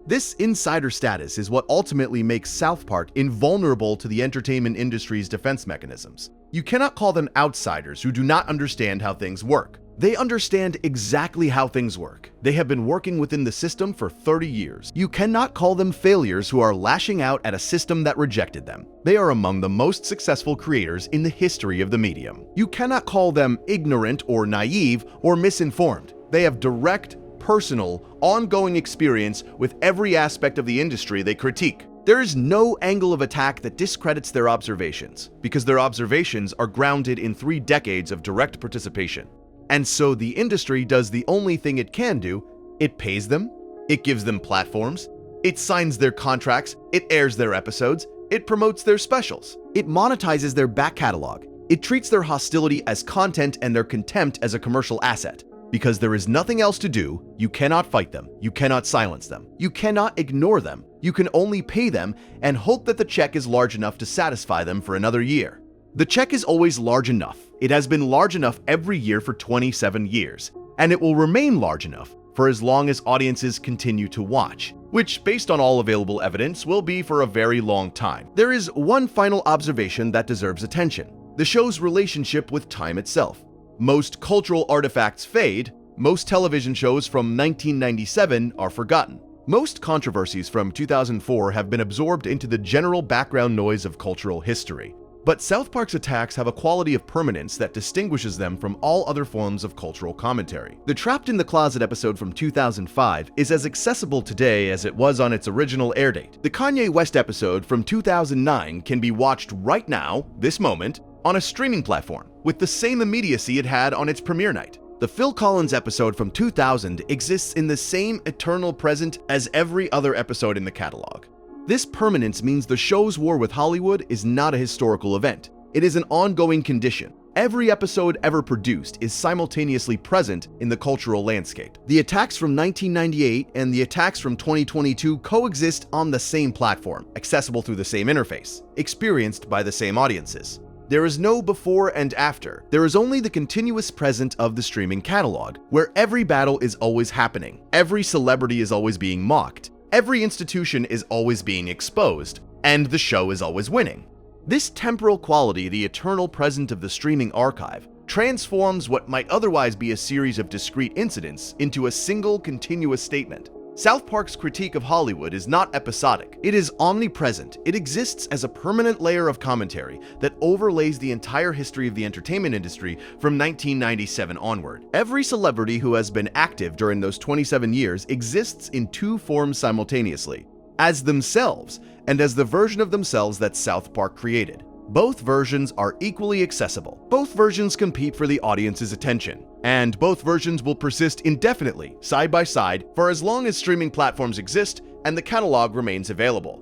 This insider status is what ultimately makes South Park invulnerable to the entertainment industry's defense mechanisms. You cannot call them outsiders who do not understand how things work. They understand exactly how things work. They have been working within the system for 30 years. You cannot call them failures who are lashing out at a system that rejected them. They are among the most successful creators in the history of the medium. You cannot call them ignorant or naive or misinformed. They have direct, personal, ongoing experience with every aspect of the industry they critique. There is no angle of attack that discredits their observations, because their observations are grounded in 3 decades of direct participation. And so the industry does the only thing it can do: it pays them, it gives them platforms, it signs their contracts, it airs their episodes, it promotes their specials, it monetizes their back catalog, it treats their hostility as content and their contempt as a commercial asset. Because there is nothing else to do, you cannot fight them, you cannot silence them, you cannot ignore them, you can only pay them and hope that the check is large enough to satisfy them for another year. The check is always large enough. It has been large enough every year for 27 years, and it will remain large enough for as long as audiences continue to watch, which, based on all available evidence, will be for a very long time. There is one final observation that deserves attention: the show's relationship with time itself. Most cultural artifacts fade. Most television shows from 1997 are forgotten. Most controversies from 2004 have been absorbed into the general background noise of cultural history. But South Park's attacks have a quality of permanence that distinguishes them from all other forms of cultural commentary. The Trapped in the Closet episode from 2005 is as accessible today as it was on its original air date. The Kanye West episode from 2009 can be watched right now, this moment, on a streaming platform, with the same immediacy it had on its premiere night. The Phil Collins episode from 2000 exists in the same eternal present as every other episode in the catalog. This permanence means the show's war with Hollywood is not a historical event. It is an ongoing condition. Every episode ever produced is simultaneously present in the cultural landscape. The attacks from 1998 and the attacks from 2022 coexist on the same platform, accessible through the same interface, experienced by the same audiences. There is no before and after. There is only the continuous present of the streaming catalog, where every battle is always happening, every celebrity is always being mocked, every institution is always being exposed, and the show is always winning. This temporal quality, the eternal present of the streaming archive, transforms what might otherwise be a series of discrete incidents into a single continuous statement. South Park's critique of Hollywood is not episodic. It is omnipresent. It exists as a permanent layer of commentary that overlays the entire history of the entertainment industry from 1997 onward. Every celebrity who has been active during those 27 years exists in 2 forms simultaneously: as themselves and as the version of themselves that South Park created. Both versions are equally accessible. Both versions compete for the audience's attention. And both versions will persist indefinitely, side by side, for as long as streaming platforms exist and the catalog remains available.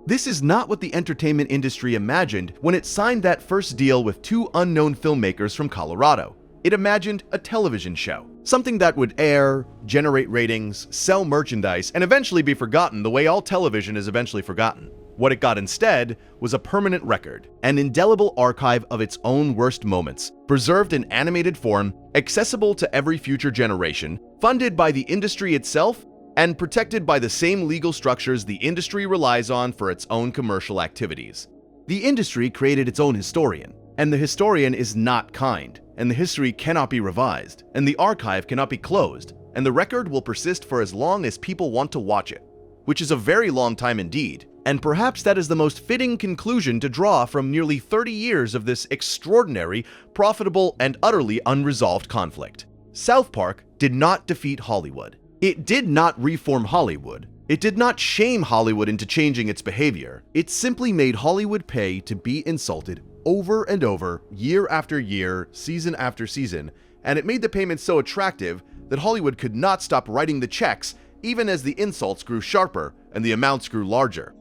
This is not what the entertainment industry imagined when it signed that first deal with two unknown filmmakers from Colorado. It imagined a television show, something that would air, generate ratings, sell merchandise, and eventually be forgotten the way all television is eventually forgotten. What it got instead was a permanent record, an indelible archive of its own worst moments, preserved in animated form, accessible to every future generation, funded by the industry itself, and protected by the same legal structures the industry relies on for its own commercial activities. The industry created its own historian, and the historian is not kind, and the history cannot be revised, and the archive cannot be closed, and the record will persist for as long as people want to watch it, which is a very long time indeed. And perhaps that is the most fitting conclusion to draw from nearly 30 years of this extraordinary, profitable, and utterly unresolved conflict. South Park did not defeat Hollywood. It did not reform Hollywood. It did not shame Hollywood into changing its behavior. It simply made Hollywood pay to be insulted over and over, year after year, season after season, and it made the payments so attractive that Hollywood could not stop writing the checks even as the insults grew sharper and the amounts grew larger.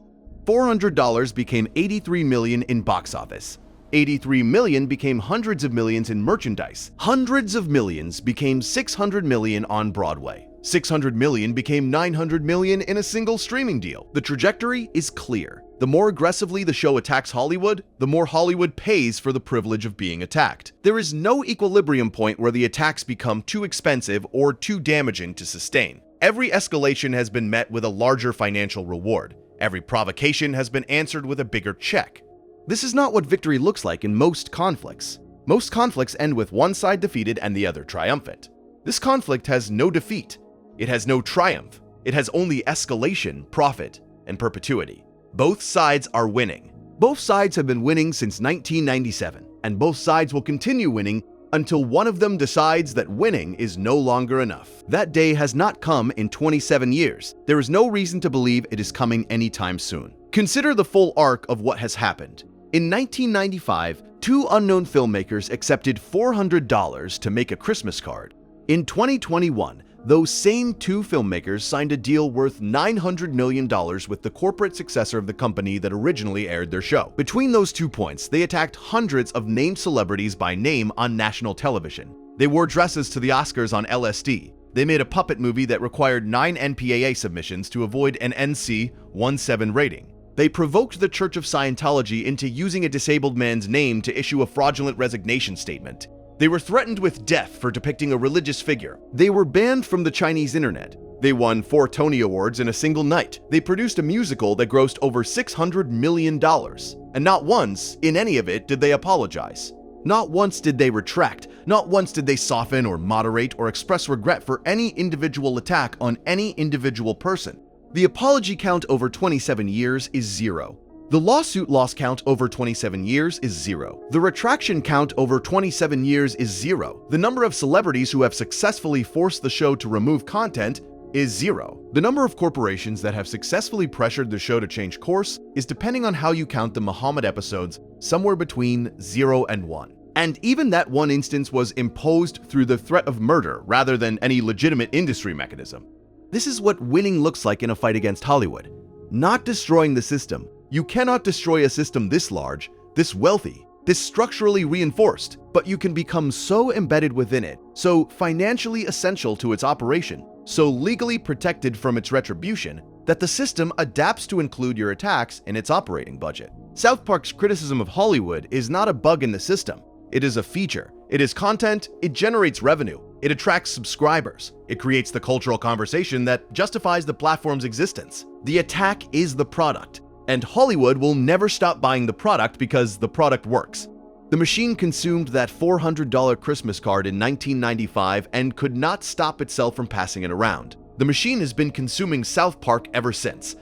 $400 became $83 million in box office. $83 million became hundreds of millions in merchandise. Hundreds of millions became $600 million on Broadway. $600 million became $900 million in a single streaming deal. The trajectory is clear. The more aggressively the show attacks Hollywood, the more Hollywood pays for the privilege of being attacked. There is no equilibrium point where the attacks become too expensive or too damaging to sustain. Every escalation has been met with a larger financial reward. Every provocation has been answered with a bigger check. This is not what victory looks like in most conflicts. Most conflicts end with one side defeated and the other triumphant. This conflict has no defeat. It has no triumph. It has only escalation, profit, and perpetuity. Both sides are winning. Both sides have been winning since 1997, and both sides will continue winning until one of them decides that winning is no longer enough. That day has not come in 27 years. There is no reason to believe it is coming anytime soon. Consider the full arc of what has happened. In 1995, two unknown filmmakers accepted $400 to make a Christmas card. In 2021, those same two filmmakers signed a deal worth $900 million with the corporate successor of the company that originally aired their show. Between those 2 points, they attacked hundreds of named celebrities by name on national television. They wore dresses to the Oscars on LSD. They made a puppet movie that required 9 NPAA submissions to avoid an NC-17 rating. They provoked the Church of Scientology into using a disabled man's name to issue a fraudulent resignation statement. They were threatened with death for depicting a religious figure. They were banned from the Chinese internet. They won 4 Tony Awards in a single night. They produced a musical that grossed over $600 million. And not once, in any of it, did they apologize. Not once did they retract. Not once did they soften or moderate or express regret for any individual attack on any individual person. The apology count over 27 years is 0. The lawsuit loss count over 27 years is 0. The retraction count over 27 years is 0. The number of celebrities who have successfully forced the show to remove content is 0. The number of corporations that have successfully pressured the show to change course is, depending on how you count the Muhammad episodes, somewhere between 0 and 1. And even that one instance was imposed through the threat of murder rather than any legitimate industry mechanism. This is what winning looks like in a fight against Hollywood. Not destroying the system. You cannot destroy a system this large, this wealthy, this structurally reinforced, but you can become so embedded within it, so financially essential to its operation, so legally protected from its retribution, that the system adapts to include your attacks in its operating budget. South Park's criticism of Hollywood is not a bug in the system. It is a feature. It is content. It generates revenue. It attracts subscribers. It creates the cultural conversation that justifies the platform's existence. The attack is the product. And Hollywood will never stop buying the product because the product works. The machine consumed that $400 Christmas card in 1995 and could not stop itself from passing it around. The machine has been consuming South Park ever since.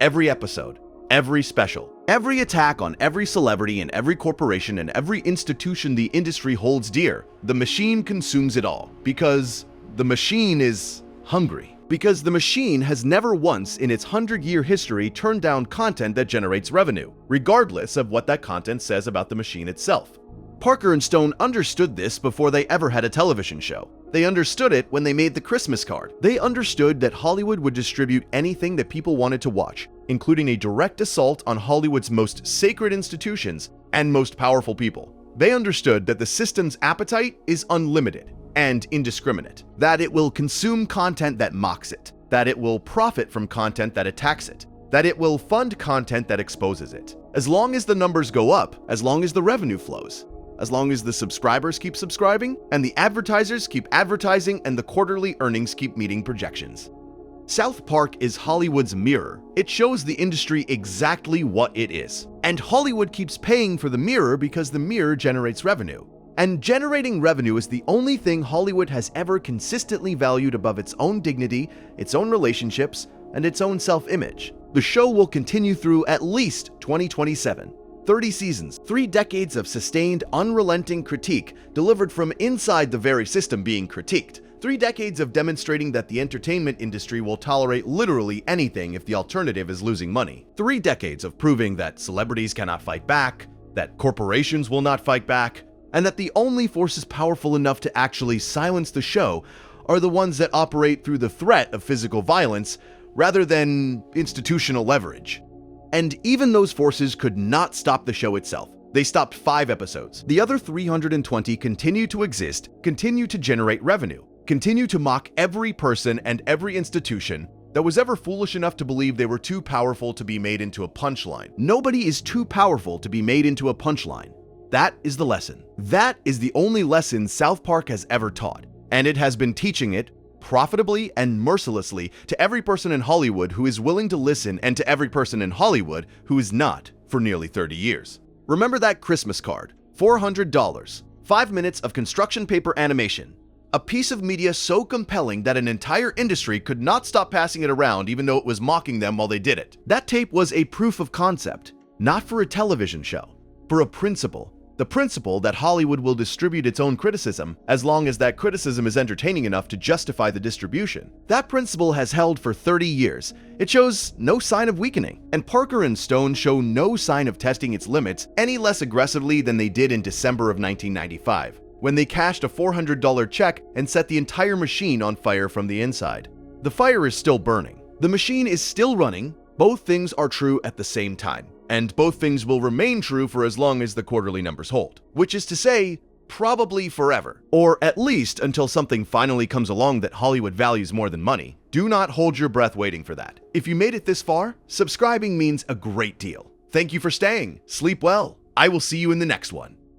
Every episode, every special, every attack on every celebrity and every corporation and every institution the industry holds dear, the machine consumes it all because the machine is hungry. Because the machine has never once in its 100-year history turned down content that generates revenue, regardless of what that content says about the machine itself. Parker and Stone understood this before they ever had a television show. They understood it when they made the Christmas card. They understood that Hollywood would distribute anything that people wanted to watch. including a direct assault on Hollywood's most sacred institutions and most powerful people. They understood that the system's appetite is unlimited and indiscriminate, that it will consume content that mocks it, that it will profit from content that attacks it, that it will fund content that exposes it. As long as the numbers go up, as long as the revenue flows, as long as the subscribers keep subscribing, and the advertisers keep advertising, and the quarterly earnings keep meeting projections. South Park is Hollywood's mirror. It shows the industry exactly what it is. And Hollywood keeps paying for the mirror because the mirror generates revenue. And generating revenue is the only thing Hollywood has ever consistently valued above its own dignity, its own relationships, and its own self-image. The show will continue through at least 2027. 30 seasons, 3 decades of sustained, unrelenting critique delivered from inside the very system being critiqued. 3 decades of demonstrating that the entertainment industry will tolerate literally anything if the alternative is losing money. 3 decades of proving that celebrities cannot fight back, that corporations will not fight back, and that the only forces powerful enough to actually silence the show are the ones that operate through the threat of physical violence rather than institutional leverage. And even those forces could not stop the show itself. They stopped 5 episodes. The other 320 continue to exist, continue to generate revenue, continue to mock every person and every institution that was ever foolish enough to believe they were too powerful to be made into a punchline. Nobody is too powerful to be made into a punchline. That is the lesson. That is the only lesson South Park has ever taught, and it has been teaching it profitably and mercilessly to every person in Hollywood who is willing to listen and to every person in Hollywood who is not for nearly 30 years. Remember that Christmas card, $400, 5 minutes of construction paper animation, a piece of media so compelling that an entire industry could not stop passing it around even though it was mocking them while they did it. That tape was a proof of concept, not for a television show, for a principle. The principle that Hollywood will distribute its own criticism as long as that criticism is entertaining enough to justify the distribution. That principle has held for 30 years. It shows no sign of weakening, and Parker and Stone show no sign of testing its limits any less aggressively than they did in December of 1995, when they cashed a $400 check and set the entire machine on fire from the inside. The fire is still burning. The machine is still running. Both things are true at the same time. And both things will remain true for as long as the quarterly numbers hold. Which is to say, probably forever. Or at least until something finally comes along that Hollywood values more than money. Do not hold your breath waiting for that. If you made it this far, subscribing means a great deal. Thank you for staying. Sleep well. I will see you in the next one.